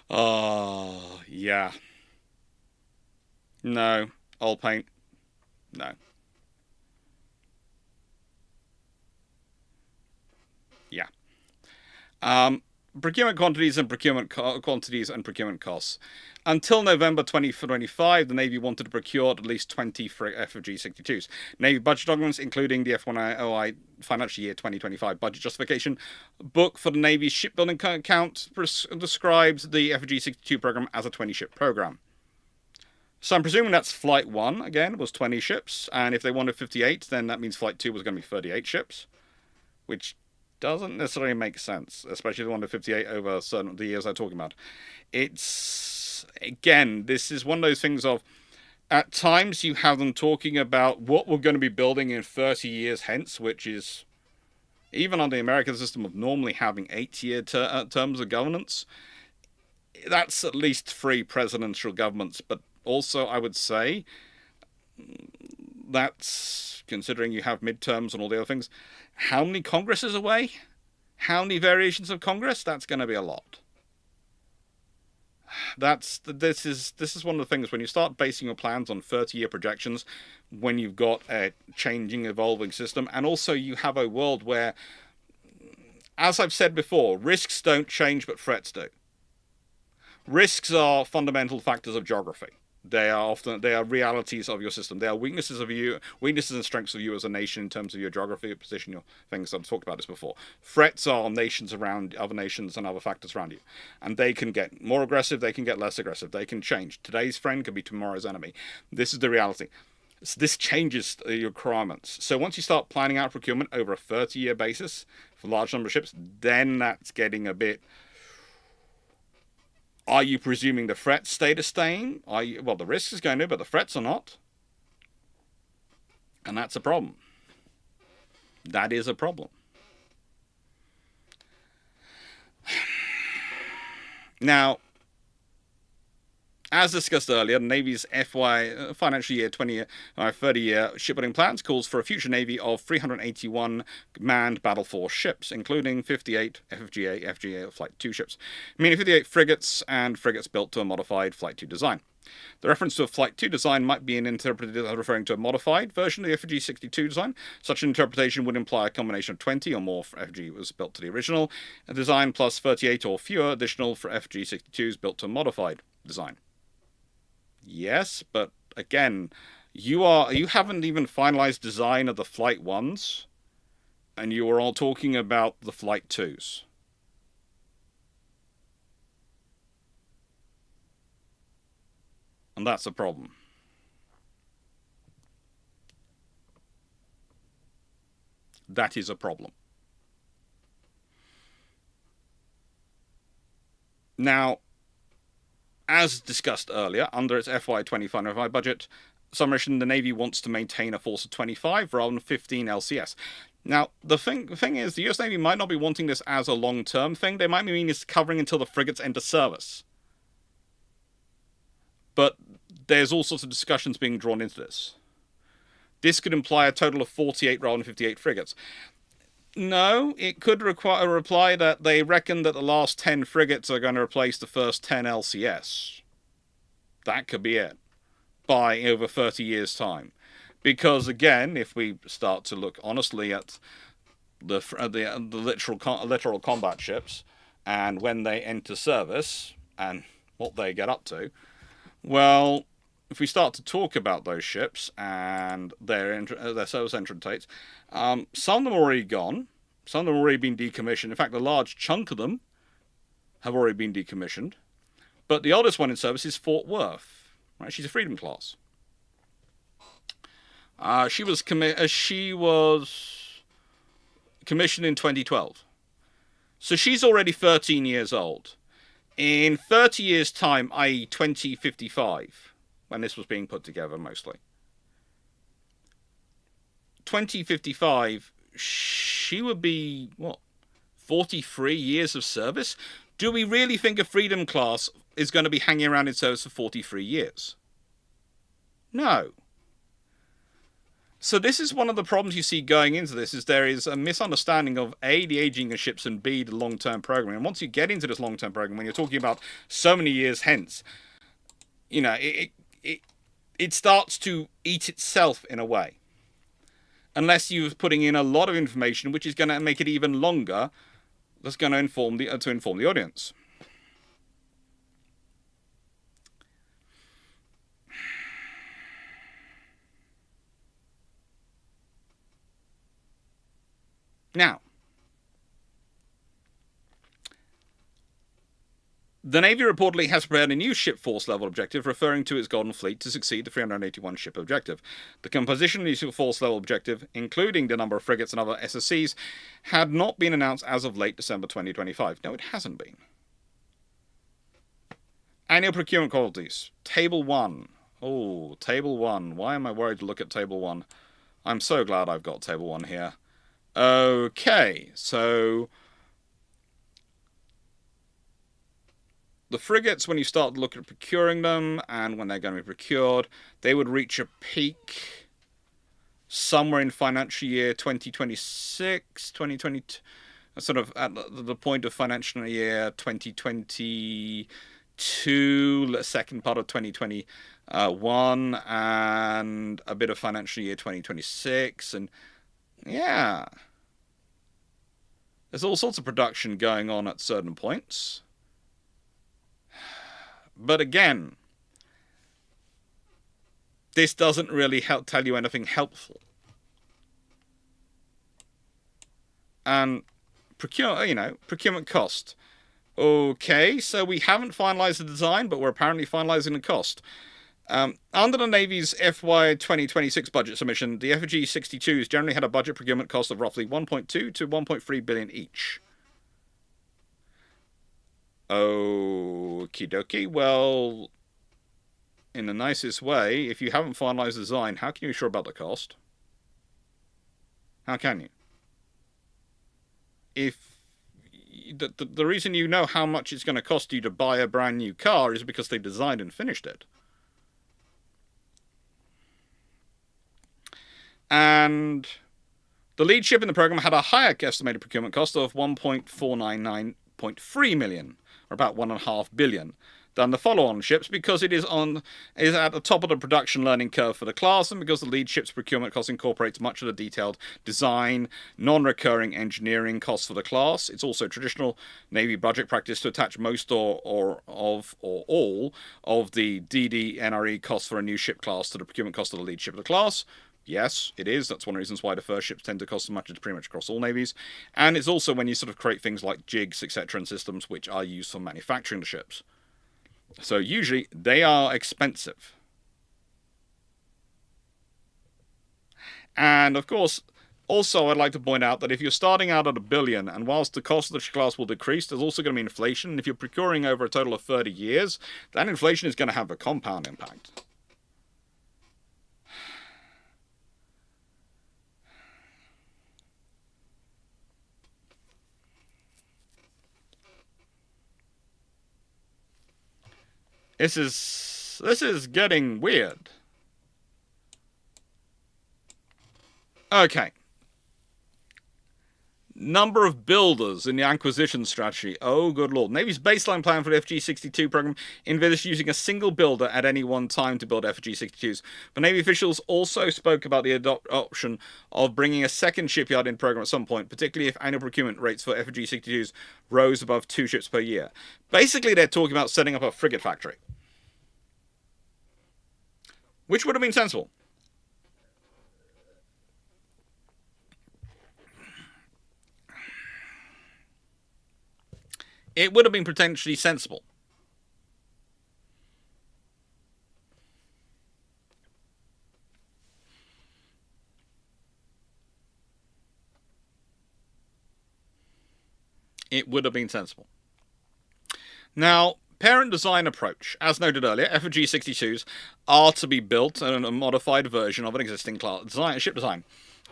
Oh, yeah. No. Old paint. No. Yeah. Procurement quantities and procurement costs. Until November 2025, the Navy wanted to procure at least 20 F.Hrg 62s. Navy budget documents, including the FYI financial year 2025 budget justification book for the Navy's shipbuilding account, describes the F.Hrg 62 program as a 20-ship program. So I'm presuming that's Flight 1, again, was 20 ships, and if they wanted 58, then that means Flight 2 was going to be 38 ships, which doesn't necessarily make sense, especially the one to 58 over the years I'm talking about. It's, again, this is one of those things of, at times you have them talking about what we're going to be building in 30 years hence, which is, even on the American system of normally having 8-year terms of governance, that's at least 3 presidential governments, but also I would say that's, considering you have midterms and all the other things, how many Congresses away? How many variations of Congress? That's going to be a lot. This is one of the things when you start basing your plans on 30-year projections, when you've got a changing, evolving system, and also you have a world where, as I've said before, risks don't change but threats do. Risks are fundamental factors of geography. They are realities of your system. They are weaknesses and strengths of you as a nation in terms of your geography, your position, your things. I've talked about this before. Threats are nations around other nations and other factors around you, and they can get more aggressive. They can get less aggressive. They can change. Today's friend could be tomorrow's enemy. This is the reality. So this changes your requirements. So once you start planning out procurement over a 30-year basis for a large number of ships, then that's getting a bit. Are you presuming the threats stay the same? Well, the risk is going to, but the threats are not. And that's a problem. That is a problem. Now, as discussed earlier, the Navy's FY financial year 30-year shipbuilding plans calls for a future Navy of 381 manned battle force ships, including 58 FGA Flight 2 ships, meaning 58 frigates and frigates built to a modified Flight 2 design. The reference to a Flight 2 design might be interpreted as referring to a modified version of the F.Hrg 62 design. Such an interpretation would imply a combination of 20 or more F.Hrg was built to the original design, plus 38 or fewer additional for F.Hrg 62s built to a modified design. Yes, but again, you haven't even finalized design of the Flight 1s, and you are all talking about the Flight 2s. And that's a problem. That is a problem. Now, as discussed earlier, under its FY 2025 budget summation, the Navy wants to maintain a force of 25 rather than 15 LCS. Now, the thing is, the US Navy might not be wanting this as a long-term thing. They might mean it's covering until the frigates enter service. But there's all sorts of discussions being drawn into this. This could imply a total of 48 rather than 58 frigates. No, it could require a reply that they reckon that the last 10 frigates are going to replace the first 10 LCS. That could be it. By over 30 years' time. Because, again, if we start to look honestly at the littoral combat ships, and when they enter service, and what they get up to, well, if we start to talk about those ships and their service entrant dates, some of them are already gone. Some of them have already been decommissioned. In fact, a large chunk of them have already been decommissioned. But the oldest one in service is Fort Worth. Right? She's a Freedom class. She was commissioned in 2012. So she's already 13 years old. In 30 years' time, i.e. 2055, when this was being put together mostly, 2055, she would be, 43 years of service? Do we really think a Freedom class is going to be hanging around in service for 43 years? No. So this is one of the problems you see going into this, is there is a misunderstanding of A, the aging of ships, and B, the long-term program. And once you get into this long-term program, when you're talking about so many years hence, it starts to eat itself in a way. Unless you're putting in a lot of information, which is going to make it even longer, that's going to inform the audience. Now, the Navy reportedly has prepared a new ship force level objective, referring to its Golden Fleet to succeed the 381 ship objective. The composition of the new force level objective, including the number of frigates and other SSCs, had not been announced as of late December 2025. No, it hasn't been. Annual procurement quantities. Table 1. Oh, Table 1. Why am I worried to look at Table 1? I'm so glad I've got Table 1 here. Okay, so the frigates, when you start to look at procuring them and when they're going to be procured, they would reach a peak somewhere in financial year 2026, 2022, sort of at the point of financial year 2022, the second part of 2021, and a bit of financial year 2026, and yeah, there's all sorts of production going on at certain points. But again, this doesn't really tell you anything helpful. And procurement cost. Okay, so we haven't finalized the design, but we're apparently finalizing the cost. Under the Navy's FY 2026 budget submission, the F.Hrg 62s generally had a budget procurement cost of roughly 1.2 to 1.3 billion each. Okie dokie. Well, in the nicest way, if you haven't finalized the design, how can you be sure about the cost? How can you? If the reason you know how much it's going to cost you to buy a brand new car is because they designed and finished it. And the lead ship in the program had a higher estimated procurement cost of 1.499.3 million, or about 1.5 billion, than the follow-on ships, because it is at the top of the production learning curve for the class, and because the lead ship's procurement cost incorporates much of the detailed design, non-recurring engineering costs for the class. It's also traditional Navy budget practice to attach most or all of the DD/NRE costs for a new ship class to the procurement cost of the lead ship of the class. Yes, it is. That's one of the reasons why the first ships tend to cost as much as pretty much across all navies. And it's also when you sort of create things like jigs, etc., and systems which are used for manufacturing the ships. So usually they are expensive. And of course, also I'd like to point out that if you're starting out at $1 billion, and whilst the cost of the class will decrease, there's also going to be inflation. And if you're procuring over a total of 30 years, that inflation is going to have a compound impact. This is getting weird. Okay. Number of builders in the acquisition strategy. Oh, good lord. Navy's baseline plan for the F.G. 62 program envisaged using a single builder at any one time to build F.G. 62s. But Navy officials also spoke about the option of bringing a second shipyard in program at some point, particularly if annual procurement rates for F.G. 62s rose above 2 ships per year. Basically, they're talking about setting up a frigate factory. which would have been sensible. It would have been potentially sensible. It would have been sensible. Now, parent design approach. As noted earlier, F.Hrg 62s are to be built in a modified version of an existing ship design.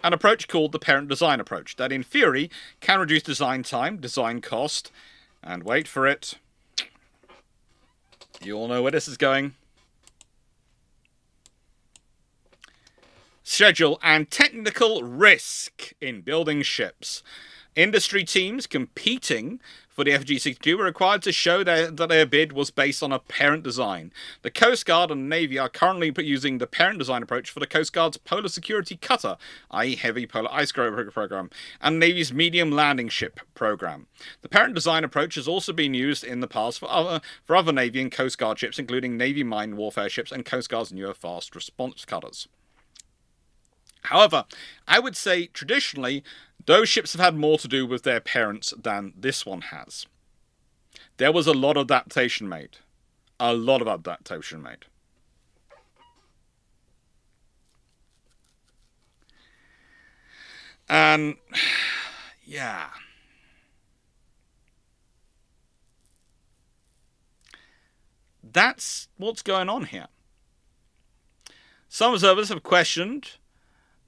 An approach called the parent design approach that in theory can reduce design time, design cost, and wait for it. You all know where this is going. Schedule and technical risk in building ships. Industry teams competing for the F.Hrg 62 were required to show that their bid was based on a parent design. The Coast Guard and the Navy are currently using the parent design approach for the Coast Guard's Polar Security Cutter, i.e. Heavy Polar Ice Program, and Navy's Medium Landing Ship Program. The parent design approach has also been used in the past for other Navy and Coast Guard ships, including Navy mine warfare ships and Coast Guard's newer fast response cutters. However, I would say traditionally, those ships have had more to do with their parents than this one has. There was a lot of adaptation made. A lot of adaptation made. And, yeah. That's what's going on here. Some observers have questioned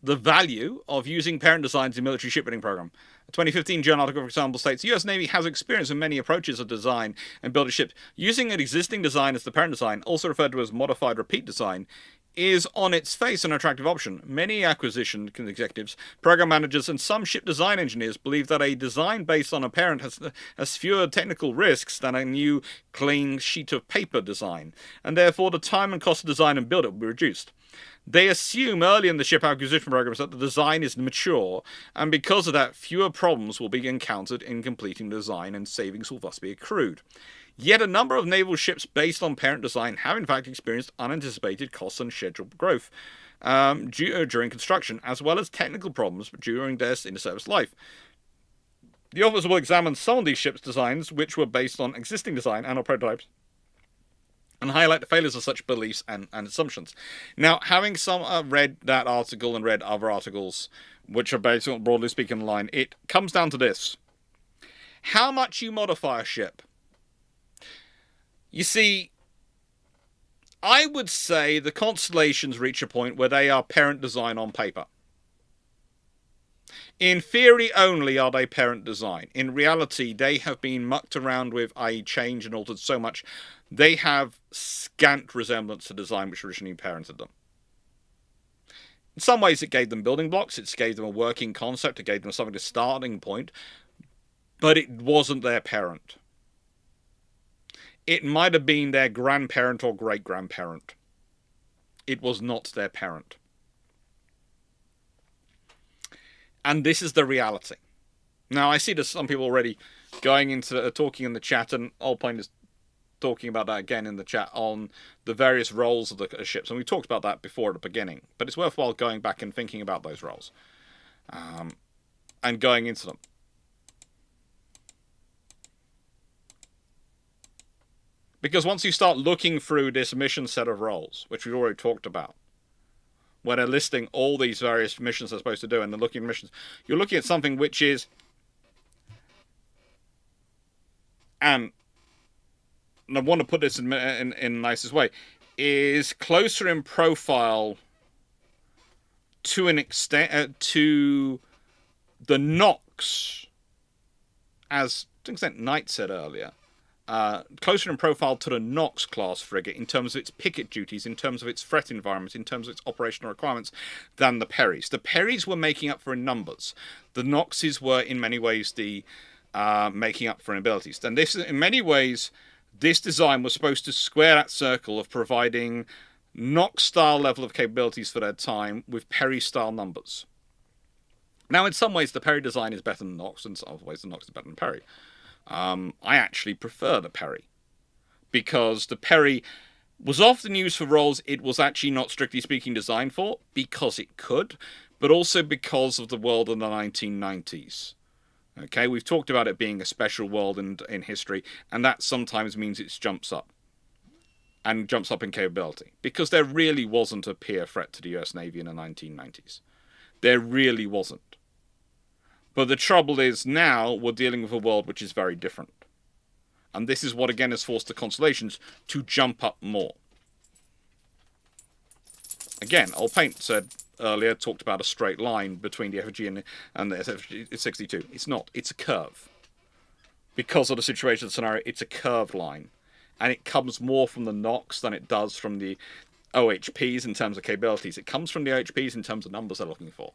the value of using parent designs in military shipbuilding program. A 2015 journal article, for example, states the US Navy has experience in many approaches of design and build a ship. Using an existing design as the parent design, also referred to as modified repeat design, is on its face an attractive option. Many acquisition executives, program managers, and some ship design engineers believe that a design based on a parent has fewer technical risks than a new clean sheet of paper design, and therefore the time and cost of design and build-up will be reduced. They assume early in the ship acquisition programs that the design is mature, and because of that, fewer problems will be encountered in completing the design, and savings will thus be accrued. Yet a number of naval ships based on parent design have in fact experienced unanticipated costs and schedule growth during construction, as well as technical problems during their in-service life. The authors will examine some of these ships' designs, which were based on existing design and or prototypes, and highlight the failures of such beliefs and assumptions. Now, having read that article and read other articles, which are based on, broadly speaking, in line, it comes down to this. How much you modify a ship. You see, I would say the Constellations reach a point where they are parent design on paper. In theory only are they parent design. In reality, they have been mucked around with, i.e. changed and altered so much, they have scant resemblance to design which originally parented them. In some ways it gave them building blocks, it gave them a working concept, it gave them something to starting point, but it wasn't their parent. It might have been their grandparent or great-grandparent. It was not their parent. And this is the reality. Now, I see there's some people already going into talking in the chat, and all point is talking about that again in the chat on the various roles of the ships. And we talked about that before at the beginning. But it's worthwhile going back and thinking about those roles. And going into them. Because once you start looking through this mission set of roles, which we've already talked about, where they're listing all these various missions they're supposed to do, and they're looking at missions, you're looking at something which is, and I want to put this in the nicest way, is closer in profile to an extent to the NOx, as to an extent Knight said earlier. Closer in profile to the NOx class frigate in terms of its picket duties, in terms of its threat environment, in terms of its operational requirements, than the Perrys. The Perrys were making up for in numbers. The NOxes were in many ways the making up for in abilities. And this, in many ways, this design was supposed to square that circle of providing NOx-style level of capabilities for their time with Perry-style numbers. Now, in some ways, the Perry design is better than NOx, and in some other ways, the NOx is better than Perry. I actually prefer the Perry, because the Perry was often used for roles it was actually not strictly speaking designed for, because it could, but also because of the world in the 1990s. Okay, we've talked about it being a special world in history, and that sometimes means it jumps up. And jumps up in capability. Because there really wasn't a peer threat to the US Navy in the 1990s. There really wasn't. But the trouble is now we're dealing with a world which is very different. And this is what again has forced the Constellations to jump up more. Again, Old Paint said earlier, talked about a straight line between the F.G. and the S.Hrg. It's not. It's a curve. Because of the situation, the scenario, it's a curved line. And it comes more from the NOx than it does from the OHPs in terms of capabilities. It comes from the OHPs in terms of numbers they're looking for.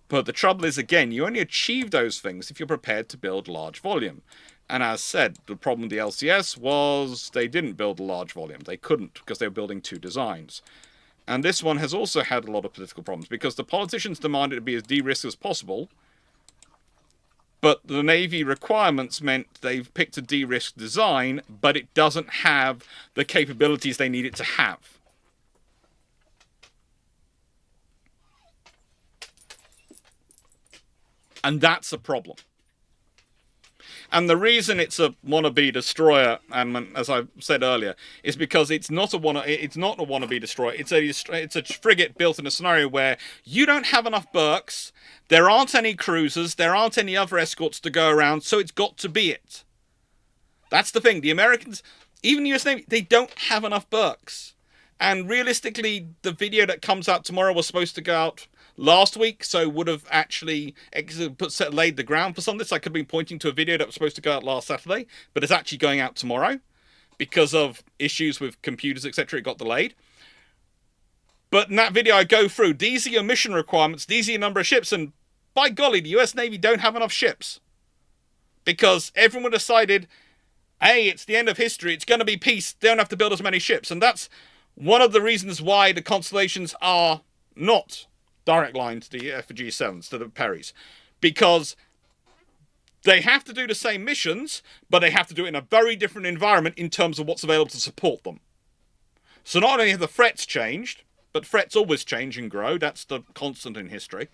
But the trouble is, again, you only achieve those things if you're prepared to build large volume. And as said, the problem with the LCS was they didn't build a large volume. They couldn't because they were building two designs. And this one has also had a lot of political problems because the politicians demanded it be as de-risked as possible. But the Navy requirements meant they've picked a de-risked design, but it doesn't have the capabilities they need it to have. And that's a problem. And the reason it's a wannabe destroyer, and as I said earlier, is because it's not a wannabe destroyer. It's a frigate built in a scenario where you don't have enough Burkes, there aren't any cruisers, there aren't any other escorts to go around, so it's got to be it. That's the thing. The Americans, even the US Navy, they don't have enough Burkes. And realistically, the video that comes out tomorrow was supposed to go out last week, so would have actually laid the ground for some of this. I could have been pointing to a video that was supposed to go out last Saturday, but it's actually going out tomorrow because of issues with computers, etc. It got delayed. But in that video, I go through, these are your mission requirements, these are your number of ships, and by golly, the US Navy don't have enough ships. Because everyone decided, hey, it's the end of history, it's going to be peace, they don't have to build as many ships. And that's one of the reasons why the Constellations are not direct line to the F.G.7s, to the Perrys. Because they have to do the same missions, but they have to do it in a very different environment in terms of what's available to support them. So not only have the threats changed, but threats always change and grow, that's the constant in history,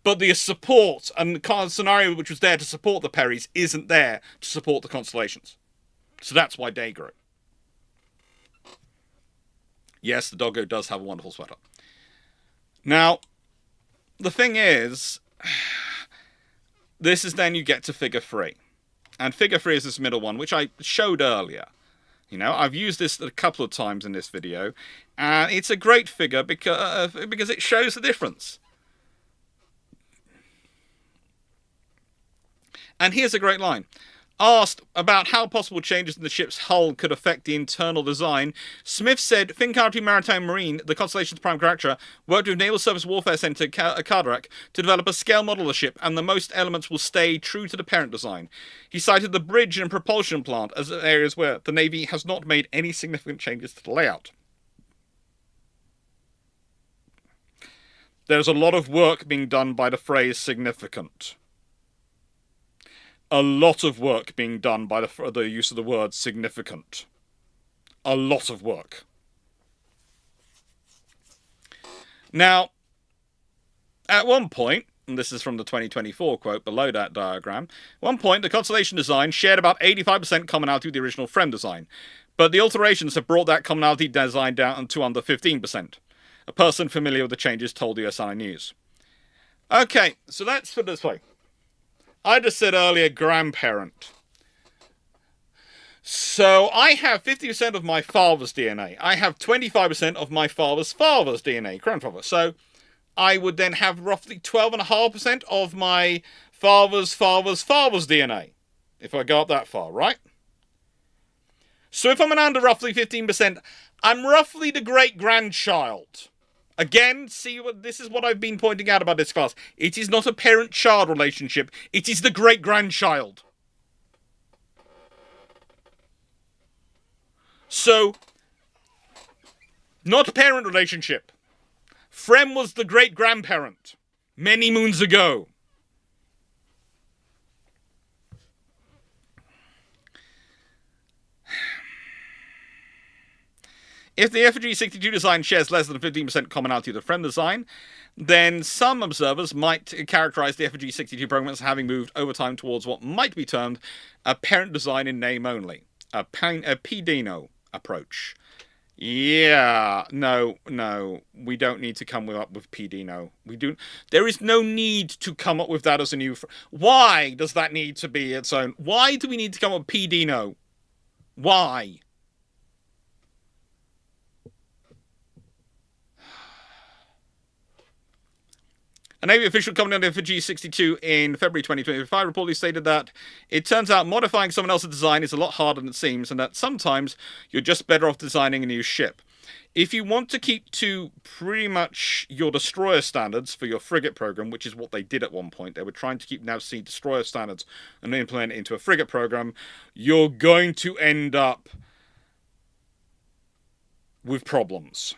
but the support and the kind of scenario which was there to support the Perrys isn't there to support the Constellations. So that's why they grew. Yes, the doggo does have a wonderful sweater. Now, the thing is, this is then you get to figure 3. And figure 3 is this middle one, which I showed earlier. You know, I've used this a couple of times in this video, and it's a great figure because it shows the difference. And here's a great line. Asked about how possible changes in the ship's hull could affect the internal design, Smith said Fincarty Maritime Marine, the Constellation's prime contractor, worked with Naval Surface Warfare Centre Carteret to develop a scale model of the ship, and the most elements will stay true to the parent design. He cited the bridge and propulsion plant as areas where the Navy has not made any significant changes to the layout. There's a lot of work being done by the phrase significant. A lot of work being done by the use of the word significant. A lot of work. Now, at one point, and this is from the 2024 quote below that diagram, at one point the Constellation design shared about 85% commonality with the original FREM design, but the alterations have brought that commonality design down to under 15%. A person familiar with the changes told USI News. Okay, so let's put it this way. I just said earlier grandparent. So I have 50% of my father's DNA. I have 25% of my father's father's DNA, grandfather. So I would then have roughly 12.5% of my father's father's father's DNA. If I go up that far, right? So if I'm under roughly 15%, I'm roughly the great-grandchild. Again, see, this is what I've been pointing out about this class. It is not a parent-child relationship. It is the great-grandchild. So, not a parent relationship. Frem was the great-grandparent many moons ago. If the F.Hrg-62 design shares less than 15% commonality with the FREMM design, then some observers might characterize the F.Hrg-62 program as having moved over time towards what might be termed a parent design in name only, a PDINO approach. Yeah, no, we don't need to come up with PDINO. There is no need to come up with that as a new... Why does that need to be its own? Why do we need to come up with PDINO? Why? A Navy official commenting on the F.Hrg-62 in February 2025 reportedly stated that it turns out modifying someone else's design is a lot harder than it seems, and that sometimes you're just better off designing a new ship. If you want to keep to pretty much your destroyer standards for your frigate program, which is what they did at one point, they were trying to keep Nav C destroyer standards and implement it into a frigate program, you're going to end up with problems.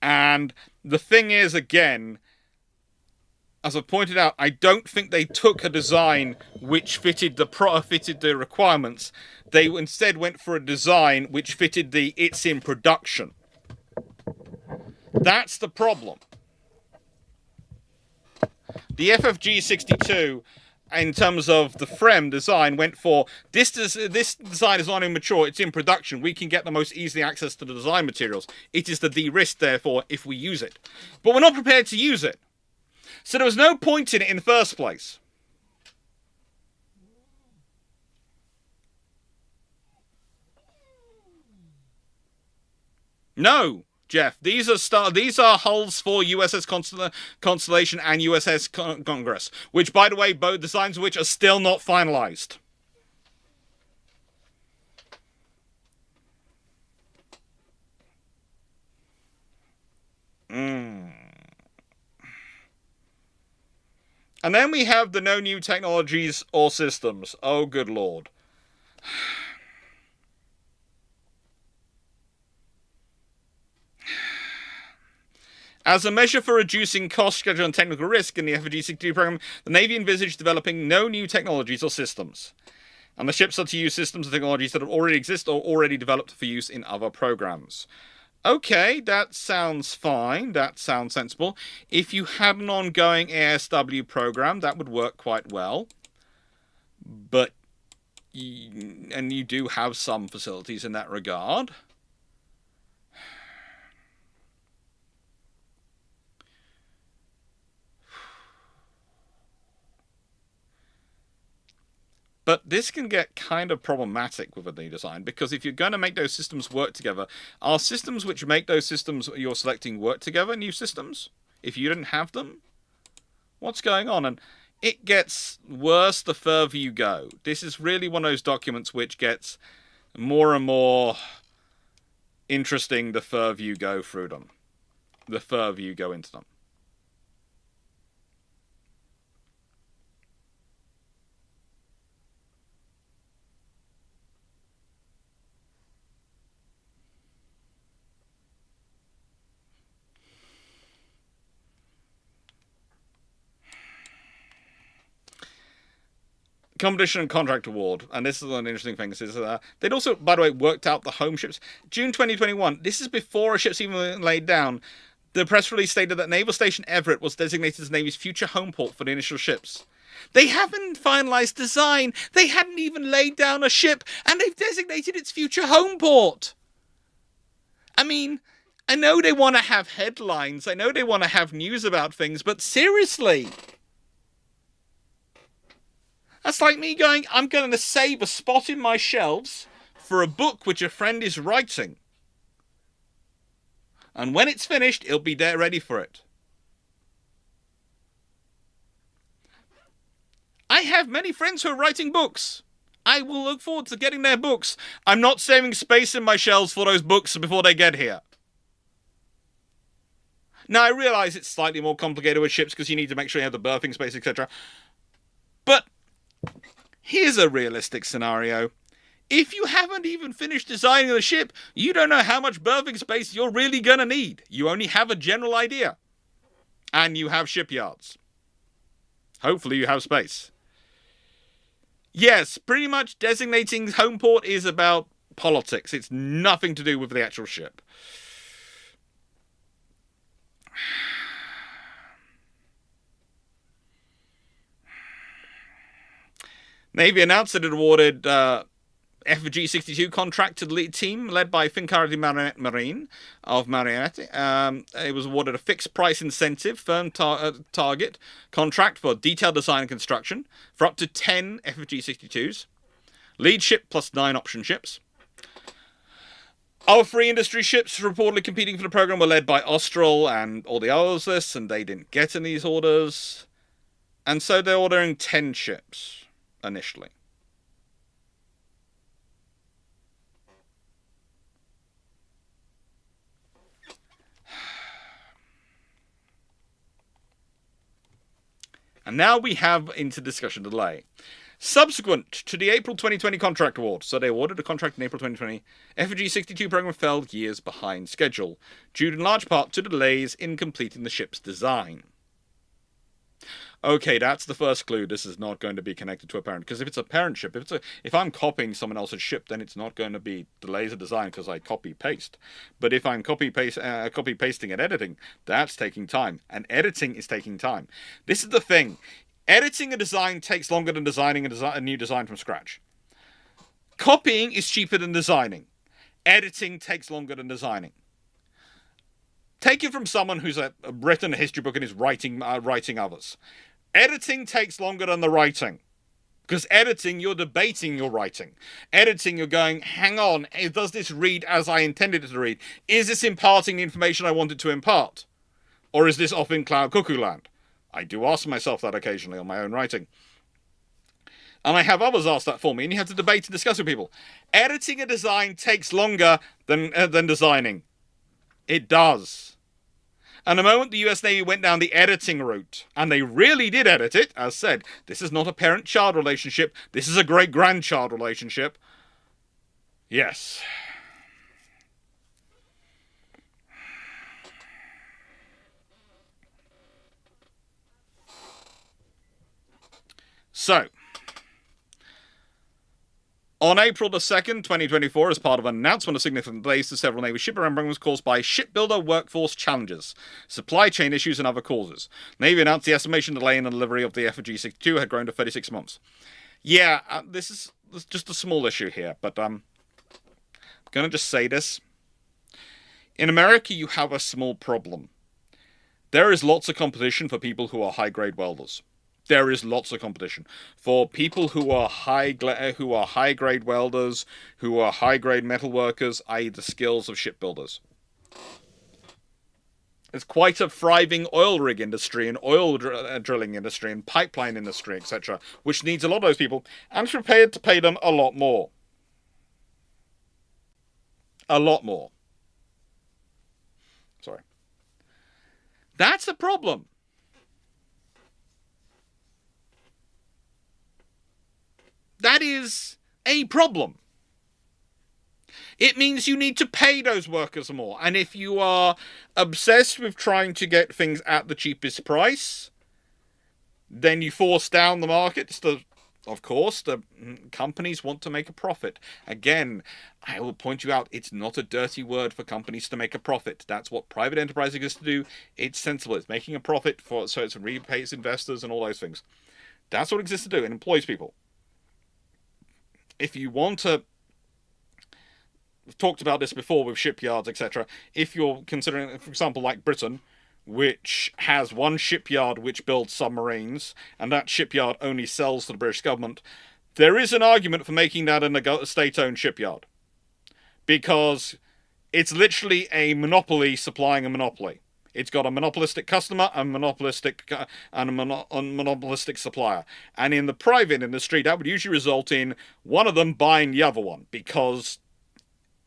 And the thing is, again, as I've pointed out, I don't think they took a design which fitted the requirements. They instead went for a design which fitted the "it's in production." That's the problem. The FFG-62, in terms of the FREMM design, went for this design is not immature, it's in production. We can get the most easily access to the design materials. It is the de-risk, therefore, if we use it. But we're not prepared to use it. So there was no point in it in the first place. No, Jeff. These are hulls for USS Constellation and USS Congress, which, by the way, both designs of which are still not finalized. And then we have the no new technologies or systems. Oh, good lord. As a measure for reducing cost, schedule, and technical risk in the F.Hrg-62 program, the Navy envisaged developing no new technologies or systems. And the ships are to use systems and technologies that already exist or already developed for use in other programs. Okay, that sounds fine. That sounds sensible. If you had an ongoing ASW program, that would work quite well. But, and you do have some facilities in that regard. But this can get kind of problematic with a new design, because if you're going to make those systems work together, are systems which make those systems you're selecting work together new systems? If you didn't have them? What's going on? And it gets worse the further you go. This is really one of those documents which gets more and more interesting the further you go through them. The further you go into them. Competition and contract award, and this is an interesting thing. They'd also, by the way, worked out the home ships. June 2021, this is before a ship's even laid down. The press release stated that Naval Station Everett was designated as the Navy's future home port for the initial ships. They haven't finalized design. They hadn't even laid down a ship, and they've designated its future home port. I mean, I know they want to have headlines. I know they want to have news about things, but seriously. That's like me going, I'm going to save a spot in my shelves for a book which a friend is writing. And when it's finished, it'll be there ready for it. I have many friends who are writing books. I will look forward to getting their books. I'm not saving space in my shelves for those books before they get here. Now, I realise it's slightly more complicated with ships because you need to make sure you have the berthing space, etc. But here's a realistic scenario. If you haven't even finished designing the ship, you don't know how much berthing space you're really going to need. You only have a general idea. And you have shipyards. Hopefully you have space. Yes, pretty much designating home port is about politics. It's nothing to do with the actual ship. Navy announced that it awarded F.Hrg 62 contract to the lead team led by Fincardi Marine of Marinetti. It was awarded a fixed price incentive firm target contract for detailed design and construction for up to 10 F.Hrg 62s. Lead ship plus 9 option ships. Our 3 industry ships reportedly competing for the program were led by Austral and all the others, and they didn't get any of these orders. And so they're ordering 10 ships initially. And now we have into discussion delay. Subsequent to the April 2020 contract award, so they awarded a contract in April 2020, F.Hrg 62 program fell years behind schedule, due in large part to delays in completing the ship's design. Okay, that's the first clue. This is not going to be connected to a parent, because if it's a parent ship, if I'm copying someone else's ship, then it's not going to be delays of design because I copy paste. But if I'm copy pasting and editing, that's taking time, and editing is taking time. This is the thing. Editing a design takes longer than designing a new design from scratch. Copying is cheaper than designing. Editing takes longer than designing. Take it from someone who's written a history book and is writing others. Editing takes longer than the writing. Because editing, you're debating your writing. Editing, you're going, hang on, does this read as I intended it to read? Is this imparting the information I wanted to impart? Or is this off in cloud cuckoo land? I do ask myself that occasionally on my own writing. And I have others ask that for me, and you have to debate and discuss with people. Editing a design takes longer than designing. It does. And the moment the US Navy went down the editing route, and they really did edit it, as said, this is not a parent-child relationship, this is a great-grandchild relationship. Yes. So, on April the 2nd, 2024, as part of an announcement of significant delays to several Navy shipbuilding programs caused by shipbuilder workforce challenges, supply chain issues, and other causes, Navy announced the estimation delay in the delivery of the F.Hrg 62 had grown to 36 months. Yeah, this is just a small issue here, but I'm going to just say this. In America, you have a small problem. There is lots of competition for people who are high-grade welders. There is lots of competition for people who are high-grade welders, who are high-grade metal workers, i.e. the skills of shipbuilders. There's quite a thriving oil rig industry and oil drilling industry and pipeline industry, etc., which needs a lot of those people and is prepared to pay them a lot more. A lot more. Sorry. That's a problem. That is a problem. It means you need to pay those workers more. And if you are obsessed with trying to get things at the cheapest price, then you force down the market. Of course, the companies want to make a profit. Again, I will point you out, it's not a dirty word for companies to make a profit. That's what private enterprise exists to do. It's sensible. It's making a profit so it repays investors and all those things. That's what it exists to do. It employs people. If you want to, we've talked about this before with shipyards, etc. If you're considering, for example, like Britain, which has one shipyard which builds submarines, and that shipyard only sells to the British government, there is an argument for making that a state-owned shipyard. Because it's literally a monopoly supplying a monopoly. It's got a monopolistic customer and a monopolistic supplier. And in the private industry, that would usually result in one of them buying the other one, because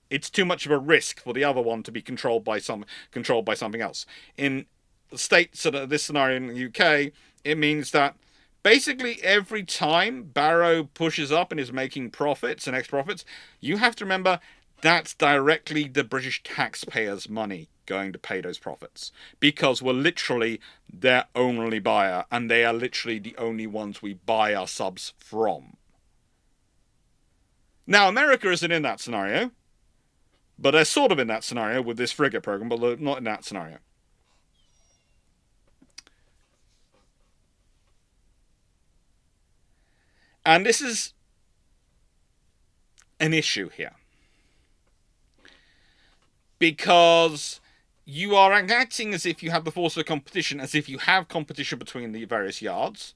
it's too much of a risk for the other one to be controlled by something else. In the States, this scenario in the UK, it means that basically every time Barrow pushes up and is making profits and extra profits, you have to remember that's directly the British taxpayers' money going to pay those profits, because we're literally their only buyer, and they are literally the only ones we buy our subs from. Now, America isn't in that scenario, but they're sort of in that scenario with this frigate program, but they're not in that scenario. And this is an issue here. Because you are acting as if you have the force of competition, as if you have competition between the various yards.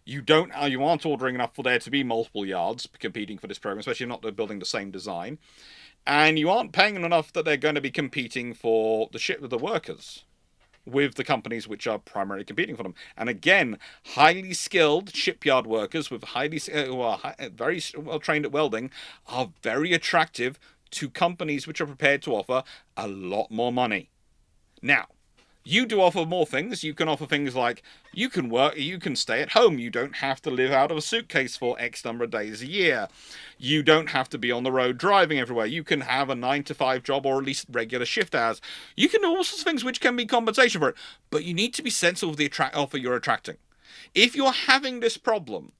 You aren't ordering enough for there to be multiple yards competing for this program, especially if not building the same design. And you aren't paying them enough that they're going to be competing for the workers with the companies which are primarily competing for them. And again, highly skilled shipyard workers with who are very well trained at welding are very attractive to companies which are prepared to offer a lot more money. Now, you do offer more things. You can offer things like you can stay at home. You don't have to live out of a suitcase for X number of days a year. You don't have to be on the road driving everywhere. You can have a 9-to-5 job or at least regular shift hours. You can do all sorts of things which can be compensation for it. But you need to be sensible of the offer you're attracting. If you're having this problem,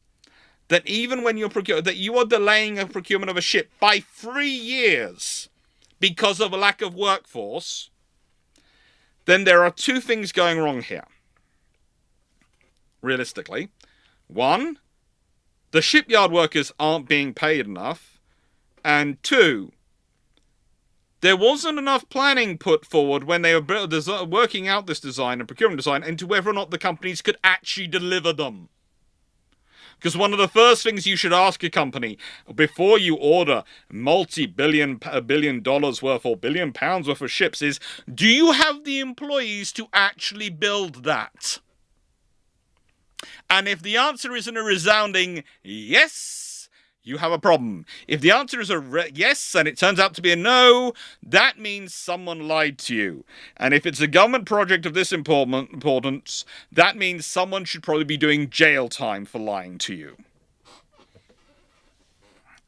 that even when that you are delaying a procurement of a ship by 3 years because of a lack of workforce, then there are two things going wrong here. Realistically. One, the shipyard workers aren't being paid enough. And two, there wasn't enough planning put forward when they were working out this design and procurement design into whether or not the companies could actually deliver them. Because one of the first things you should ask a company before you order multi-billion dollars worth or £1 billion worth of ships is, do you have the employees to actually build that? And if the answer isn't a resounding yes, you have a problem. If the answer is a yes and it turns out to be a no, that means someone lied to you. And if it's a government project of this importance, that means someone should probably be doing jail time for lying to you.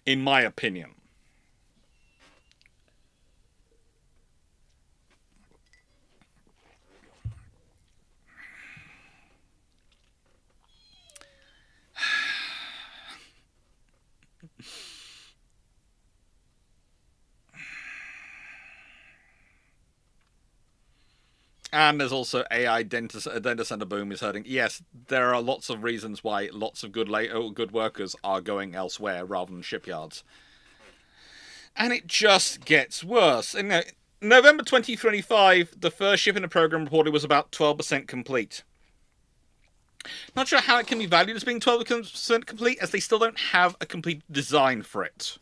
In my opinion. And there's also AI data center boom is hurting. Yes, there are lots of reasons why lots of good workers are going elsewhere rather than shipyards. And it just gets worse. In November 2025, the first ship in the program reported was about 12% complete. Not sure how it can be valued as being 12% complete, as they still don't have a complete design for it.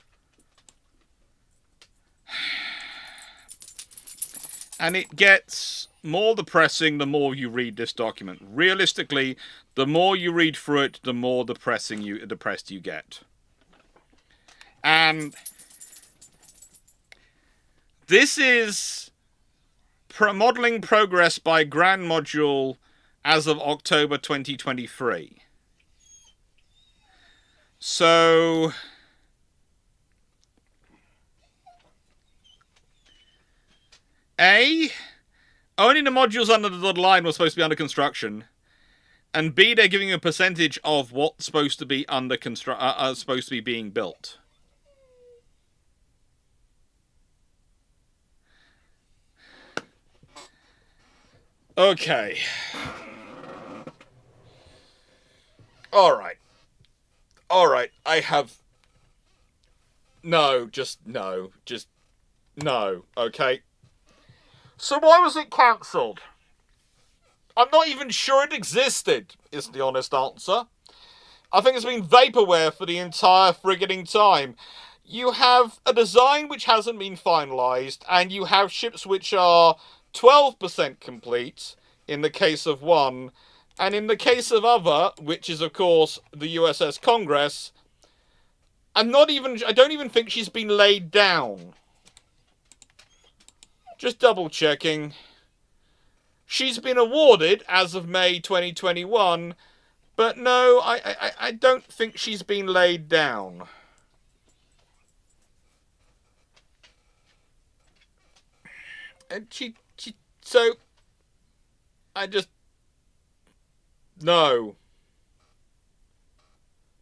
And it gets more depressing the more you read this document. Realistically, the more you read through it, the more depressed you get. And this is modeling progress by Grand Module as of October 2023. So A, only the modules under the dotted line were supposed to be under construction, and B, they're giving a percentage of what's supposed to be supposed to be being built. Okay. All right. I have no. Okay. So why was it cancelled? I'm not even sure it existed, is the honest answer. I think it's been vaporware for the entire frigating time. You have a design which hasn't been finalised, and you have ships which are 12% complete in the case of one, and in the case of other, which is of course the USS Congress, I don't even think she's been laid down. Just double checking. She's been awarded as of May 2021, but no, I don't think she's been laid down. And so, no.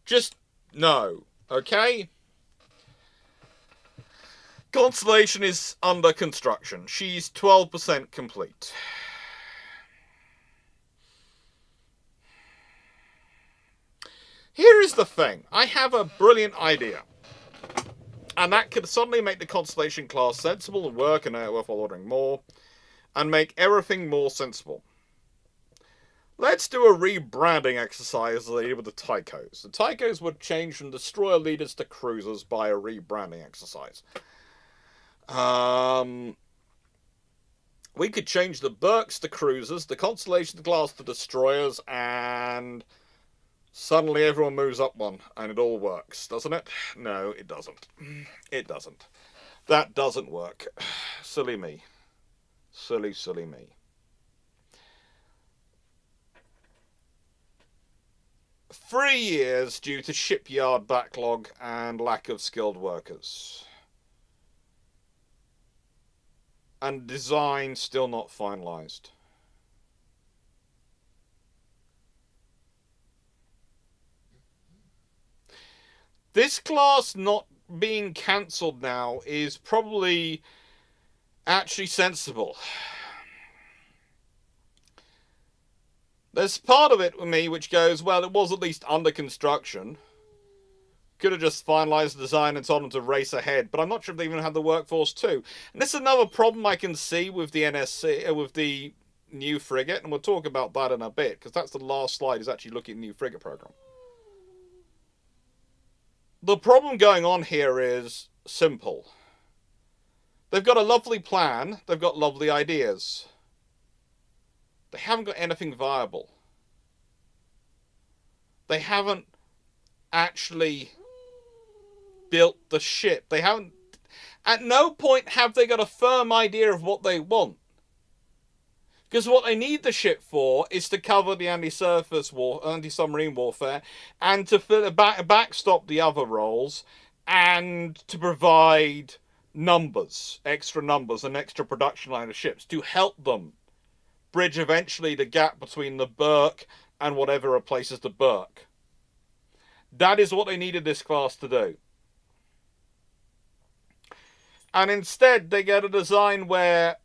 Just, no. Okay? Constellation is under construction. She's 12% complete. Here is the thing. I have a brilliant idea. And that could suddenly make the Constellation class sensible and work and worthwhile ordering more. And make everything more sensible. Let's do a rebranding exercise as they did with the Tychos. The Tychos would change from destroyer leaders to cruisers by a rebranding exercise. We could change the Burks to cruisers, the Constellation class to destroyers, and suddenly everyone moves up one, and it all works, doesn't it? No, it doesn't. It doesn't. That doesn't work. Silly me. Silly, silly me. Three years due to shipyard backlog and lack of skilled workers. And design still not finalised. This class not being cancelled now is probably actually sensible. There's part of it with me which goes, well, it was at least under construction. Could have just finalised the design and told them to race ahead, but I'm not sure if they even had the workforce too. And this is another problem I can see with the NSC, with the new frigate, and we'll talk about that in a bit, because that's the last slide, is actually looking at the new frigate program. The problem going on here is simple. They've got a lovely plan, they've got lovely ideas. They haven't got anything viable. They haven't actually built the ship. They haven't... At no point have they got a firm idea of what they want. Because what they need the ship for is to cover the anti-submarine warfare, and to backstop the other roles, and to provide numbers, extra numbers, and extra production line of ships to help them bridge eventually the gap between the Burke and whatever replaces the Burke. That is what they needed this class to do. And instead they get a design where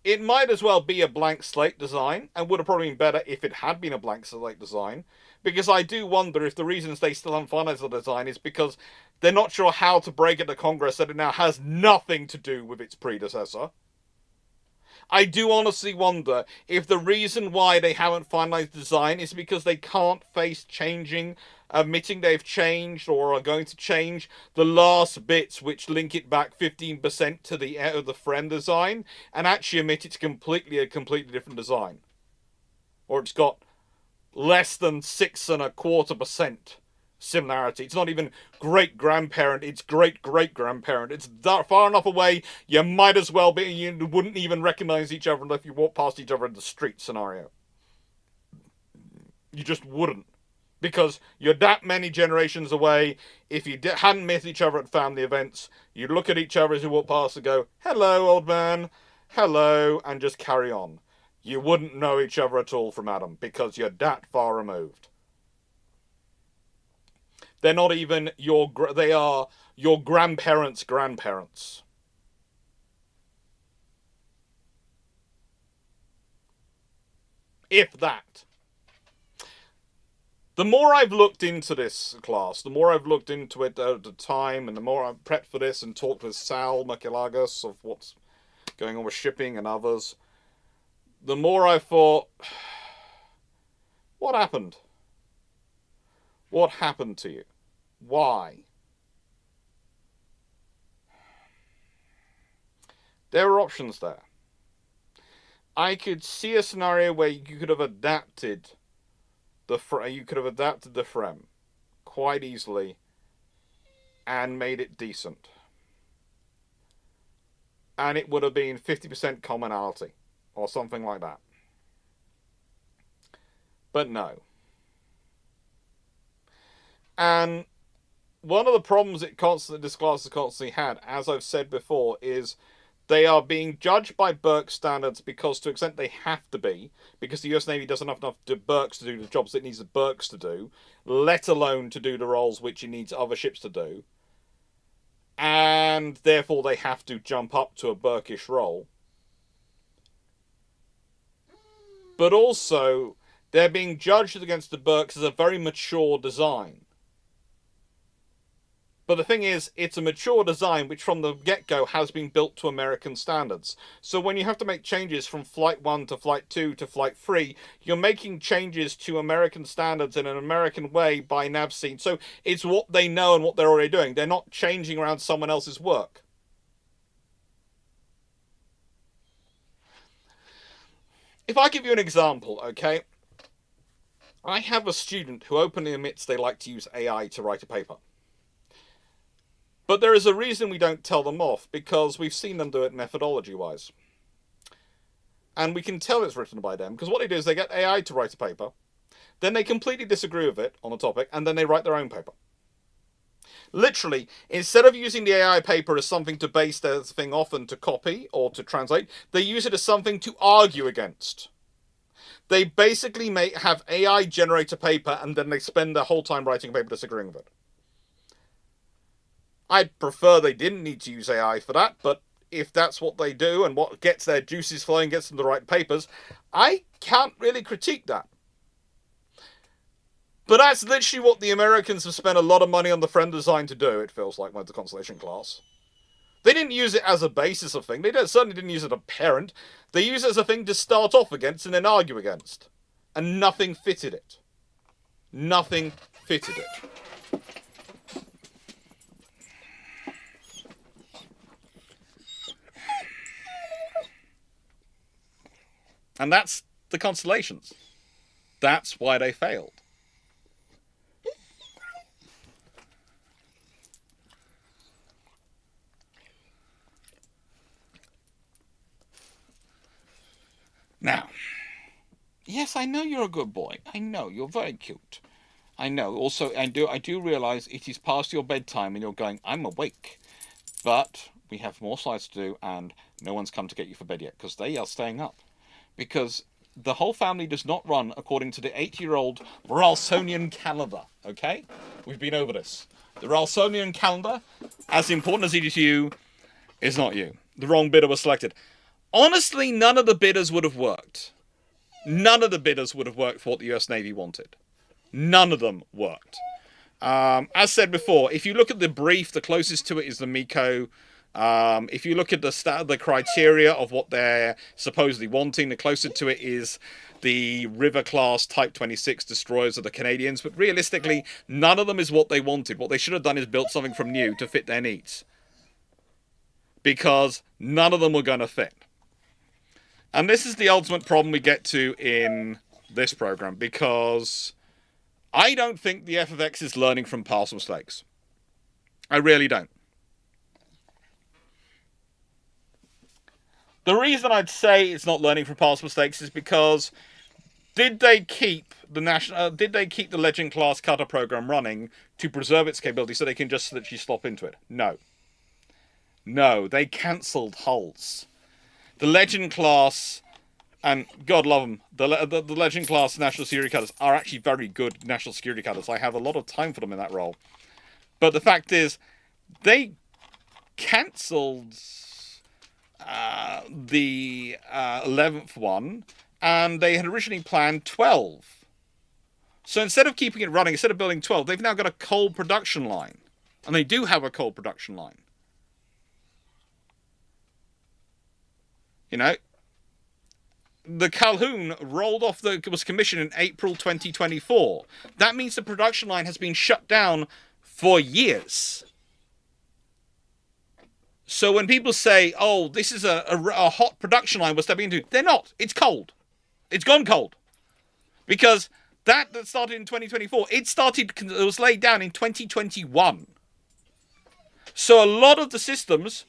it might as well be a blank slate design, and would have probably been better if it had been a blank slate design, because I do wonder if the reasons they still haven't finalized the design is because they're not sure how to break it to Congress that it now has nothing to do with its predecessor. I do honestly wonder if the reason why they haven't finalized the design is because they can't face admitting they've changed or are going to change the last bits which link it back 15% to the friend design, and actually admit it's a completely different design. Or it's got less than 6.25% similarity. It's not even great-grandparent, it's great-great-grandparent. It's far enough away, you might as well be, you wouldn't even recognize each other if you walked past each other in the street scenario. You just wouldn't. Because you're that many generations away. If you hadn't met each other at family events, you'd look at each other as you walk past and go, hello, old man, hello, and just carry on. You wouldn't know each other at all from Adam, because you're that far removed. They're not even they are your grandparents' grandparents. If that. The more I've looked into this class, the more I've looked into it at the time, and the more I've prepped for this and talked with Sal Makilagos of what's going on with shipping and others, the more I thought, what happened? What happened to you? Why? There were options there. I could see a scenario where you could have adapted the Frem quite easily and made it decent. And it would have been 50% commonality or something like that. But no. And one of the problems this class has constantly had, as I've said before, is they are being judged by Burke standards because, to an extent, they have to be, because the US Navy doesn't have enough Burkes to do the jobs it needs the Burkes to do, let alone to do the roles which it needs other ships to do. and therefore they have to jump up to a Burkish role. But also, they're being judged against the Burks as a very mature design. But the thing is, it's a mature design which from the get-go has been built to American standards. So when you have to make changes from Flight 1 to Flight 2 to Flight 3, you're making changes to American standards in an American way by NAVSEA. So it's what they know and what they're already doing. They're not changing around someone else's work. If I give you an example, okay? I have a student who openly admits they like to use AI to write a paper. But there is a reason we don't tell them off, because we've seen them do it methodology-wise. And we can tell it's written by them, because what they do is they get AI to write a paper, then they completely disagree with it on the topic, and then they write their own paper. Literally, instead of using the AI paper as something to base their thing off and to copy or to translate, they use it as something to argue against. They basically have AI generate a paper, and then they spend their whole time writing a paper disagreeing with it. I'd prefer they didn't need to use AI for that, but if that's what they do and what gets their juices flowing, gets them to write papers, I can't really critique that. But that's literally what the Americans have spent a lot of money on the friend design to do, it feels like, with the Constellation class. They didn't use it as a basis of thing. They certainly didn't use it as a parent. They used it as a thing to start off against and then argue against. And nothing fitted it. Nothing fitted it. And that's the Constellations. That's why they failed. Now, yes, I know you're a good boy. I know, you're very cute. I know. Also, I do realize it is past your bedtime and you're going, I'm awake. But we have more slides to do and no one's come to get you for bed yet because they are staying up. Because the whole family does not run according to the 8-year-old Ralsonian calendar, okay? We've been over this. The Ralsonian calendar, as important as it is to you, is not you. The wrong bidder was selected. Honestly, none of the bidders would have worked. None of the bidders would have worked for what the US Navy wanted. None of them worked. As said before, if you look at the brief, the closest to it is the MECO. If you look at the criteria of what they're supposedly wanting, the closer to it is the River class Type 26 destroyers of the Canadians. But realistically, none of them is what they wanted. What they should have done is built something from new to fit their needs. Because none of them were going to fit. And this is the ultimate problem we get to in this program, because I don't think the FFX is learning from past mistakes. I really don't. The reason I'd say it's not learning from past mistakes is because did they keep the Legend class cutter program running to preserve its capability so they can just literally slop into it? No. No, they cancelled hulls. The Legend class, and God love them, the Legend class national security cutters are actually very good national security cutters. I have a lot of time for them in that role. But the fact is, they cancelled the 11th one, and they had originally planned 12. So instead of keeping it running, instead of building 12, they've now got a coal production line. And they do have a coal production line. You know, the Calhoun was commissioned in April 2024. That means the production line has been shut down for years. So when people say, oh, this is a hot production line we're stepping into, they're not. It's cold. It's gone cold. Because that started in 2024, it was laid down in 2021. So a lot of the systems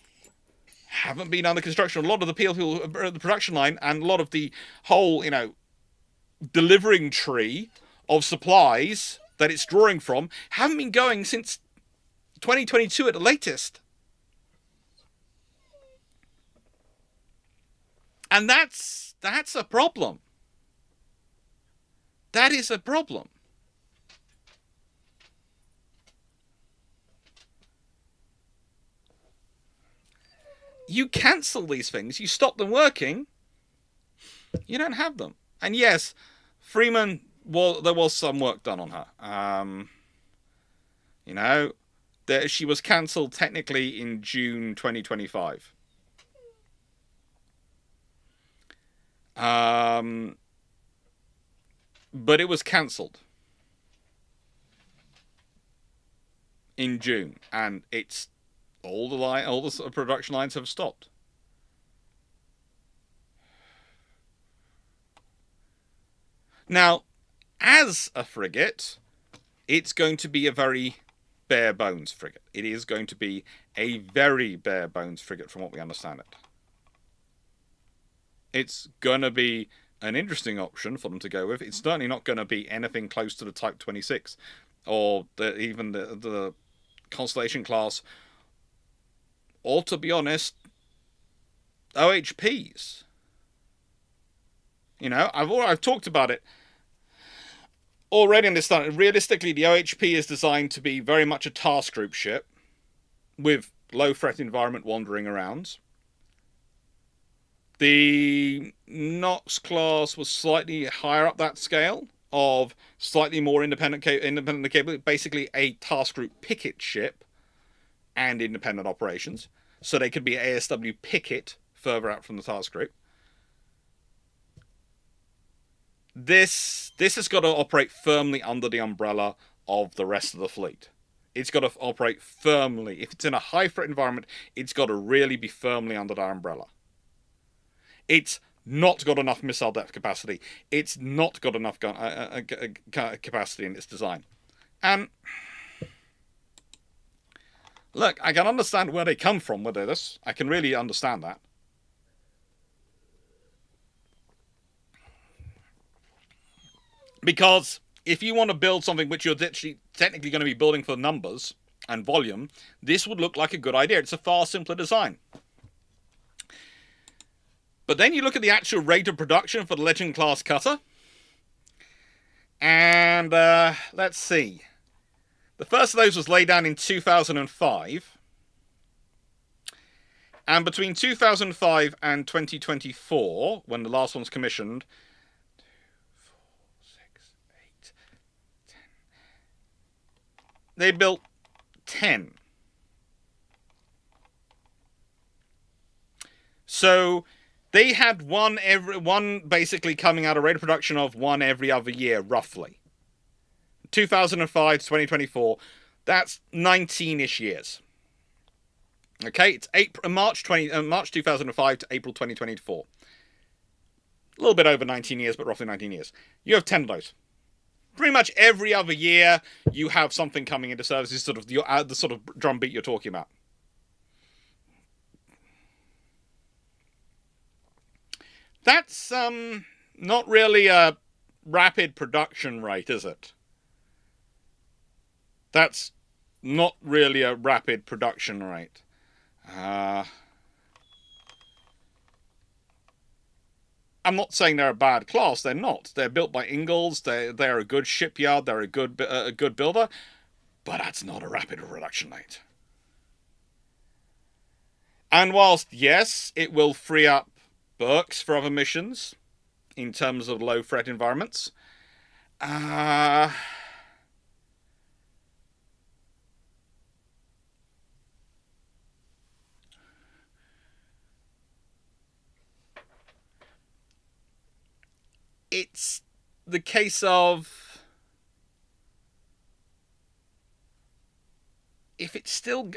haven't been under construction. A lot of the people, the production line, and a lot of the whole, delivering tree of supplies that it's drawing from haven't been going since 2022 at the latest. And that's a problem. That is a problem. you cancel these things, you stop them working, you don't have them. And yes, Freeman, well, there was some work done on her. You know, she was cancelled technically in June 2025. But it was cancelled in June, and it's all the production lines have stopped. Now, as a frigate, it's going to be a very bare bones frigate. It is going to be a very bare bones frigate from what we understand it. It's going to be an interesting option for them to go with. It's certainly not going to be anything close to the Type 26 or even the Constellation class, or to be honest, OHPs. You know, I've talked about it already in this time. Realistically, the OHP is designed to be very much a task group ship with low threat environment wandering around. The Nox class was slightly higher up that scale of slightly more independent capability, basically a task group picket ship and independent operations. So they could be ASW picket further out from the task group. This has got to operate firmly under the umbrella of the rest of the fleet. It's got to operate firmly. If it's in a high threat environment, it's got to really be firmly under that umbrella. It's not got enough missile depth capacity. It's not got enough capacity in its design. And look, I can understand where they come from with this. I can really understand that. Because if you want to build something which you're technically going to be building for numbers and volume, this would look like a good idea. It's a far simpler design. But then you look at the actual rate of production for the Legend class cutter. And let's see. The first of those was laid down in 2005. And between 2005 and 2024, when the last one was commissioned, 2, 4, 6, 8, 10. They built 10. So they had one basically coming out of rate of production of one every other year, roughly. 2005 to 2024, that's 19-ish years. Okay, it's March 2005 to April 2024. A little bit over 19 years, but roughly 19 years. You have 10 of those. Pretty much every other year, you have something coming into service. Is sort of the sort of drumbeat you're talking about. That's not really a rapid production rate, is it? That's not really a rapid production rate. I'm not saying they're a bad class. They're not. They're built by Ingalls. They're a good shipyard. They're a good builder. But that's not a rapid production rate. And whilst, yes, it will free up Burks for other missions in terms of low threat environments, it's the case of if it's still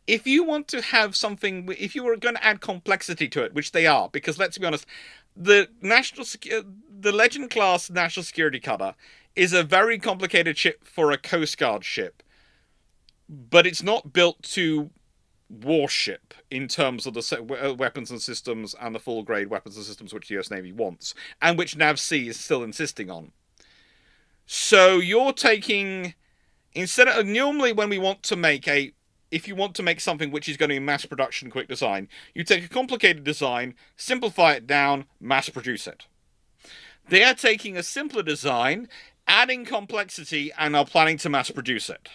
if you want to have something, if you were going to add complexity to it, which they are, because let's be honest, the Legend class national security cutter is a very complicated ship for a Coast Guard ship, but it's not built to warship in terms of the weapons and systems and the full grade weapons and systems which the US Navy wants, and which NavC is still insisting on. So you're taking, instead of, normally when we want to make if you want to make something which is going to be mass production quick design, you take a complicated design, simplify it down, mass produce it. They are taking a simpler design, adding complexity, and are planning to mass produce it.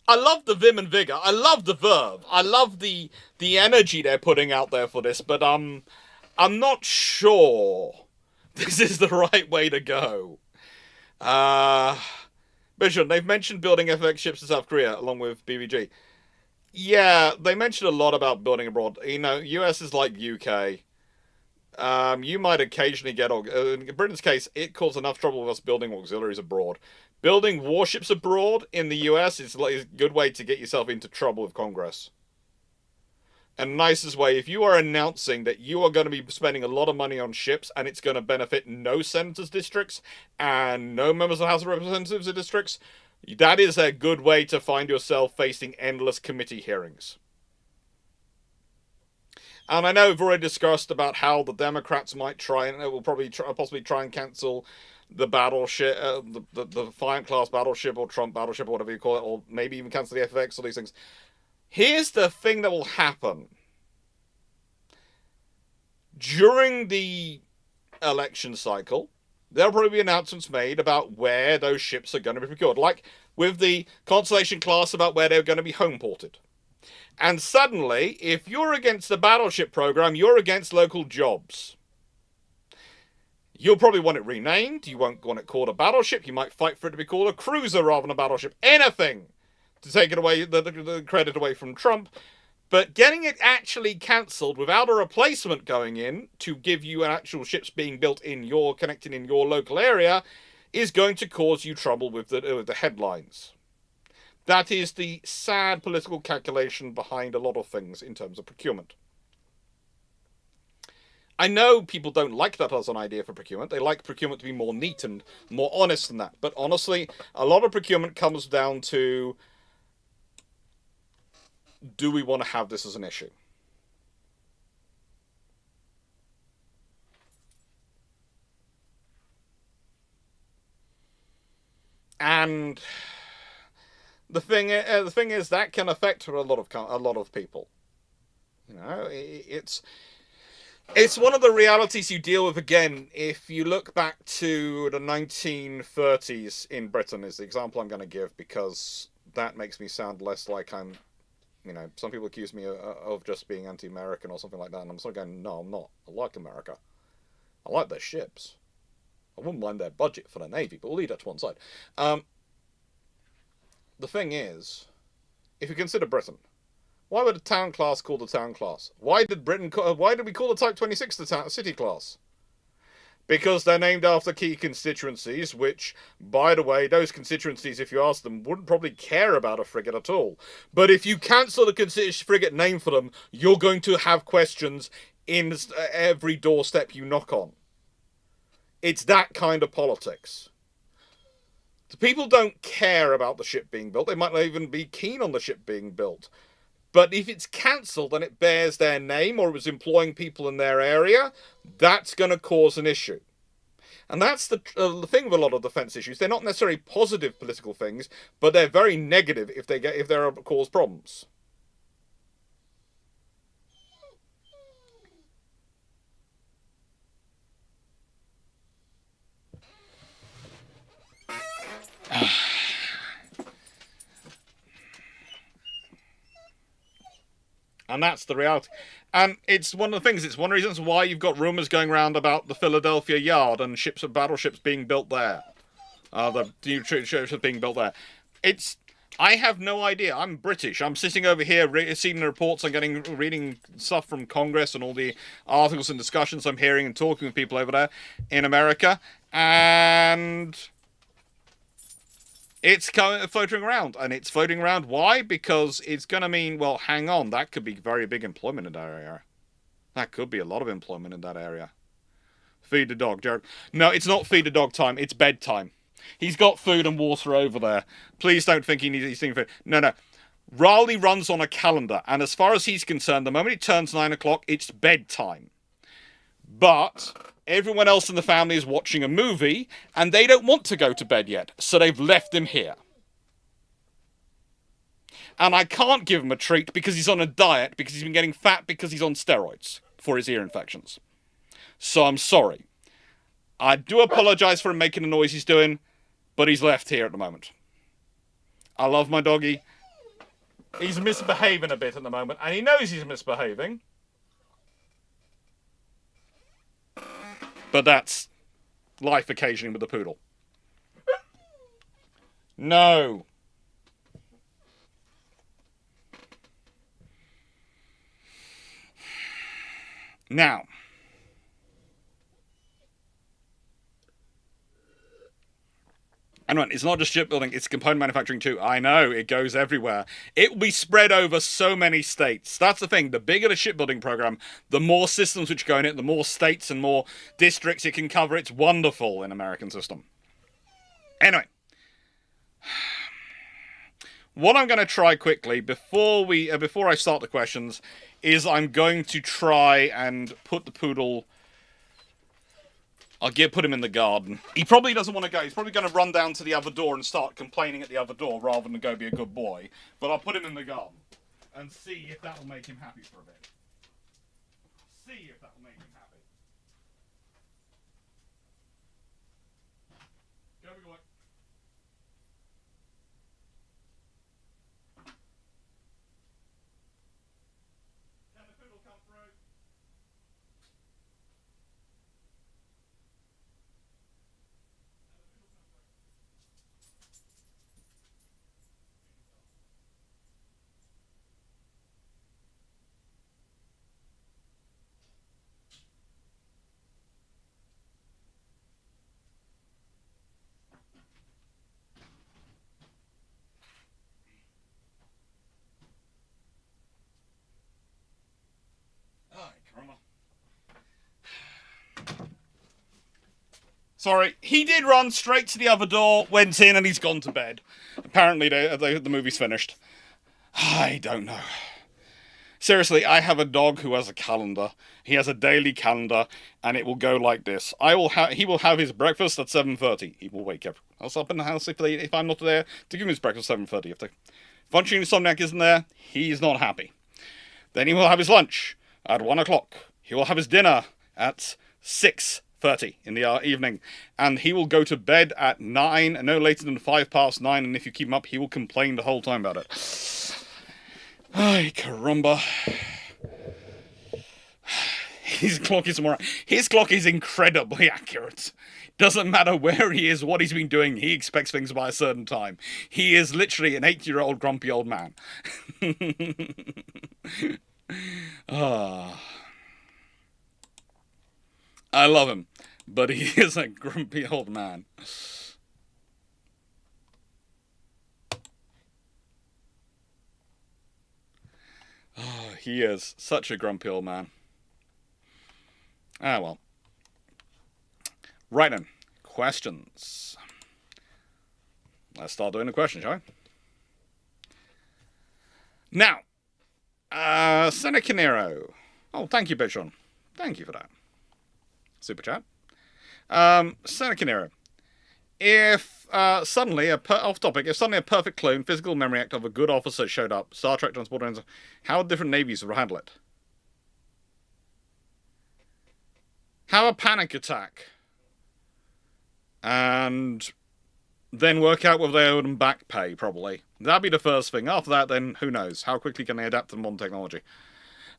I love the vim and vigor. I love the verve. I love the energy they're putting out there for this, but I'm not sure this is the right way to go. Bishop, they've mentioned building FX ships in South Korea along with BVG. Yeah, they mentioned a lot about building abroad. You know, US is like UK. You might occasionally get... in Britain's case, it caused enough trouble with us building auxiliaries abroad. Building warships abroad in the US is a good way to get yourself into trouble with Congress. And the nicest way, if you are announcing that you are going to be spending a lot of money on ships and it's going to benefit no senators' districts and no members of the House of Representatives districts, that is a good way to find yourself facing endless committee hearings. And I know we've already discussed about how the Democrats might try and will probably possibly try and cancel the battleship, the Defiant class battleship or Trump battleship or whatever you call it, or maybe even cancel the FX or these things. Here's the thing that will happen. During the election cycle, there'll probably be announcements made about where those ships are going to be procured. Like with the Constellation class, about where they're going to be home ported. And suddenly, if you're against the battleship program, you're against local jobs. You'll probably want it renamed. You won't want it called a battleship. You might fight for it to be called a cruiser rather than a battleship. Anything to take it away, the credit away from Trump. But getting it actually cancelled without a replacement going in to give you an actual ships being built in your, connected in your local area, is going to cause you trouble with the headlines. That is the sad political calculation behind a lot of things in terms of procurement. I know people don't like that as an idea for procurement. They like procurement to be more neat and more honest than that. But honestly, a lot of procurement comes down to, do we want to have this as an issue? And the thing is that can affect a lot of people. You know, it's one of the realities you deal with. Again, if you look back to the 1930s in Britain, is the example I'm going to give, because that makes me sound less like I'm, you know, some people accuse me of just being anti-American or something like that, and I'm sort of going, no, I'm not. I like America. I like their ships. I wouldn't mind their budget for their navy, but we'll leave that to one side. The thing is, if you consider Britain, why would a town class call the town class? Why did we call the Type 26 the city class? Because they're named after key constituencies, which, by the way, those constituencies, if you ask them, wouldn't probably care about a frigate at all. But if you cancel the frigate name for them, you're going to have questions in every doorstep you knock on. It's that kind of politics. The people don't care about the ship being built. They might not even be keen on the ship being built. But if it's cancelled and it bears their name, or it was employing people in their area, that's going to cause an issue. And that's the thing with a lot of defence issues. They're not necessarily positive political things, but they're very negative if they cause problems. And that's the reality. And it's one of the things, it's one of the reasons why you've got rumours going around about the Philadelphia Yard and battleships being built there. The new ships being built there. I have no idea. I'm British. I'm sitting over here seeing the reports. I'm reading stuff from Congress and all the articles and discussions I'm hearing and talking with people over there in America. And it's floating around, and it's floating around. Why? Because it's going to mean, well, hang on, that could be very big employment in that area. That could be a lot of employment in that area. Feed the dog, Jared. No, it's not feed the dog time. It's bedtime. He's got food and water over there. Please don't think he's thinking food. No. Raleigh runs on a calendar, and as far as he's concerned, the moment it turns 9 o'clock, it's bedtime. But everyone else in the family is watching a movie, and they don't want to go to bed yet, so they've left him here. And I can't give him a treat because he's on a diet, because he's been getting fat because he's on steroids for his ear infections. So I'm sorry. I do apologise for him making the noise he's doing, but he's left here at the moment. I love my doggy, He's misbehaving a bit at the moment, and he knows he's misbehaving. But that's life occasionally with a poodle. No. Now, and it's not just shipbuilding, it's component manufacturing too. I know, it goes everywhere. It will be spread over so many states. That's the thing. The bigger the shipbuilding program, the more systems which go in it, the more states and more districts it can cover. It's wonderful in American system. Anyway. What I'm going to try quickly, before I start the questions, is I'm going to try and put the poodle... put him in the garden. He probably doesn't want to go. He's probably going to run down to the other door and start complaining at the other door rather than go be a good boy. But I'll put him in the garden and see if that will make him happy for a bit. See if that will make him happy. Go, big boy. Can the poodle come through? Sorry, he did run straight to the other door, went in, and he's gone to bed. Apparently, the movie's finished. I don't know. Seriously, I have a dog who has a calendar. He has a daily calendar, and it will go like this. He will have his breakfast at 7:30. He will wake everyone else up in the house if I'm not there to give him his breakfast at 7:30. If the functioning insomniac isn't there, he's not happy. Then he will have his lunch at 1 o'clock. He will have his dinner at 6:30 in the evening, and he will go to bed at 9, no later than 9:05, and if you keep him up, he will complain the whole time about it. Ay, caramba. His clock is incredibly accurate. Doesn't matter where he is, what he's been doing, he expects things by a certain time. He is literally an 80-year-old grumpy old man. I love him, but he is a grumpy old man. He is such a grumpy old man. Ah, well. Right then. Questions. Let's start doing the questions, shall we? Now, Seneca Nero. Oh, thank you, Bitron. Thank you for that. Super chat. Seneca Nero. If suddenly a perfect clone physical memory act of a good officer showed up, Star Trek transporter, how would different navies would handle it? Have a panic attack, and then work out whether they owe them back pay. Probably that'd be the first thing. After that, then who knows? How quickly can they adapt to modern technology?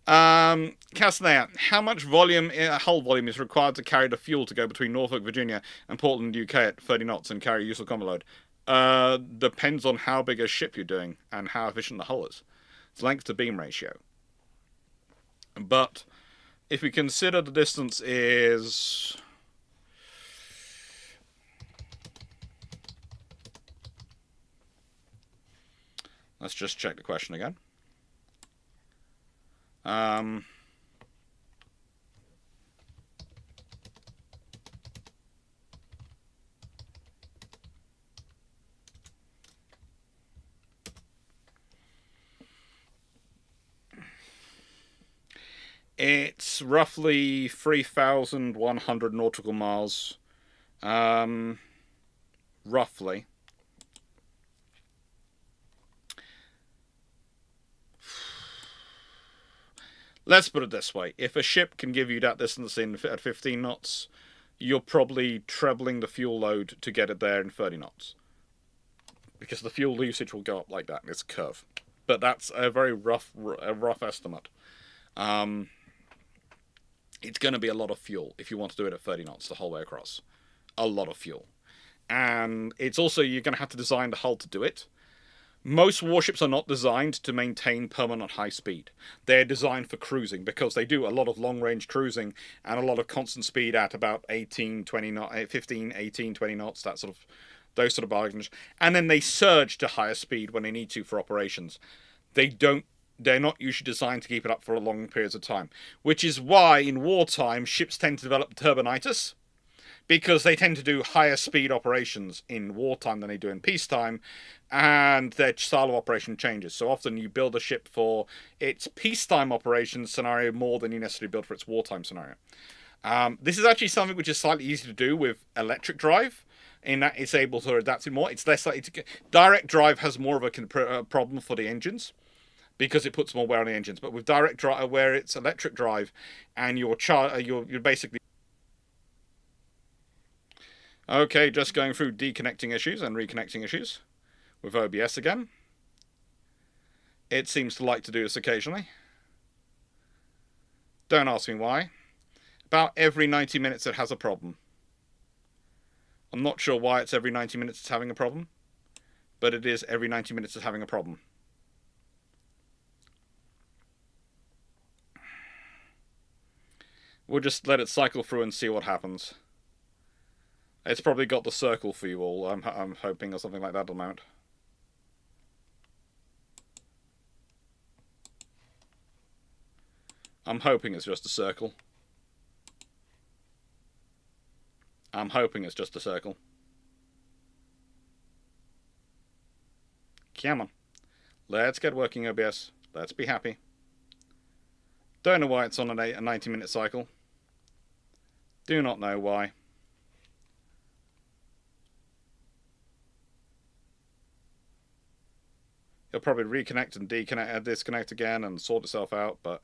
Castanea, how much volume, hull volume, is required to carry the fuel to go between Norfolk, Virginia and Portland, UK at 30 knots and carry useful combat load? Depends on how big a ship you're doing and how efficient the hull is. It's length to beam ratio. But if we consider the distance is... Let's just check the question again. It's roughly 3,100 nautical miles. Roughly. Let's put it this way. If a ship can give you that distance at 15 knots, you're probably trebling the fuel load to get it there in 30 knots. Because the fuel usage will go up like that in its curve. but that's a very rough estimate. It's going to be a lot of fuel if you want to do it at 30 knots the whole way across. A lot of fuel. And it's also, you're going to have to design the hull to do it. Most warships are not designed to maintain permanent high speed. They're designed for cruising because they do a lot of long-range cruising and a lot of constant speed at about 18, 20 knots, 15, 18, 20 knots, that sort of, those sort of bargains. And then they surge to higher speed when they need to for operations. They're not usually designed to keep it up for long periods of time, which is why in wartime ships tend to develop turbinitis, because they tend to do higher speed operations in wartime than they do in peacetime, and their style of operation changes. So often you build a ship for its peacetime operation scenario more than you necessarily build for its wartime scenario. This is actually something which is slightly easier to do with electric drive, in that it's able to adapt it more. It's less likely to direct drive has more of a problem for the engines, because it puts more wear on the engines. But with direct drive, where it's electric drive, and you're basically okay. Just going through deconnecting issues and reconnecting issues with OBS again. It seems to like to do this occasionally. Don't ask me why. About every 90 minutes it has a problem. I'm not sure why it's every 90 minutes it's having a problem, but it is every 90 minutes it's having a problem. We'll just let it cycle through and see what happens. It's probably got the circle for you all, I'm hoping, or something like that at the moment. I'm hoping it's just a circle. I'm hoping it's just a circle. Come on. Let's get working, OBS. Let's be happy. Don't know why it's on a 90-minute cycle. Do not know why. It'll probably reconnect and disconnect again and sort itself out, but...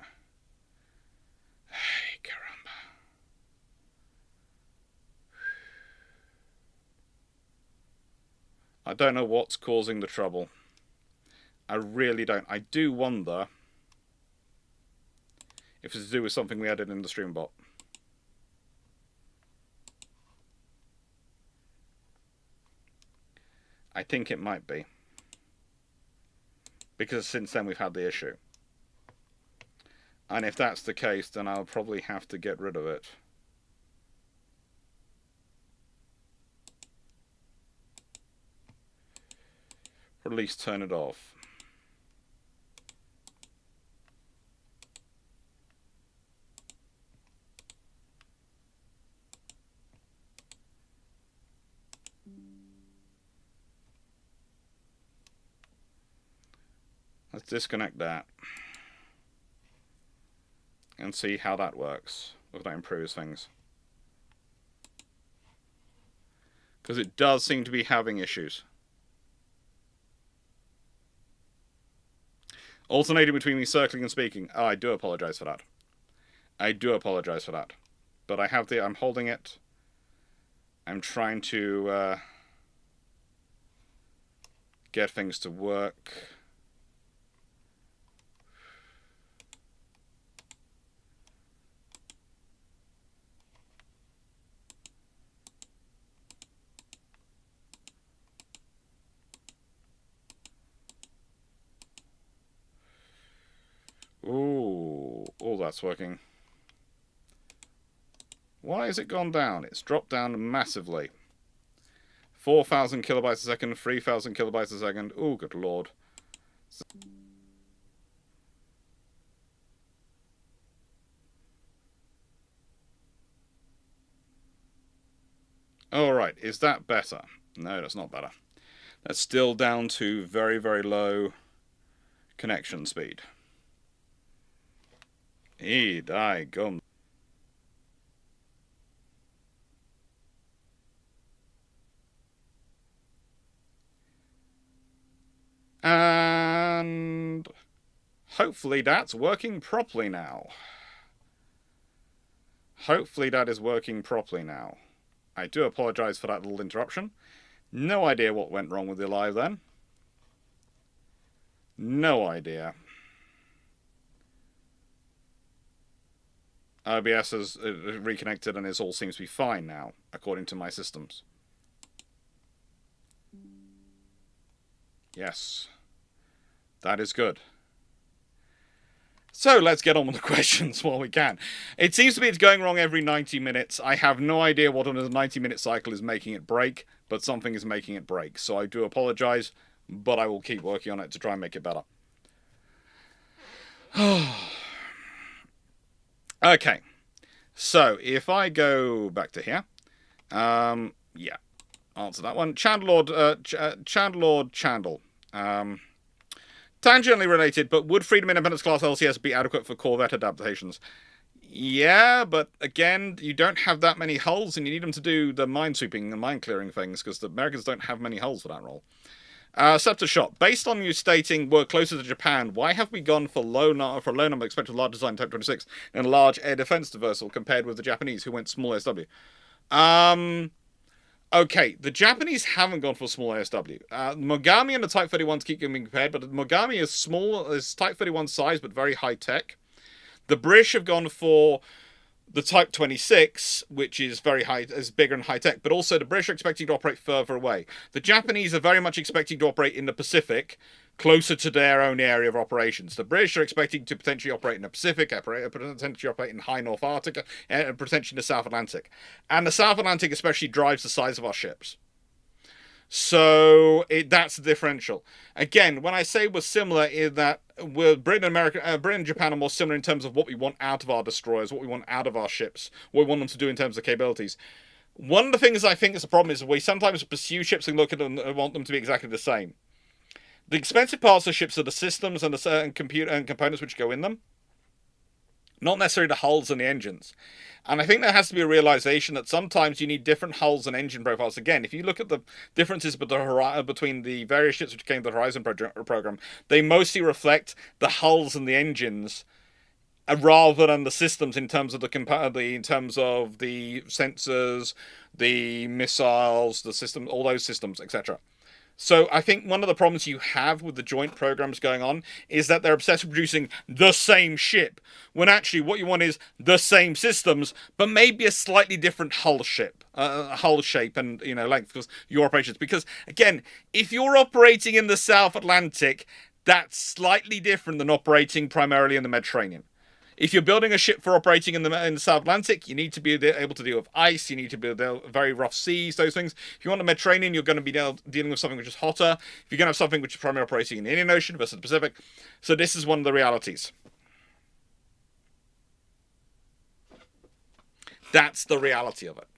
Hey, caramba. I don't know what's causing the trouble. I really don't. I do wonder if it's to do with something we added in the stream bot. I think it might be. Because since then we've had the issue. And if that's the case, then I'll probably have to get rid of it. Or at least turn it off. Let's disconnect that. And see how that works. If that improves things. Because it does seem to be having issues. Alternating between me circling and speaking. Oh, I do apologize for that. I do apologize for that. But I have I'm holding it. I'm trying to get things to work. Ooh, oh, that's working. Why has it gone down? It's dropped down massively. 4,000 kilobytes a second, 3,000 kilobytes a second. Oh, good lord. Alright, is that better? No, that's not better. That's still down to very, very low connection speed. Gum. And hopefully that's working properly now. Hopefully that is working properly now. I do apologize for that little interruption. No idea what went wrong with the live then. No idea. OBS has reconnected and it all seems to be fine now, according to my systems. Yes. That is good. So let's get on with the questions while we can. It seems to be it's going wrong every 90 minutes. I have no idea what on a 90-minute cycle is making it break, but something is making it break. So I do apologize, but I will keep working on it to try and make it better. Okay. So if I go back to here, yeah, answer that one. Chandlord, Chandle. Tangentially related, but would Freedom Independence class LCS be adequate for Corvette adaptations? Yeah, but again, you don't have that many hulls, and you need them to do the minesweeping and mine clearing things, because the Americans don't have many hulls for that role. Scepter Shot. Based on you stating we're closer to Japan, why have we gone for low number expected large design Type 26 and large air defense diversal compared with the Japanese who went small ASW? Okay, the Japanese haven't gone for small ASW. Mogami and the Type 31s keep getting compared, but the Mogami is small, is Type 31 size, but very high tech. The British have gone for the Type 26, which is very high, is bigger and high tech, but also the British are expecting to operate further away. The Japanese are very much expecting to operate in the Pacific, closer to their own area of operations. The British are expecting to potentially operate in the Pacific, potentially operate in high North Arctic, and potentially in the South Atlantic. And the South Atlantic especially drives the size of our ships. So that's the differential. Again, when I say we're similar, in that Britain and Japan are more similar in terms of what we want out of our destroyers, what we want out of our ships, what we want them to do in terms of capabilities. One of the things I think is a problem is we sometimes pursue ships and look at them and want them to be exactly the same. The expensive parts of ships are the systems and the certain components which go in them, not necessarily the hulls and the engines. And I think there has to be a realization that sometimes you need different hulls and engine profiles. Again, if you look at the differences between the various ships which came to the Horizon program, they mostly reflect the hulls and the engines rather than the systems in terms of the sensors, the missiles, the system, all those systems, etc. So I think one of the problems you have with the joint programs going on is that they're obsessed with producing the same ship, when actually what you want is the same systems, but maybe a slightly different hull shape and length because your operations. Because again, if you're operating in the South Atlantic, that's slightly different than operating primarily in the Mediterranean. If you're building a ship for operating in the South Atlantic, you need to be able to deal with ice, you need to be able to very rough seas, those things. If you want the Mediterranean, you're going to be dealing with something which is hotter. If you're going to have something which is primarily operating in the Indian Ocean versus the Pacific. So this is one of the realities. That's the reality of it.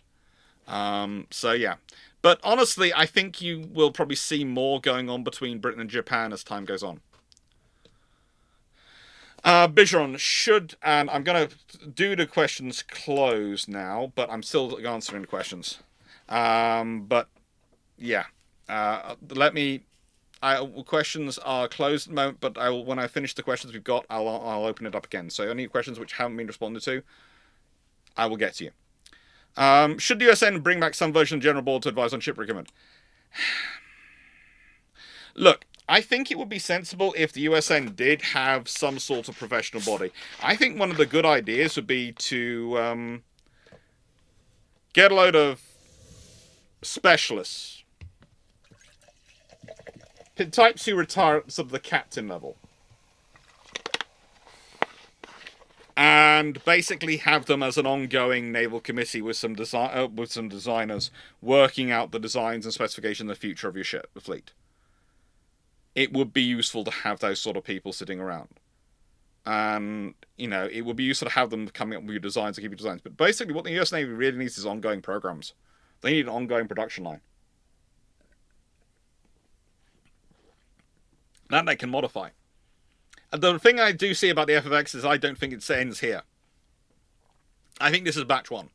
So yeah. But honestly, I think you will probably see more going on between Britain and Japan as time goes on. Bijon and I'm going to do the questions closed now, but I'm still answering the questions. But yeah, questions are closed at the moment, but when I finish the questions we've got, I'll open it up again. So any questions which haven't been responded to, I will get to you. Should the USN bring back some version of the General Board to advise on ship procurement? Look, I think it would be sensible if the USN did have some sort of professional body. I think one of the good ideas would be to get a load of specialists, types who retire at sort of the captain level, and basically have them as an ongoing naval committee with some designers working out the designs and specifications of the future of your ship, the fleet. It would be useful to have those sort of people sitting around. And, it would be useful to have them coming up with your designs and keep your designs. But basically what the US Navy really needs is ongoing programs. They need an ongoing production line. That they can modify. And the thing I do see about the FFX is I don't think it ends here. I think this is batch 1.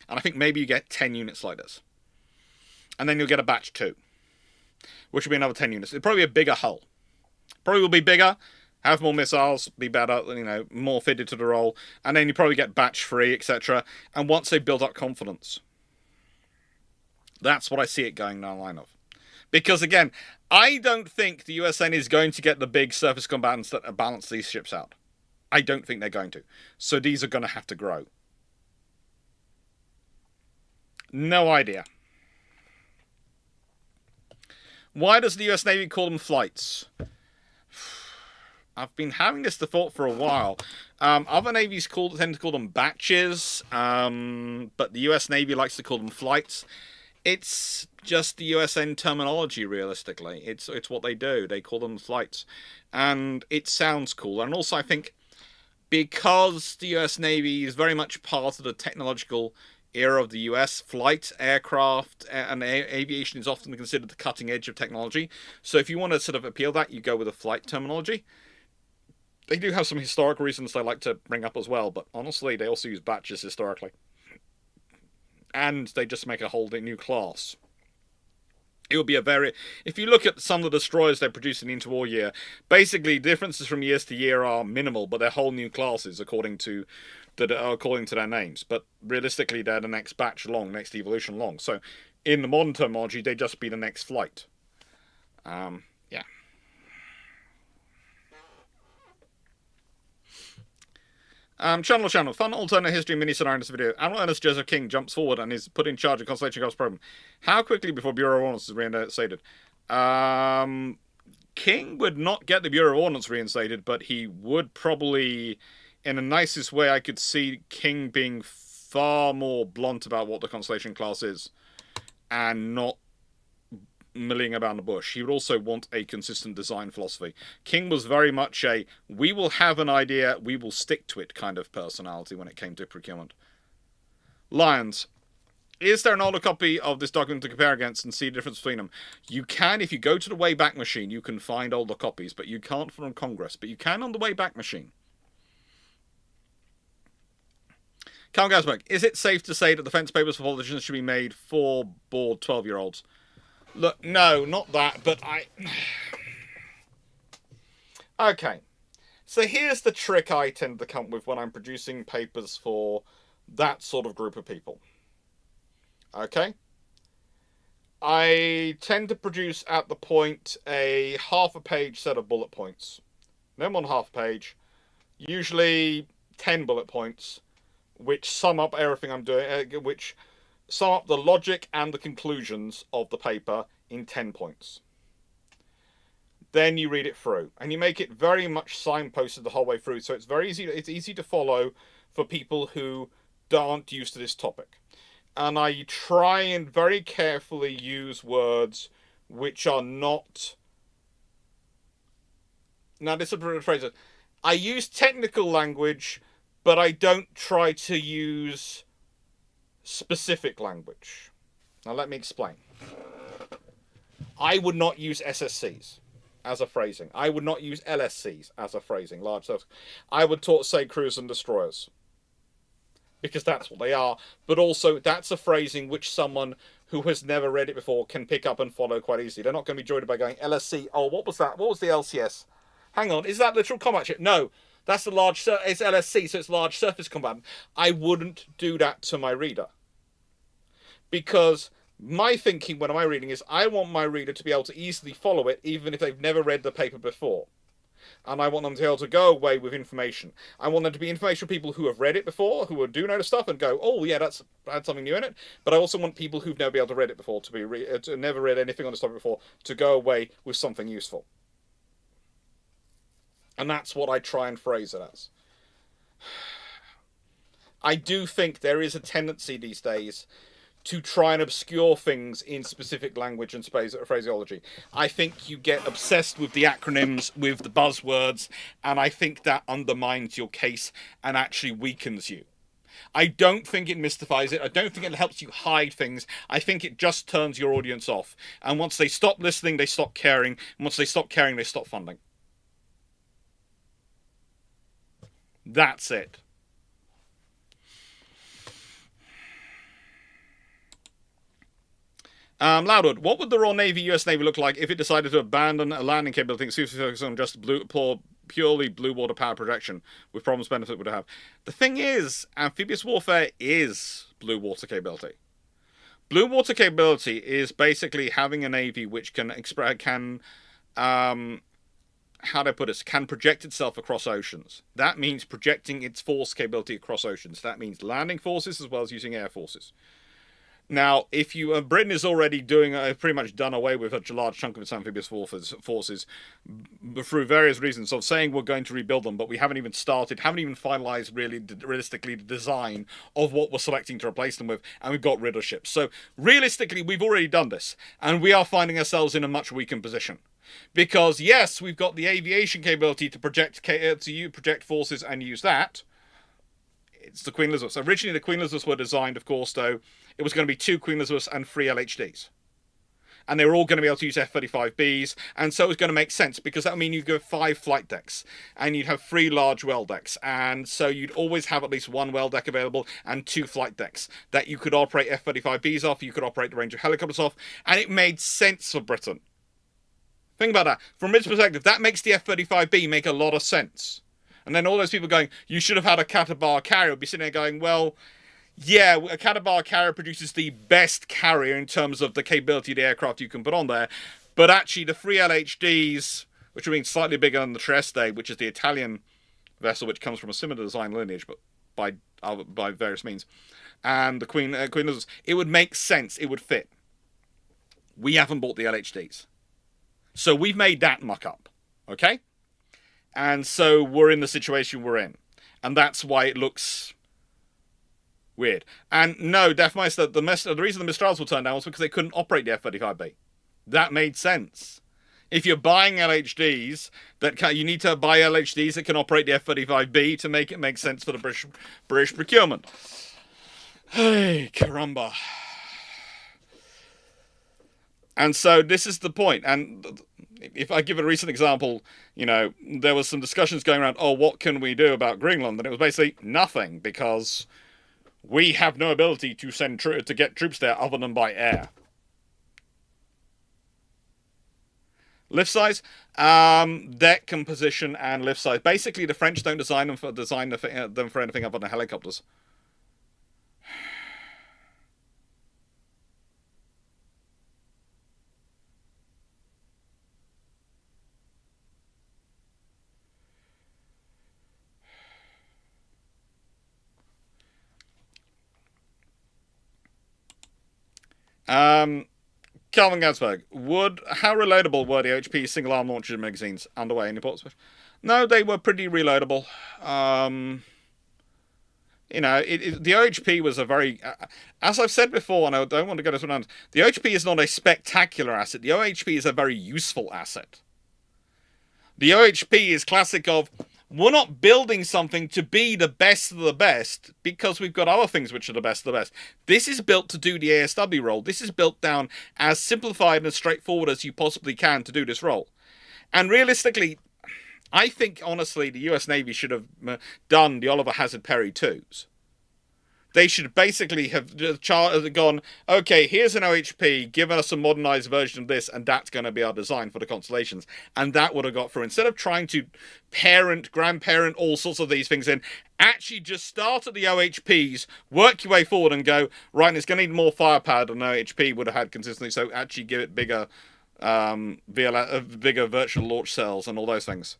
And I think maybe you get 10 units like this. And then you'll get a batch 2. Which will be another 10 units. It'll probably be a bigger hull. Probably will be bigger, have more missiles, be better, more fitted to the role, and then you probably get batch 3, etc. And once they build up confidence, that's what I see it going down the line of. Because again, I don't think the US Navy is going to get the big surface combatants that balance these ships out. I don't think they're going to. So these are going to have to grow. No idea. Why does the US Navy call them flights? I've been having this thought for a while. Other navies tend to call them batches, but the US Navy likes to call them flights. It's just the USN terminology, realistically. It's what they do. They call them flights. And it sounds cool. And also, I think, because the US Navy is very much part of the technological era of the US, flight, aircraft, and aviation is often considered the cutting edge of technology. So if you want to sort of appeal that, you go with the flight terminology. They do have some historic reasons they like to bring up as well, but honestly, they also use batches historically. And they just make a whole new class. It would be if you look at some of the destroyers they produce in the interwar year, basically differences from years to year are minimal, but they're whole new classes according to their names. But realistically, they're the next batch long, next evolution long. So in the modern terminology, they'd just be the next flight. Yeah. Channel, fun alternate history mini scenario in this video. Admiral Ernest Joseph King jumps forward and is put in charge of Constellation Gulf program. How quickly before Bureau of Ordnance is reinstated? King would not get the Bureau of Ordnance reinstated, but he would probably, in the nicest way, I could see King being far more blunt about what the Constellation class is, and not milling about the bush. He would also want a consistent design philosophy. King was very much a, we will have an idea, we will stick to it kind of personality when it came to procurement. Lions. Is there an older copy of this document to compare against and see the difference between them? You can, if you go to the Wayback Machine, you can find older copies, but you can't from Congress, but you can on the Wayback Machine. Carl Gasberg, is it safe to say that defense papers for politicians should be made for bored 12-year-olds? Look, no, not that, but Okay. So here's the trick I tend to come up with when I'm producing papers for that sort of group of people. Okay? I tend to produce at the point a half a page set of bullet points. No more than half a page. Usually 10 bullet points, which sum up everything I'm doing, which sum up the logic and the conclusions of the paper in 10 points. Then you read it through, and you make it very much signposted the whole way through, so it's very easy. It's easy to follow for people who aren't used to this topic. And I try and very carefully use words which are not. Now, this is a phrase. I use technical language, but I don't try to use specific language. Now let me explain. I would not use SSCs as a phrasing. I would not use LSCs as a phrasing, large surface. I would say cruisers and destroyers, because that's what they are, but also that's a phrasing which someone who has never read it before can pick up and follow quite easily. They're not going to be joined by going LSC, oh, what was that? What was the LCS? Hang on, is that littoral combat ship? No, that's the large, it's LSC, so it's large surface combatant. I wouldn't do that to my reader. Because my thinking when I'm reading is I want my reader to be able to easily follow it, even if they've never read the paper before. And I want them to be able to go away with information. I want them to be information people who have read it before, who do know the stuff, and go, oh yeah, that's had something new in it. But I also want people who've never been able to read it before, to never read anything on this topic before, to go away with something useful. And that's what I try and phrase it as. I do think there is a tendency these days to try and obscure things in specific language and phraseology. I think you get obsessed with the acronyms, with the buzzwords, and I think that undermines your case and actually weakens you. I don't think it mystifies it. I don't think it helps you hide things. I think it just turns your audience off. And once they stop listening, they stop caring. And once they stop caring, they stop funding. That's it. Loudwood, what would the Royal Navy, US Navy look like if it decided to abandon a landing capability and focus on just purely blue water power projection with problems benefit would have? The thing is, amphibious warfare is blue water capability. Blue water capability is basically having a navy which can how do I put it? Can project itself across oceans. That means projecting its force capability across oceans. That means landing forces as well as using air forces. Now, if you Britain is already pretty much done away with a large chunk of its amphibious forces through various reasons of saying we're going to rebuild them, but we haven't even finalized realistically the design of what we're selecting to replace them with, and we've got rid of ships. So realistically, we've already done this, and we are finding ourselves in a much weakened position. Because yes, we've got the aviation capability to project forces and use that. It's the Queen Elizabeths. Originally, the Queen Elizabeths were designed, of course, though, it was going to be 2 Queen Elizabeths and 3 LHDs. And they were all going to be able to use F-35Bs, and so it was going to make sense, because that would mean you'd go 5 flight decks, and you'd have 3 large well decks, and so you'd always have at least 1 well deck available, and 2 flight decks, that you could operate F-35Bs off, you could operate the range of helicopters off, and it made sense for Britain. Think about that. From its perspective, that makes the F-35B make a lot of sense. And then all those people going, you should have had a Catabar carrier, would be sitting there going, well, yeah, a Catabar carrier produces the best carrier in terms of the capability of the aircraft you can put on there. But actually, the 3 LHDs, which are being slightly bigger than the Trieste, which is the Italian vessel, which comes from a similar design lineage, but by various means, and the Queen Elizabeth, it would make sense, it would fit. We haven't bought the LHDs. So we've made that muck up, okay? And so we're in the situation we're in. And that's why it looks weird. And no, Defmeister, the reason the Mistrals were turned down was because they couldn't operate the F-35B. That made sense. If you're buying LHDs, you need to buy LHDs that can operate the F-35B to make it make sense for the British procurement. Hey, caramba. And so this is the point. And if I give a recent example, there was some discussions going around, what can we do about Greenland? And it was basically nothing, because we have no ability to get troops there other than by air. Lift size, deck composition and lift size. Basically, the French don't design them for anything other than helicopters. Calvin Gansberg, how reloadable were the OHP single arm launcher magazines underway in reports? No, they were pretty reloadable. The OHP was a very, as I've said before, and I don't want to go to someone else, the OHP is not a spectacular asset. The OHP is a very useful asset. The OHP is classic of, we're not building something to be the best of the best because we've got other things which are the best of the best. This is built to do the ASW role. This is built down as simplified and as straightforward as you possibly can to do this role. And realistically, I think, honestly, the US Navy should have done the Oliver Hazard Perry 2s. They should basically have gone, okay, here's an OHP, given us a modernized version of this, and that's going to be our design for the Constellations. And that would have got through. Instead of trying to parent, grandparent, all sorts of these things in, actually just start at the OHPs, work your way forward and go, right, and it's going to need more firepower than OHP would have had consistently, so actually give it bigger, bigger virtual launch cells and all those things.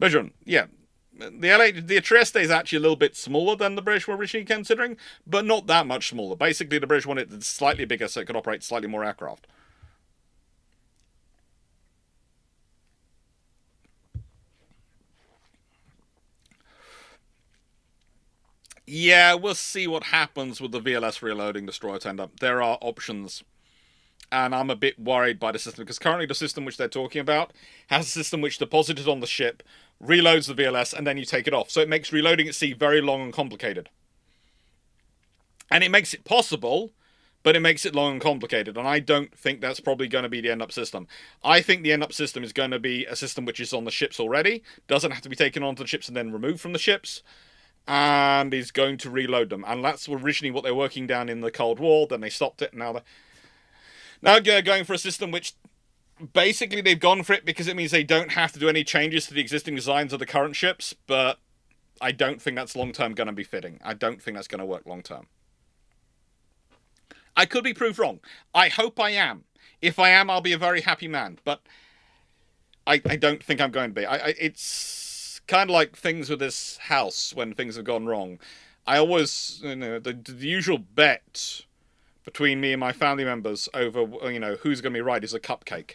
Bergeron, yeah. The Trieste is actually a little bit smaller than the British were originally considering, but not that much smaller. Basically, the British wanted it slightly bigger so it could operate slightly more aircraft. Yeah, we'll see what happens with the VLS reloading destroyer tender. There are options. And I'm a bit worried by the system, because currently the system which they're talking about has a system which deposits it on the ship, reloads the VLS, and then you take it off. So it makes reloading at sea very long and complicated. And it makes it possible, but it makes it long and complicated. And I don't think that's probably going to be the end-up system. I think the end-up system is going to be a system which is on the ships already, doesn't have to be taken onto the ships and then removed from the ships, and is going to reload them. And that's originally what they were working down in the Cold War, then they stopped it, and now they're going for a system which basically they've gone for it because it means they don't have to do any changes to the existing designs of the current ships, but I don't think that's long-term going to be fitting. I don't think that's going to work long-term. I could be proved wrong. I hope I am. If I am, I'll be a very happy man. But I don't think I'm going to be. It's kind of like things with this house when things have gone wrong. I always, the usual bet between me and my family members over, who's going to be right is a cupcake.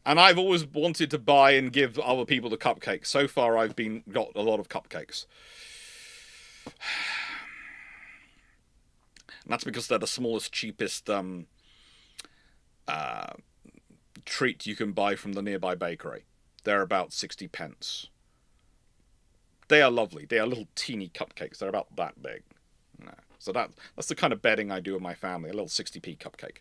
And I've always wanted to buy and give other people the cupcakes. So far, I've got a lot of cupcakes. And that's because they're the smallest, cheapest treat you can buy from the nearby bakery. They're about 60 pence. They are lovely. They are little teeny cupcakes. They're about that big. No. So that's the kind of betting I do with my family. A little 60p cupcake.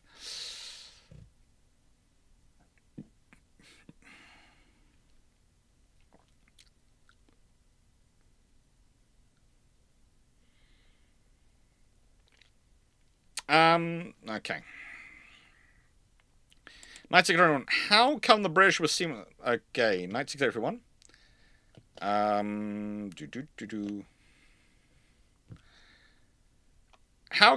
Okay. Night 6 everyone. How come the British were seen? Okay, Night 6 everyone. How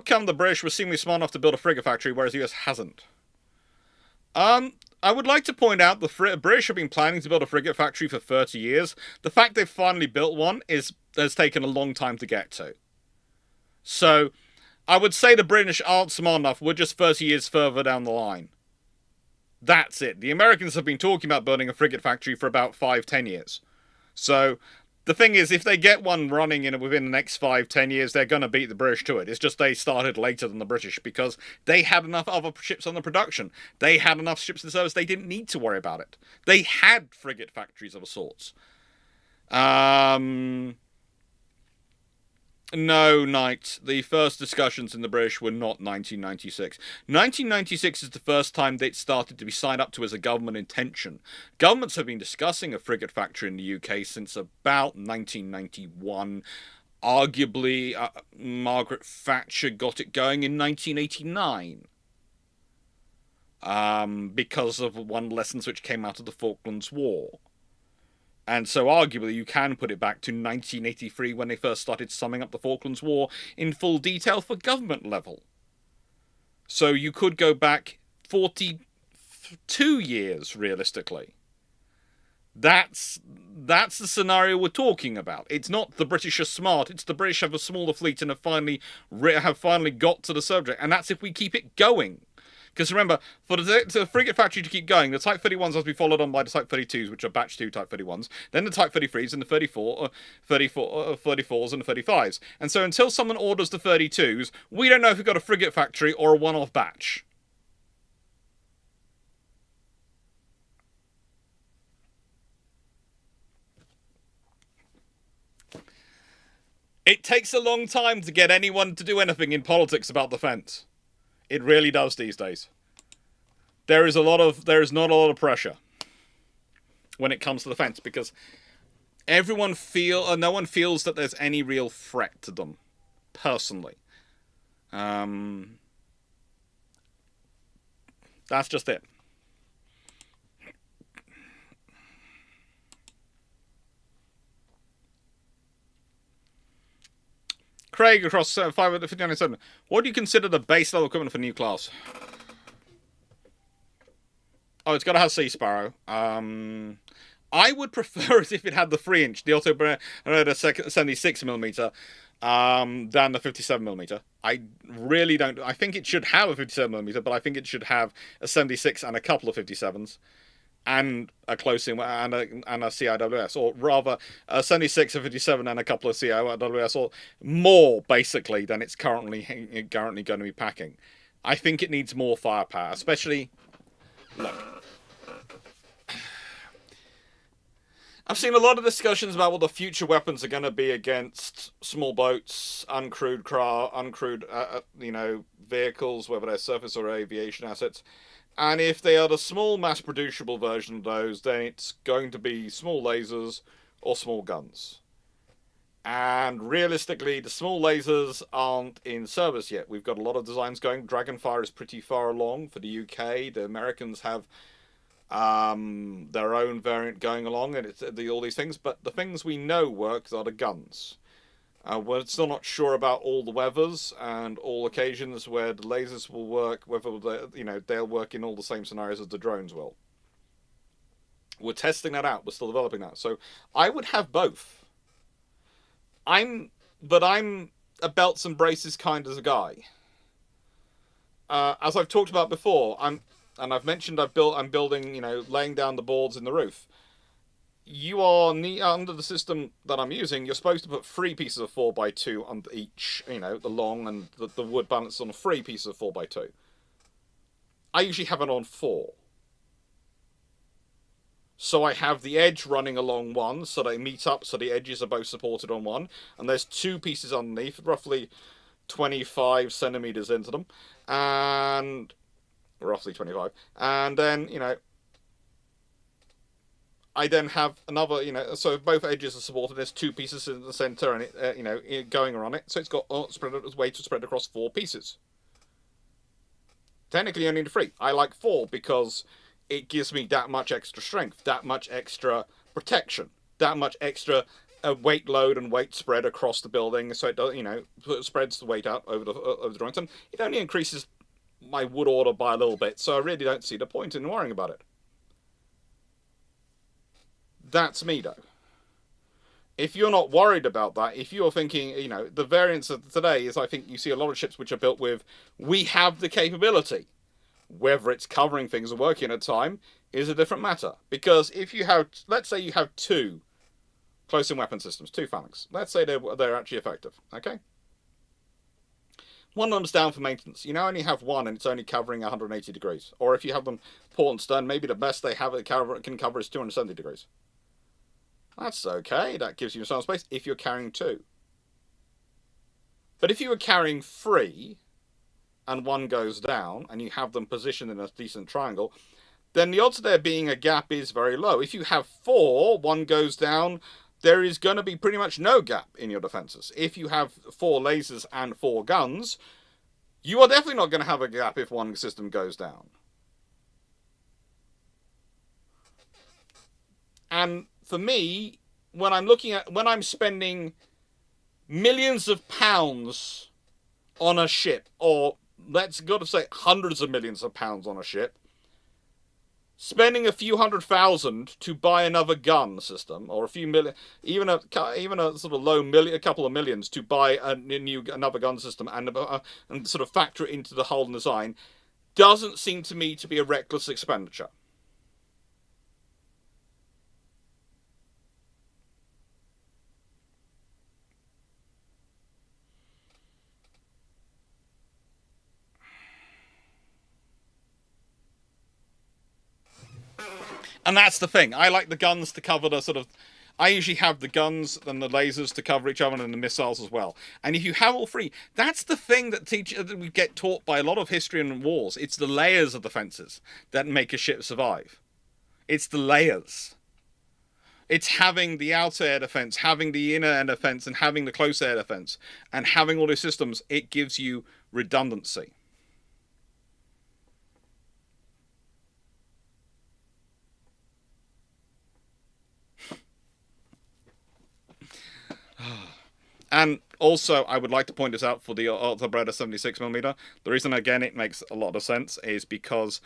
come the British were seemingly smart enough to build a frigate factory, whereas the US hasn't? I would like to point out the British have been planning to build a frigate factory for 30 years. The fact they've finally built one has taken a long time to get to. So, I would say the British aren't smart enough. We're just 30 years further down the line. That's it. The Americans have been talking about building a frigate factory for about 5-10 years. So, the thing is, if they get one running within the next 5-10 years, they're going to beat the British to it. It's just they started later than the British because they had enough other ships on the production. They had enough ships in service. They didn't need to worry about it. They had frigate factories of sorts. No, Knight. The first discussions in the British were not 1996. 1996 is the first time that it started to be signed up to as a government intention. Governments have been discussing a frigate factory in the UK since about 1991. Arguably, Margaret Thatcher got it going in 1989. Because of one of the lessons which came out of the Falklands War. And so arguably you can put it back to 1983 when they first started summing up the Falklands War in full detail for government level. So you could go back 42 years, realistically. That's the scenario we're talking about. It's not the British are smart, it's the British have a smaller fleet and have finally got to the subject. And that's if we keep it going. Because remember, for the frigate factory to keep going, the Type 31s has to be followed on by the Type 32s, which are Batch 2 Type 31s, then the Type 33s and the 34s and the 35s. And so until someone orders the 32s, we don't know if we've got a frigate factory or a one-off batch. It takes a long time to get anyone to do anything in politics about defense. It really does these days. There is not a lot of pressure when it comes to defense because no one feels that there's any real threat to them, personally. That's just it. Craig across 559.7. What do you consider the base level equipment for new class? Oh, it's got to have Sea Sparrow. I would prefer it if it had the 3-inch, the Otto 76mm, than the 57mm. I really don't. I think it should have a 57mm, but I think it should have a 76 and a couple of 57s. And a close-in and a CIWS, or rather a 76, a 57, and a couple of CIWS, or more basically than it's currently going to be packing. I think it needs more firepower, especially. Look, I've seen a lot of discussions about what the future weapons are going to be against small boats, uncrewed vehicles, whether they're surface or aviation assets. And if they are the small mass-producible version of those, then it's going to be small lasers or small guns. And realistically, the small lasers aren't in service yet. We've got a lot of designs going. Dragonfire is pretty far along for the UK. The Americans have their own variant going along, and it's all these things. But the things we know work are the guns. We're still not sure about all the weathers and all occasions where the lasers will work, whether they'll work in all the same scenarios as the drones will. We're testing that out. We're still developing that. So I would have both. I'm a belts and braces kind of a guy. As I've talked about before, I've mentioned I'm building, laying down the boards in the roof. You are under the system that I'm using. You're supposed to put 3 pieces of 4x2 under each, the long and the wood balance on 3 pieces of 4x2. I usually have it on 4. So I have the edge running along one, so they meet up, so the edges are both supported on one, and there's 2 pieces underneath, roughly 25 centimeters into them, and roughly 25, and then I then have another, so both edges are supported. There's 2 pieces in the center, and it going around it, so it's got weight to spread across 4 pieces. Technically, you only need 3. I like 4 because it gives me that much extra strength, that much extra protection, that much extra weight load and weight spread across the building, so it does, spreads the weight out over the joints, and it only increases my wood order by a little bit, so I really don't see the point in worrying about it. That's me, though. If you're not worried about that, if you're thinking, the variance of today is, I think you see a lot of ships which are built with, we have the capability. Whether it's covering things or working at a time is a different matter. Because if you have, let's say you have 2 close-in weapon systems, 2 phalanx. Let's say they're actually effective, okay? One of them's down for maintenance. You now only have one and it's only covering 180 degrees. Or if you have them port and stern, maybe the best they have can cover is 270 degrees. That's okay. That gives you some space if you're carrying 2. But if you were carrying 3 and one goes down, and you have them positioned in a decent triangle, then the odds of there being a gap is very low. If you have 4, one goes down, there is going to be pretty much no gap in your defenses. If you have 4 lasers and 4 guns, you are definitely not going to have a gap if one system goes down. And for me, when I'm spending millions of pounds on a ship, or let's go to say hundreds of millions of pounds on a ship, spending a few 100,000 to buy another gun system, or a few million, even a sort of low million, a couple of millions to buy another gun system and sort of factor it into the whole design, doesn't seem to me to be a reckless expenditure. And that's the thing. I like the guns to cover the sort of... I usually have the guns and the lasers to cover each other, and the missiles as well. And if you have all 3, that's the thing that we get taught by a lot of history and wars. It's the layers of defenses that make a ship survive. It's the layers. It's having the outer air defense, having the inner air defense, and having the close air defense. And having all these systems, it gives you redundancy. And also, I would like to point this out for the Ultrabreda 76mm. The reason, again, it makes a lot of sense is because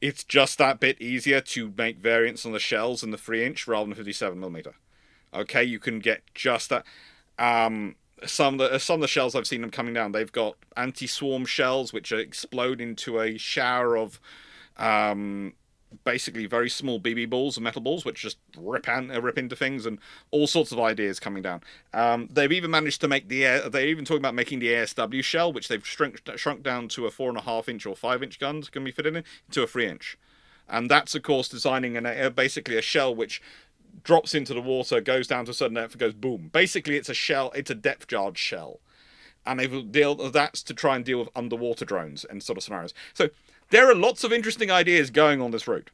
it's just that bit easier to make variants on the shells in the 3-inch rather than 57mm. Okay, you can get just that. Some of the shells I've seen them coming down, they've got anti-swarm shells which explode into a shower of basically very small BB balls and metal balls which just rip into things, and all sorts of ideas coming down. They've even managed to make they're even talking about making the ASW shell, which they've shrunk down to a 4.5-inch or 5-inch guns can be fitted into a 3-inch. And that's, of course, designing basically a shell which drops into the water, goes down to a certain depth, and goes boom. Basically, it's a shell. It's a depth charge shell, and that's to try and deal with underwater drones and sort of scenarios. So there are lots of interesting ideas going on this route.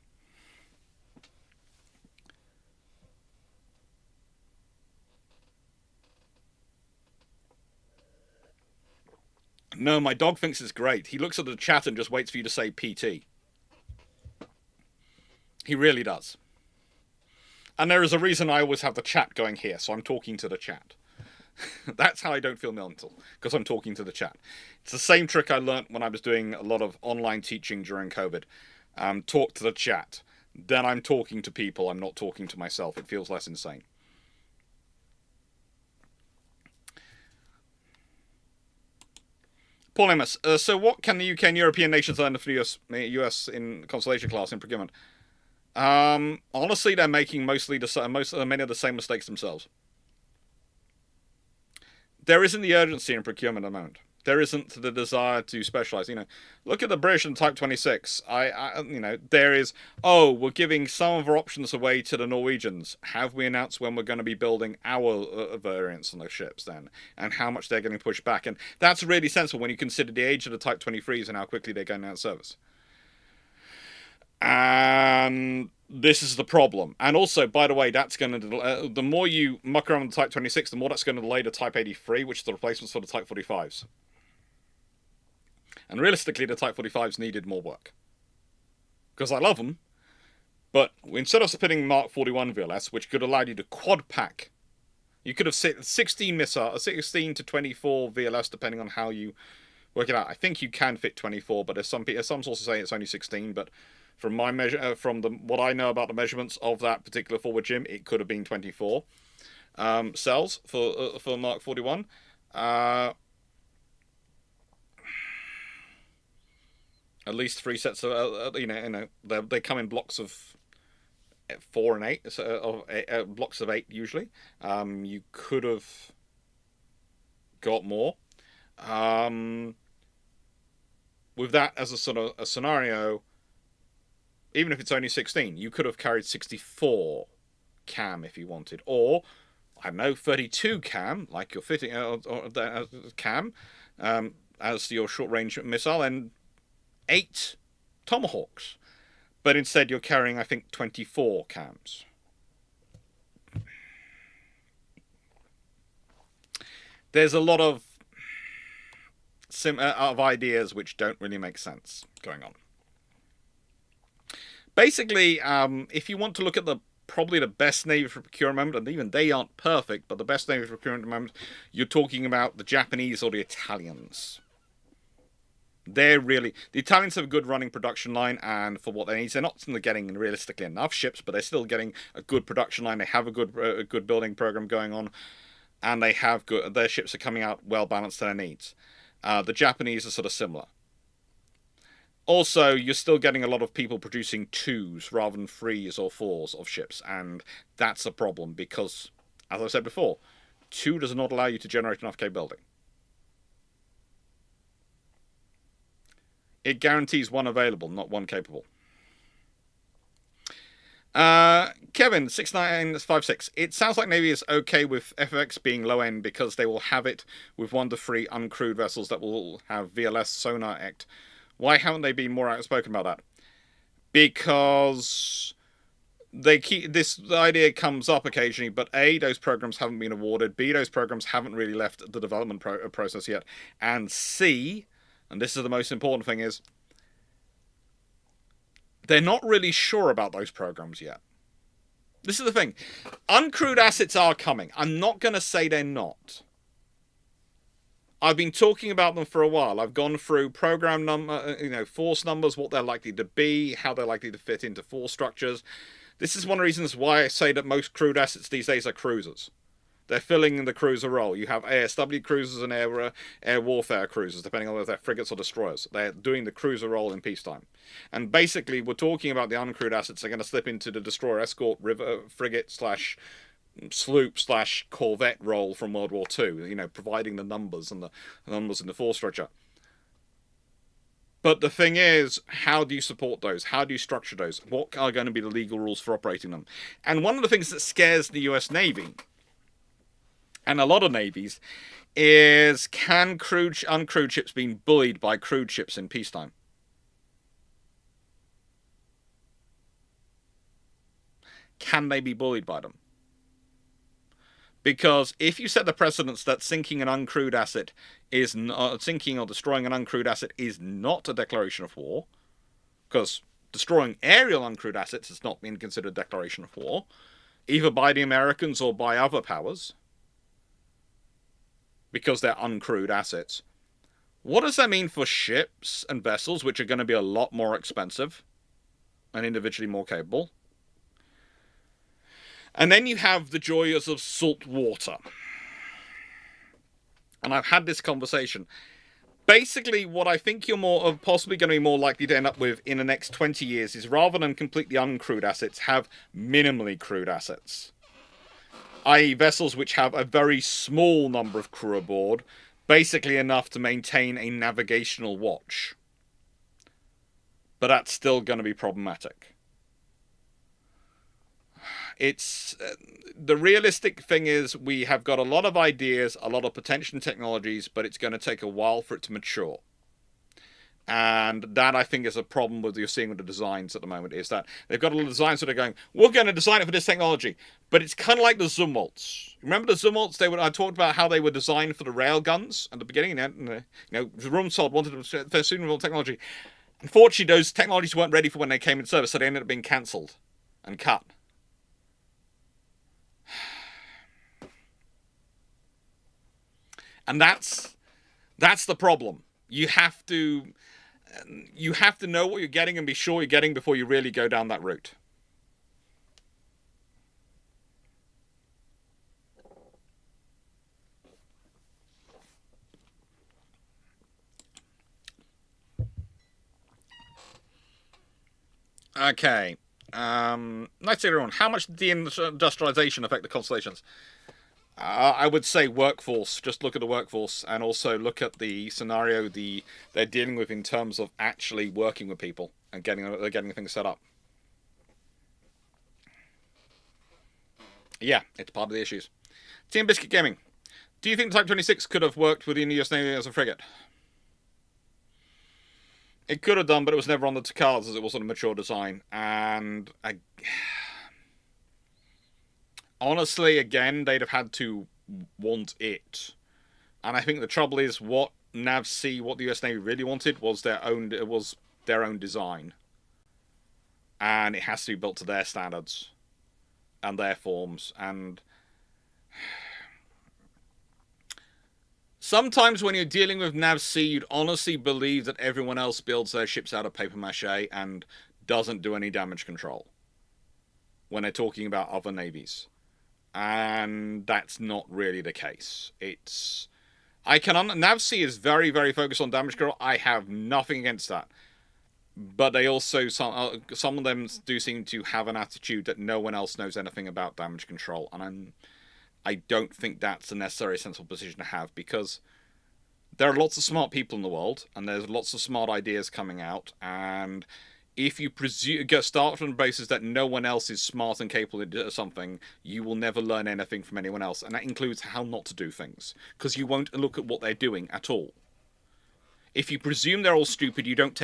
No, my dog thinks it's great. He looks at the chat and just waits for you to say PT. He really does. And there is a reason I always have the chat going here, so I'm talking to the chat. That's how I don't feel mental, because I'm talking to the chat. It's the same trick I learnt when I was doing a lot of online teaching during COVID. Talk to the chat. Then I'm talking to people, I'm not talking to myself. It feels less insane. Paul Amos, so what can the UK and European nations learn from the US in Constellation class in procurement? Honestly, they're making many of the same mistakes themselves. There isn't the urgency in procurement at the moment. There isn't the desire to specialize. Look at the British and Type 26. There is. Oh, we're giving some of our options away to the Norwegians. Have we announced when we're going to be building our variants on those ships then, and how much they're getting pushed back? And that's really sensible when you consider the age of the Type 23s and how quickly they're going out of service. And this is the problem. And also, by the way, that's going to the more you muck around with the Type 26, the more that's going to delay the Type 83, which is the replacements for the Type 45s. And realistically, the Type 45s needed more work. Because I love them, but instead of spinning Mark 41 VLS, which could allow you to quad pack, you could have 16 to 24 VLS, depending on how you work it out. I think you can fit 24, but there's some sources say it's only 16, but from my measure, what I know about the measurements of that particular forward gym, it could have been 24 cells for Mark 41. At least 3 sets of they come in blocks of 4 and 8, blocks of 8 usually. You could have got more. With that as a sort of a scenario, even if it's only 16, you could have carried 64 cam if you wanted, or I don't know, 32 cam, like you're fitting cam as your short range missile, and 8 Tomahawks. But instead, you're carrying, I think, 24 cams. There's a lot of ideas which don't really make sense going on. Basically, if you want to look at probably the best Navy for procurement, and even they aren't perfect, but the best Navy for procurement at the moment, you're talking about the Japanese or the Italians. The Italians have a good running production line, and for what they need, they're not getting realistically enough ships, but they're still getting a good production line. They have a good building program going on, and they have their ships are coming out well balanced to their needs. The Japanese are sort of similar. Also, you're still getting a lot of people producing 2s rather than 3s or 4s of ships, and that's a problem because, as I said before, 2 does not allow you to generate enough capability. It guarantees 1 available, not 1 capable. Kevin 6956. It sounds like Navy is okay with FX being low end because they will have it with 1 to 3 uncrewed vessels that will have VLS sonar act. Why haven't they been more outspoken about that? Because the idea comes up occasionally, but A, those programs haven't been awarded. B, those programs haven't really left the development process yet. And C, and this is the most important thing, is they're not really sure about those programs yet. This is the thing. Uncrewed assets are coming. I'm not going to say they're not. I've been talking about them for a while. I've gone through program force numbers, what they're likely to be, how they're likely to fit into force structures. This is one of the reasons why I say that most crewed assets these days are cruisers. They're filling in the cruiser role. You have ASW cruisers and air warfare cruisers, depending on whether they're frigates or destroyers. They're doing the cruiser role in peacetime. And basically, we're talking about the uncrewed assets. They're going to slip into the destroyer escort, frigate / sloop / corvette role from World War II, providing the numbers and the numbers in the force structure. But the thing is, how do you support those? How do you structure those? What are going to be the legal rules for operating them? And one of the things that scares the US Navy, and a lot of navies, is can uncrewed ships being bullied by crewed ships in peacetime? Can they be bullied by them? Because if you set the precedence that sinking an uncrewed asset sinking or destroying an uncrewed asset is not a declaration of war, because destroying aerial uncrewed assets has not been considered a declaration of war, either by the Americans or by other powers, because they're uncrewed assets. What does that mean for ships and vessels, which are going to be a lot more expensive and individually more capable? And then you have the joys of salt water. And I've had this conversation. Basically, what I think you're possibly going to be more likely to end up with in the next 20 years is, rather than completely uncrewed assets, have minimally crewed assets. I.e. vessels which have a very small number of crew aboard, basically enough to maintain a navigational watch. But that's still going to be problematic. It's the realistic thing is we have got a lot of ideas, a lot of potential technologies, but it's going to take a while for it to mature. And that, I think, is a problem with you're seeing with the designs at the moment, is that they've got a lot of designs that are going, we're going to design it for this technology. But it's kind of like the Zumwalts. Remember the Zumwalts? I talked about how they were designed for the rail guns at the beginning. And, Rumsfeld wanted their suitable technology. Unfortunately, those technologies weren't ready for when they came in service, so they ended up being cancelled and cut. And that's the problem. You have to know what you're getting and be sure you're getting before you really go down that route. Okay. Let's see, everyone. How much did the industrialization affect the constellations? I would say workforce. Just look at the workforce, and also look at the scenario they're dealing with in terms of actually working with people and getting things set up. Yeah, it's part of the issues. Team Biscuit Gaming. Do you think Type 26 could have worked within the US Navy as a frigate? It could have done, but it was never on the cards as it wasn't a mature design. And honestly, again, they'd have had to want it. And I think the trouble is, what NavC, what the US Navy really wanted was their own design. And it has to be built to their standards and their forms. And sometimes when you're dealing with NavC, you'd honestly believe that everyone else builds their ships out of paper mache and doesn't do any damage control when they're talking about other navies. And that's not really the case. NavC is very, very focused on damage control. I have nothing against that. But they also, some of them do seem to have an attitude that no one else knows anything about damage control. And I don't think that's a necessary sensible position to have, because there are lots of smart people in the world, and there's lots of smart ideas coming out, and if you start from the basis that no one else is smart and capable of something, you will never learn anything from anyone else, and that includes how not to do things, because you won't look at what they're doing at all. If you presume they're all stupid, you don't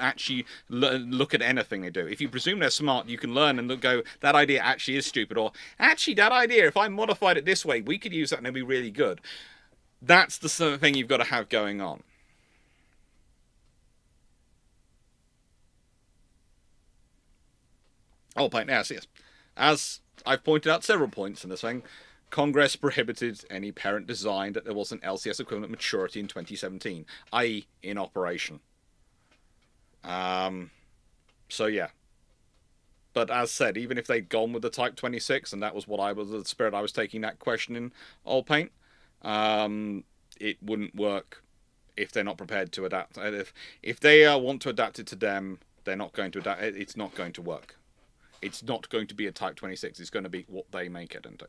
actually look at anything they do. If you presume they're smart, you can learn and go, that idea actually is stupid, or actually that idea, if I modified it this way, we could use that and it'd be really good. That's the sort of thing you've got to have going on. Oh, point. Yes. As I've pointed out several points in this thing, Congress prohibited any parent design that there was an LCS equivalent maturity in 2017, i.e. in operation. So yeah. But as said, even if they'd gone with the Type 26, and that was the spirit I was taking that question in, All Paint, it wouldn't work if they're not prepared to adapt. If they want to adapt it to them, they're not going to adapt. It's not going to work. It's not going to be a Type 26. It's going to be what they make it into.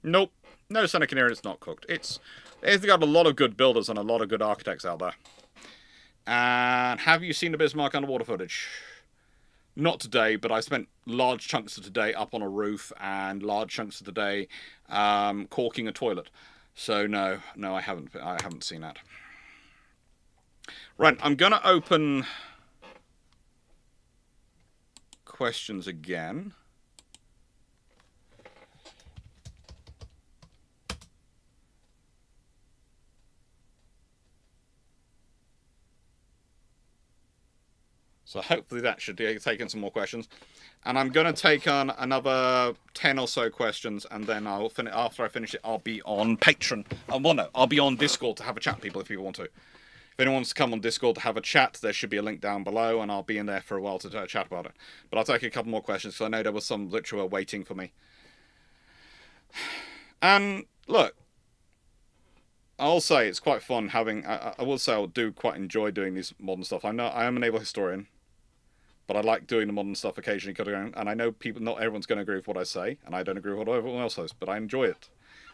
Nope. No, Seneca Canary is not cooked. It's got a lot of good builders and a lot of good architects out there. And have you seen the Bismarck underwater footage? Not today, but I spent large chunks of today up on a roof and large chunks of the day caulking a toilet. So no, I haven't seen that. Right, I'm gonna open questions again. So hopefully that should take in some more questions. And I'm going to take on another 10 or so questions, and then I'll finish. After I finish it, I'll be on Patreon. Well, no, I'll be on Discord to have a chat with people if people want to. If anyone wants to come on Discord to have a chat, there should be a link down below, and I'll be in there for a while to chat about it. But I'll take a couple more questions, because I know there was some Littoral waiting for me. And, look, I'll say it's quite fun having... I will say I do quite enjoy doing this modern stuff. I know I am a naval historian, but I like doing the modern stuff occasionally, and I know people, not everyone's going to agree with what I say, and I don't agree with what everyone else says, but I enjoy it.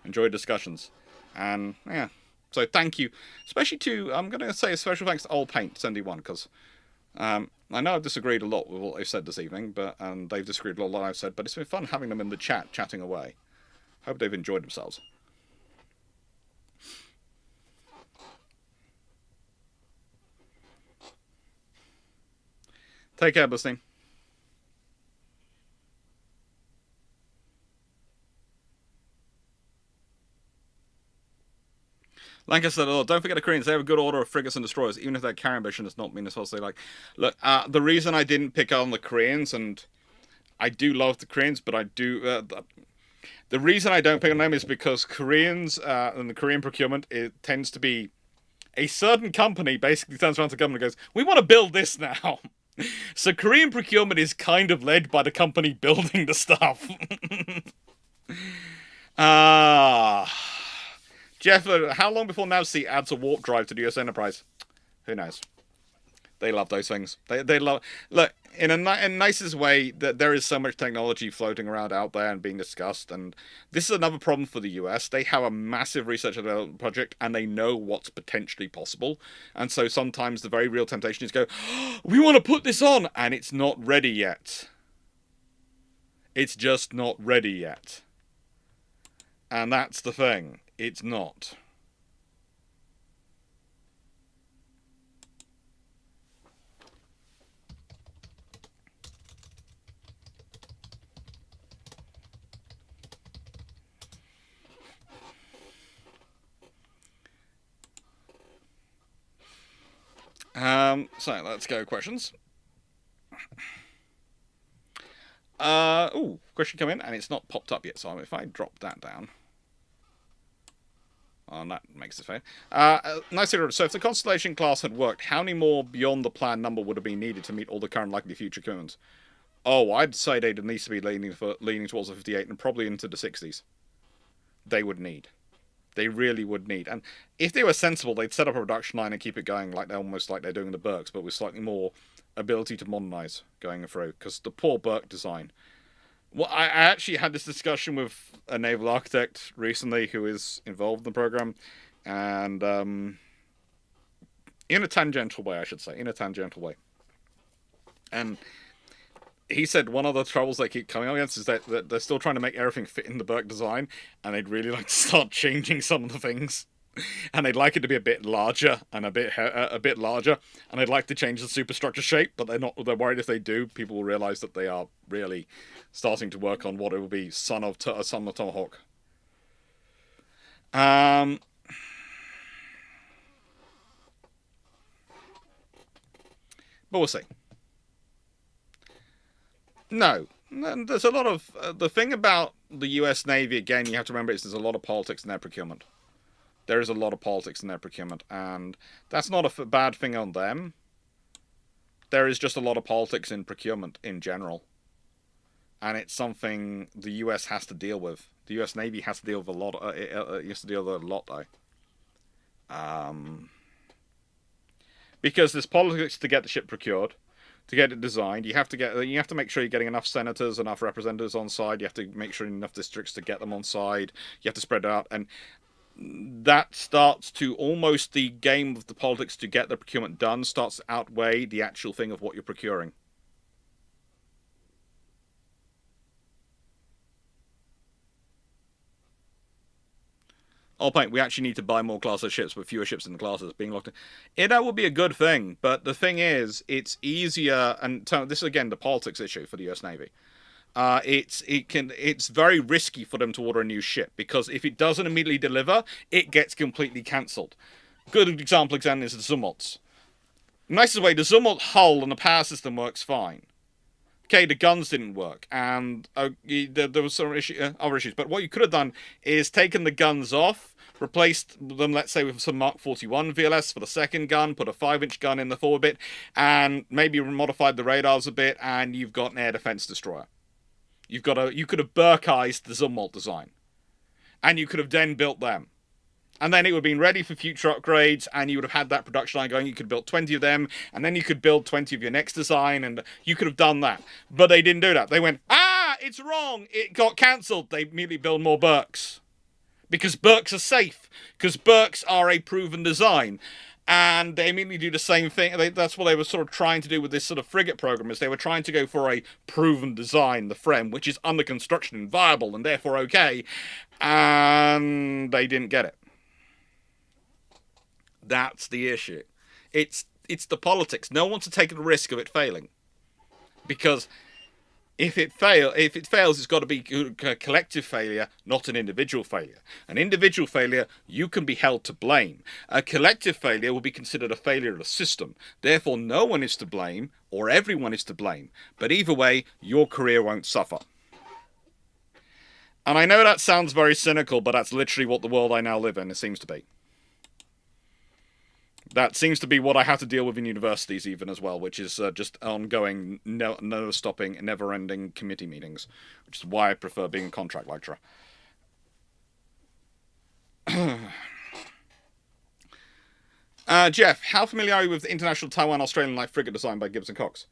Enjoy discussions. And, yeah. So thank you. Especially to, I'm going to say a special thanks to Old Paint 71, because I know I've disagreed a lot with what they've said this evening, and they've disagreed a lot with what I've said, but it's been fun having them in the chat, chatting away. Hope they've enjoyed themselves. Take care, Busting. Lancaster said, "Oh, don't forget the Koreans. They have a good order of frigates and destroyers, even if their carrier ambition does not mean as well as they like." Look, the reason I didn't pick on the Koreans, and I do love the Koreans, but I do... the reason I don't pick on them is because Koreans and the Korean procurement, it tends to be a certain company basically turns around to the government and goes, "We want to build this now." So Korean procurement is kind of led by the company building the stuff. Jeff, how long before NavSea adds a warp drive to the US Enterprise? Who knows? They love those things. They love... Look, in a nicest way, that there is so much technology floating around out there and being discussed, and this is another problem for the US. They have a massive research and development project, and they know what's potentially possible, and so sometimes the very real temptation is to go, "Oh, we want to put this on," and it's not ready yet. It's just not ready yet. And that's the thing. It's not. So let's go questions. Question come in, and it's not popped up yet, so if I drop that down... Oh, that makes it fair. Nice to hear. So if the Constellation class had worked, how many more beyond the planned number would have been needed to meet all the current likely future commitments? Oh, I'd say they'd at least be leaning towards the 58 and probably into the 60s. They would need. They really would need. And if they were sensible, they'd set up a production line and keep it going almost like they're doing the Burks, but with slightly more ability to modernize going through. Because the poor Burke design... Well, I actually had this discussion with a naval architect recently who is involved in the program, and in a tangential way, I should say, in a tangential way. And he said one of the troubles they keep coming up against is that they're still trying to make everything fit in the Burke design, and they'd really like to start changing some of the things. And they'd like it to be a bit larger and a bit larger, and they'd like to change the superstructure shape, but they're worried if they do, people will realise that they are really starting to work on what it will be son of Tomahawk. But we'll see. No, there's a lot of the thing about the US Navy. Again, you have to remember is there's a lot of politics in their procurement. There is a lot of politics in their procurement, and that's not a bad thing on them. There is just a lot of politics in procurement in general, and it's something the US has to deal with. The US Navy has to deal with a lot. It has to deal with a lot, though. Because there's politics to get the ship procured, to get it designed. You have to make sure you're getting enough senators, enough representatives on side. You have to make sure enough districts to get them on side. You have to spread it out, and that starts to almost the game of the politics to get the procurement done starts to outweigh the actual thing of what you're procuring. Oh, point, we actually need to buy more class of ships, but fewer ships in the classes being locked in. That would be a good thing, but the thing is, it's easier, and this is again the politics issue for the US Navy. It's very risky for them to order a new ship, because if it doesn't immediately deliver, it gets completely cancelled. Good example is the Sumots. nicest way, the Zumwalt hull and the power system works fine. Okay, the guns didn't work, and there was some other issues. But what you could have done is taken the guns off, replaced them, let's say, with some Mark 41 VLS for the second gun, put a 5-inch gun in the forward bit, and maybe modified the radars a bit, and you've got an air defense destroyer. You could have Burkeized the Zumwalt design, and you could have then built them. And then it would have been ready for future upgrades, and you would have had that production line going. You could build 20 of them, and then you could build 20 of your next design, and you could have done that. But they didn't do that. They went, it's wrong. It got cancelled. They immediately build more Burks. Because Burks are safe. Because Burks are a proven design. And they immediately do the same thing. That's what they were sort of trying to do with this sort of frigate program, is they were trying to go for a proven design, the FREM, which is under construction and viable, and therefore okay. And they didn't get it. That's the issue. It's the politics. No one wants to take the risk of it failing, because if it fails, it's got to be a collective failure, not an individual failure. An individual failure, you can be held to blame. A collective failure will be considered a failure of the system. Therefore, no one is to blame, or everyone is to blame. But either way, your career won't suffer. And I know that sounds very cynical, but that's literally what the world I now live in, it seems to be. That seems to be what I have to deal with in universities even as well, which is just ongoing, no stopping, never-ending committee meetings, which is why I prefer being a contract lecturer. Jeff, how familiar are you with the International Taiwan Australian Light Frigate design by Gibbs and Cox?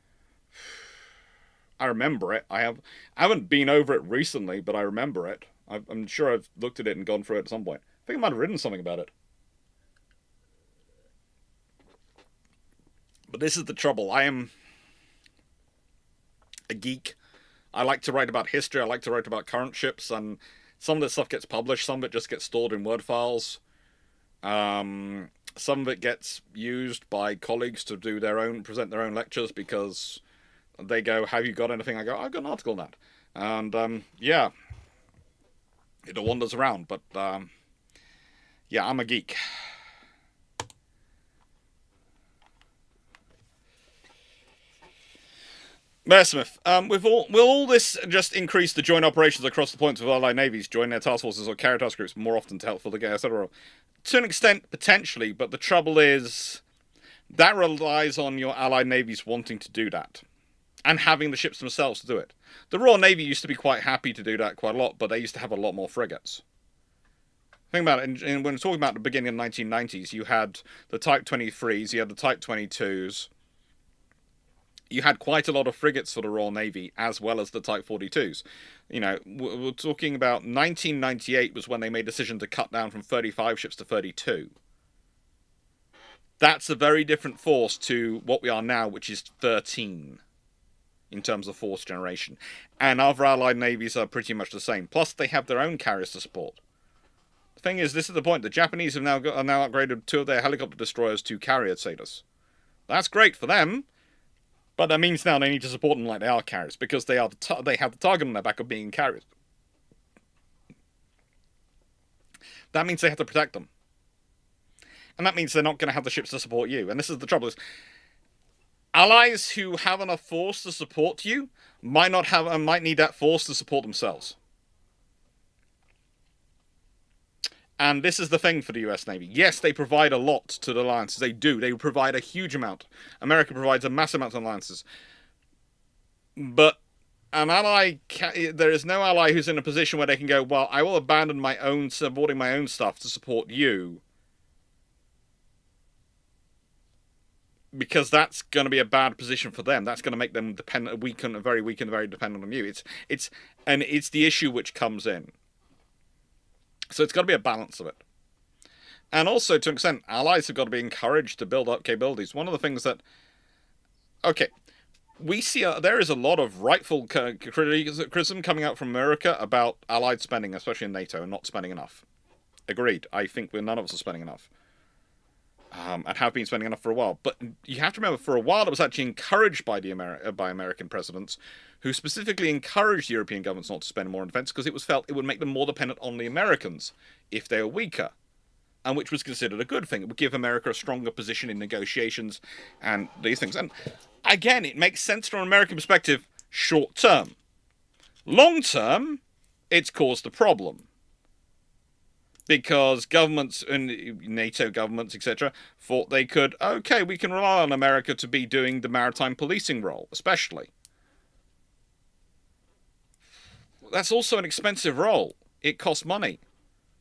I remember it. I haven't been over it recently, but I remember it. I'm sure I've looked at it and gone through it at some point. I think I might have written something about it. But this is the trouble. I am a geek. I like to write about history. I like to write about current ships, and some of this stuff gets published. Some of it just gets stored in Word files. Some of it gets used by colleagues to present their own lectures, because they go, "Have you got anything?" I go, "I've got an article on that." And yeah, it wanders around. But yeah, I'm a geek. Bear Smith, will all this just increase the joint operations across the points of allied navies, join their task forces or carrier task groups more often to help fill the gap, etc.? To an extent, potentially, but the trouble is that relies on your allied navies wanting to do that, and having the ships themselves to do it. The Royal Navy used to be quite happy to do that quite a lot, but they used to have a lot more frigates. Think about it, when we're talking about the beginning of the 1990s, you had the Type 23s, you had the Type 22s, you had quite a lot of frigates for the Royal Navy, as well as the Type 42s. You know, we're talking about 1998 was when they made a decision to cut down from 35 ships to 32. That's a very different force to what we are now, which is 13, in terms of force generation. And other allied navies are pretty much the same. Plus, they have their own carriers to support. The thing is, this is the point. The Japanese have now upgraded 2 of their helicopter destroyers to carrier status. That's great for them. But that means now they need to support them like they are carriers, because they have the target on their back of being carriers. That means they have to protect them. And that means they're not going to have the ships to support you. And this is the trouble, is allies who have enough force to support you might need that force to support themselves. And this is the thing for the US Navy. Yes, they provide a lot to the alliances. They do. They provide a huge amount. America provides a massive amount to alliances. But an ally, there is no ally who's in a position where they can go, well, I will abandon supporting my own stuff to support you, because that's going to be a bad position for them. That's going to make them weak and very dependent on you. It's the issue which comes in. So it's got to be a balance of it. And also, to an extent, allies have got to be encouraged to build up capabilities. One of the things that... Okay, we see there is a lot of rightful criticism coming out from America about allied spending, especially in NATO, and not spending enough. Agreed. I think none of us are spending enough. And have been spending enough for a while. But you have to remember, for a while, it was actually encouraged by by American presidents, who specifically encouraged European governments not to spend more on defense, because it was felt it would make them more dependent on the Americans if they were weaker. and which was considered a good thing. It would give America a stronger position in negotiations and these things. And again, it makes sense from an American perspective short term. Long term, it's caused a problem. Because governments and NATO governments, etc., thought they could, okay, we can rely on America to be doing the maritime policing role, especially. That's also an expensive role. It costs money.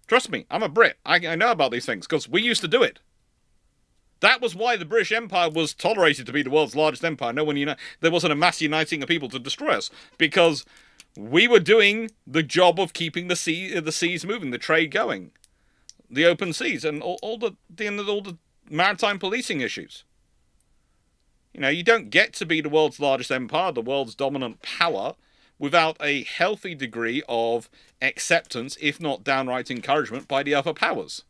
Trust me, I'm a Brit. I know about these things, because we used to do it. That was why the British Empire was tolerated to be the world's largest empire. There wasn't a mass uniting of people to destroy us, because we were doing the job of keeping the seas moving, the trade going, the open seas, and all the maritime policing issues. You don't get to be the world's largest empire, the world's dominant power, without a healthy degree of acceptance, if not downright encouragement, by the other powers.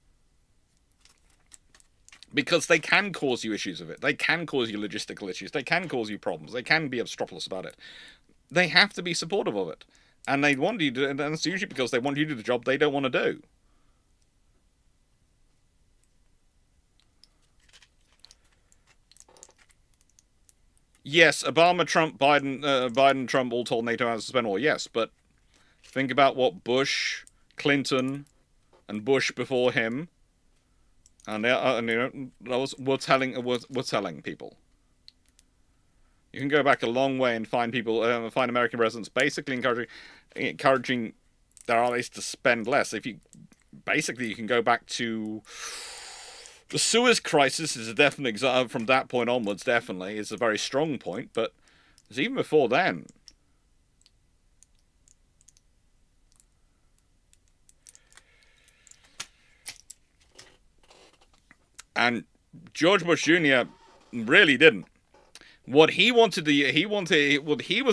Because they can cause you issues of it. They can cause you logistical issues. They can cause you problems. They can be obstropolous about it. They have to be supportive of it. And they want you to, and that's usually because they want you to do the job they don't want to do. Yes, Obama, Trump, Biden, Trump all told NATO to suspend war. Yes, but think about what Bush, Clinton, and Bush before him, we're telling people. You can go back a long way and find find American presidents basically encouraging their allies to spend less. You can go back to the Suez Crisis is a definite example. From that point onwards, definitely is a very strong point. But even before then, and George Bush Jr. really didn't. What he was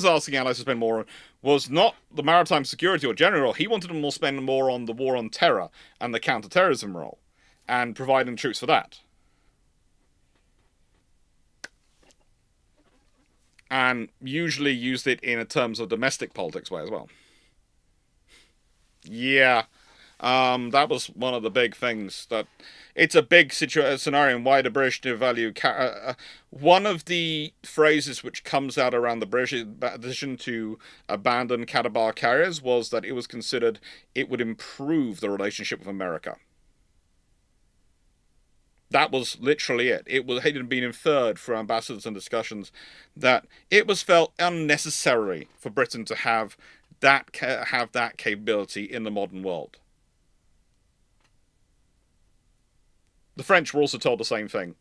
asking allies to spend more on was not the maritime security or general. He wanted them to spend more on the war on terror and the counter-terrorism role, and providing troops for that. And usually used it in terms of domestic politics way as well. Yeah. That was one of the big things. That it's a big scenario in why the British devalue. One of the phrases which comes out around the British decision to abandon Calabar carriers was that it was considered it would improve the relationship with America. That was literally it. It had been inferred from ambassadors and discussions that it was felt unnecessary for Britain to have that capability in the modern world. The French were also told the same thing.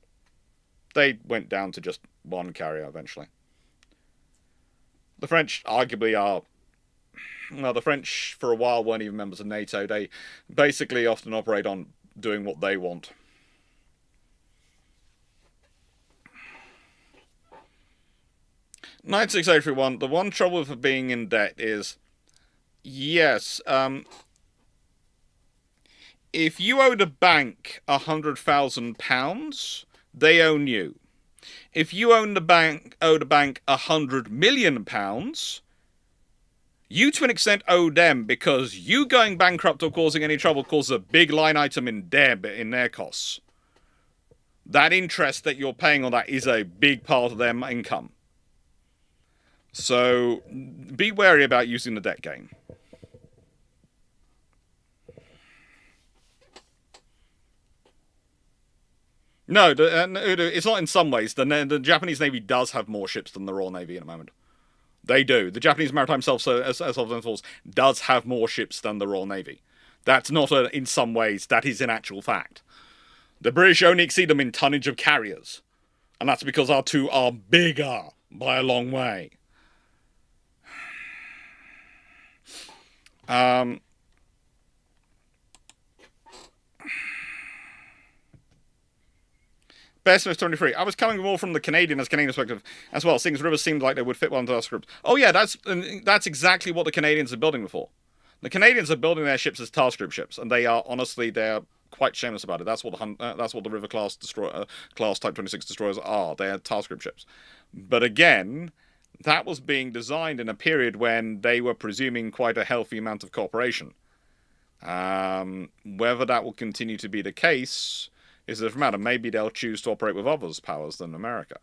They went down to just one carrier eventually. The French arguably are... Well, the French for a while weren't even members of NATO. They basically often operate on doing what they want. (9681) The one trouble with being in debt is... Yes, if you owed a bank £100,000, they own you. If you owed a bank £100 million, you to an extent owe them, because you going bankrupt or causing any trouble causes a big line item in their costs. That interest that you're paying on that is a big part of their income. So be wary about using the debt game. No, it's not in some ways. The Japanese Navy does have more ships than the Royal Navy at the moment. They do. The Japanese Maritime Self-Defense Force does have more ships than the Royal Navy. That's not in some ways. That is an actual fact. The British only exceed them in tonnage of carriers. And that's because our two are bigger by a long way. BSMF23. I was coming more from the Canadian perspective as well, seeing as rivers seemed like they would fit well into our script. Oh yeah, that's exactly what the Canadians are building before. The Canadians are building their ships as task group ships, and they're quite shameless about it. That's what the River class class Type 26 destroyers are. They're task group ships. But again, that was being designed in a period when they were presuming quite a healthy amount of cooperation. Whether that will continue to be the case is a different matter. Maybe they'll choose to operate with other powers than America.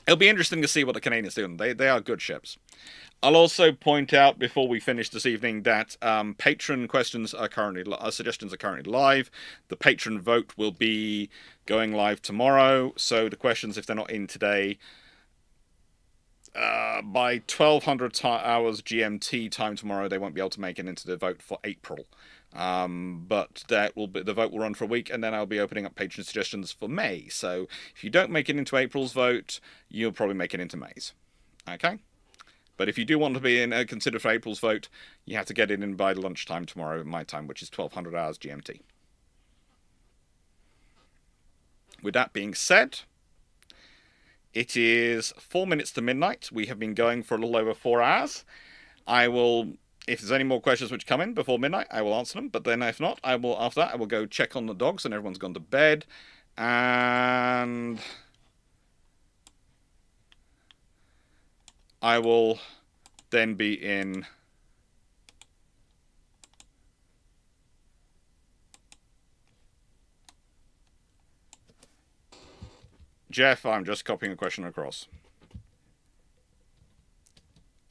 It'll be interesting to see what the Canadians do. They are good ships. I'll also point out before we finish this evening that patron questions are currently suggestions are currently live. The patron vote will be going live tomorrow. So the questions, if they're not in today, by 1200 hours GMT time tomorrow, they won't be able to make it into the vote for April. But that will be, the vote will run for a week, and then I'll be opening up patron suggestions for May. So if you don't make it into April's vote, you'll probably make it into May's. Okay? But if you do want to be considered for April's vote, you have to get it in by lunchtime tomorrow, my time, which is 1200 hours GMT. With that being said, it is 4 minutes to midnight. We have been going for a little over 4 hours. I will, if there's any more questions which come in before midnight, I will answer them. But then if not, I will, after that, I will go check on the dogs and everyone's gone to bed. And I will then be in Jeff, I'm just copying a question across.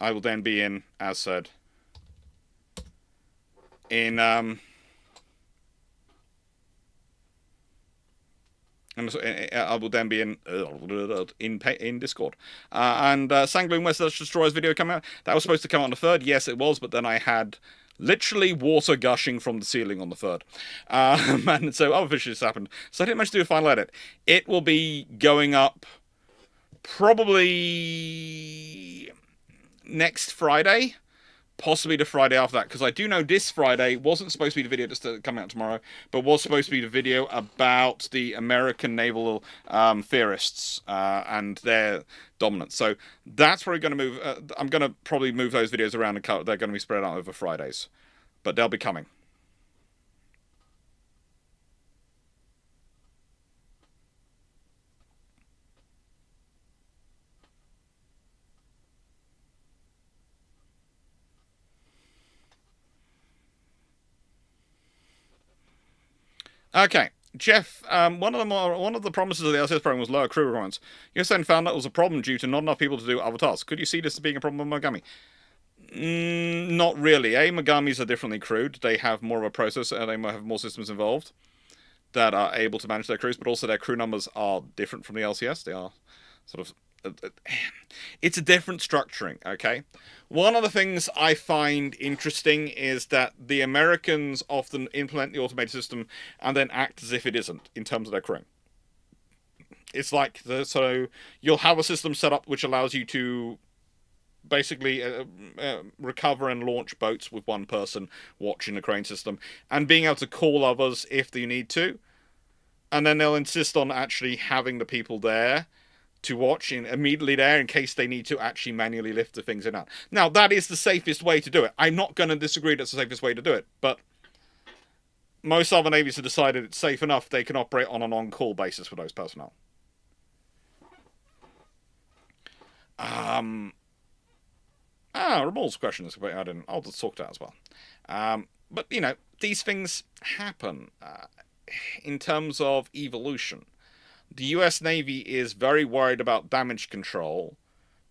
I will then be in, as said, in I will then be in Discord. And Sangloon West Destroyers video coming out. That was supposed to come out on the 3rd. Yes, it was, but then I had literally water gushing from the ceiling on the 3rd. And so other issues happened. So I didn't manage to do a final edit. It will be going up probably next Friday. Possibly the Friday after that, because I do know this Friday wasn't supposed to be the video that's coming out tomorrow, but was supposed to be the video about the American naval theorists and their dominance. So that's probably going to move. I'm going to probably move those videos around and they're going to be spread out over Fridays, but they'll be coming. Okay, Jeff. One of the promises of the LCS program was lower crew requirements. You then found that was a problem due to not enough people to do other tasks. Could you see this as being a problem with Mogami? Not really. Mogamis are differently crewed. They have more of a process, and they have more systems involved that are able to manage their crews. But also, their crew numbers are different from the LCS. They are sort of. It's a different structuring, okay? One of the things I find interesting is that the Americans often implement the automated system and then act as if it isn't in terms of their crewing. It's like, so you'll have a system set up which allows you to basically recover and launch boats with one person watching the crane system and being able to call others if you need to. And then they'll insist on actually having the people there to watch immediately there in case they need to actually manually lift the things in and out. Now, that is the safest way to do it. I'm not going to disagree that's the safest way to do it, but most other navies have decided it's safe enough they can operate on an on-call basis for those personnel. Ramal's question is I'll just talk to that as well. But, you know, these things happen in terms of evolution. The US Navy is very worried about damage control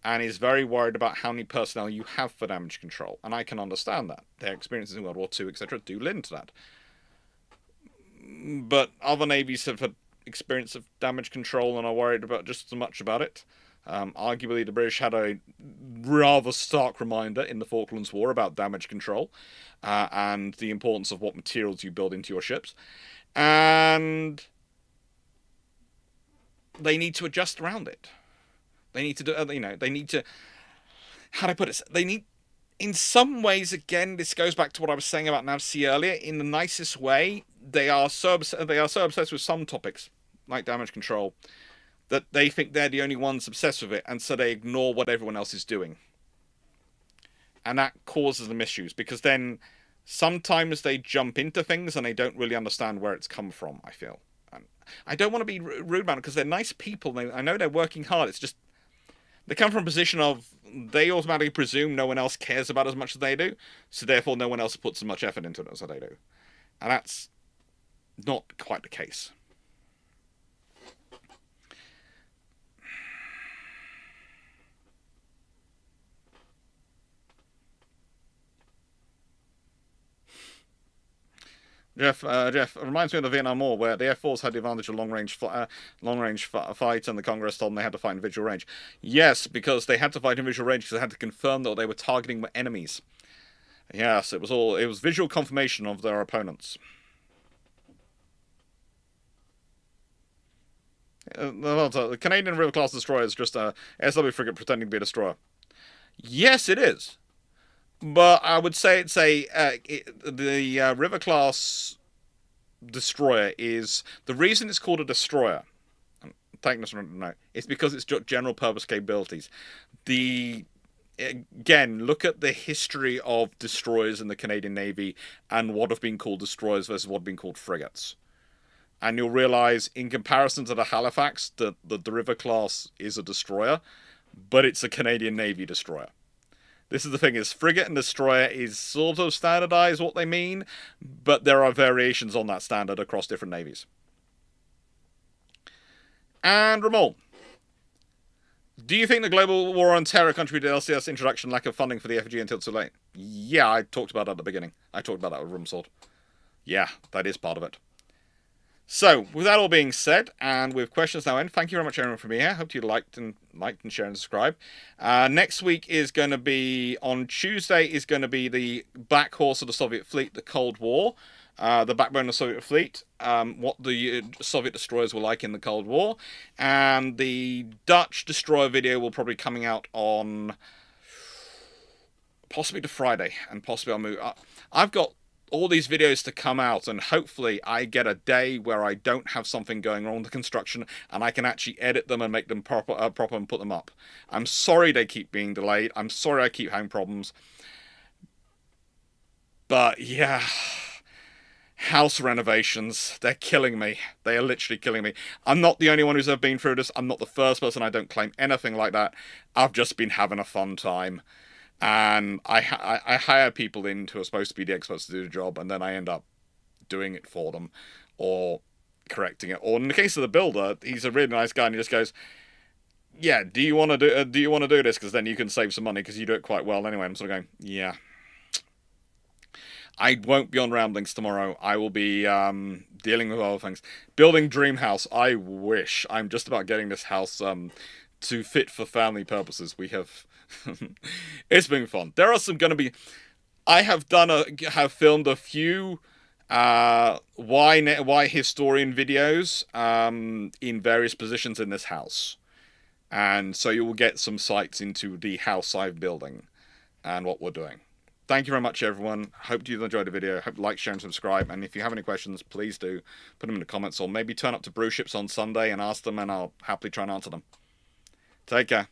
and is very worried about how many personnel you have for damage control. And I can understand that. Their experiences in World War II, etc., do lend to that. But other navies have had experience of damage control and are worried about just as much about it. Arguably, the British had a rather stark reminder in the Falklands War about damage control and the importance of what materials you build into your ships. And they need to adjust around it. They need to do, they need to, how do I put it? They need, in some ways, again, this goes back to what I was saying about NavC earlier. In the nicest way, they are so obsessed with some topics, like damage control, that they think they're the only ones obsessed with it, and so they ignore what everyone else is doing. And that causes them issues, because then sometimes they jump into things and they don't really understand where it's come from, I feel. And I don't want to be rude about it, because they're nice people. I know they're working hard. It's just they come from a position of they automatically presume no one else cares about it as much as they do, so therefore no one else puts as much effort into it as they do. And that's not quite the case. Jeff reminds me of the Vietnam War, where the Air Force had the advantage of long-range fight, and the Congress told them they had to fight in visual range. Yes, because they had to fight in visual range because they had to confirm that what they were targeting were enemies. Yes, it was visual confirmation of their opponents. The Canadian River-class destroyer is just a SW frigate pretending to be a destroyer. Yes, it is. But I would say it's the River class destroyer is the reason it's called a destroyer. I'm taking this from note. It's because it's got general purpose capabilities. Again, look at the history of destroyers in the Canadian Navy and what have been called destroyers versus what have been called frigates, and you'll realize, in comparison to the Halifax, that the River class is a destroyer, but it's a Canadian Navy destroyer. This is the thing, is frigate and destroyer is sort of standardized what they mean, but there are variations on that standard across different navies. And Ramon, do you think the global war on terror contributed to LCS introduction, lack of funding for the S.Hrg until too late? Yeah, I talked about that at the beginning. I talked about that with Rumsword. Yeah, that is part of it. So, with that all being said, and with questions now in, thank you very much, everyone, for being here. Hope you liked and shared and subscribed. Next week is going to be, on Tuesday, is going to be the black horse of the Soviet fleet, the Cold War, the backbone of the Soviet fleet, what the Soviet destroyers were like in the Cold War, and the Dutch destroyer video will probably be coming out on possibly the Friday, and possibly I'll move. I've got all these videos to come out, and hopefully I get a day where I don't have something going wrong with the construction and I can actually edit them and make them proper and put them up. I'm sorry they keep being delayed. I'm sorry I keep having problems. But yeah, house renovations, they're killing me. They are literally killing me. I'm not the only one who's ever been through this. I'm not the first person. I don't claim anything like that. I've just been having a fun time. And I hire people in who are supposed to be the experts to do the job, and then I end up doing it for them, or correcting it. Or in the case of the builder, he's a really nice guy, and he just goes, "Yeah, do you want to do this? Because then you can save some money because you do it quite well anyway." I'm sort of going, "Yeah." I won't be on Ramblings tomorrow. I will be dealing with other things. Building Dream House. I wish. I'm just about getting this house to fit for family purposes. We have. It's been fun. There are some going to be. I have filmed a few why historian videos in various positions in this house, and so you will get some sights into the house I'm building and what we're doing. Thank you very much, everyone. Hope you enjoyed the video. Hope you like, share, and subscribe. And if you have any questions, please do put them in the comments, or maybe turn up to Brew Ships on Sunday and ask them, and I'll happily try and answer them. Take care.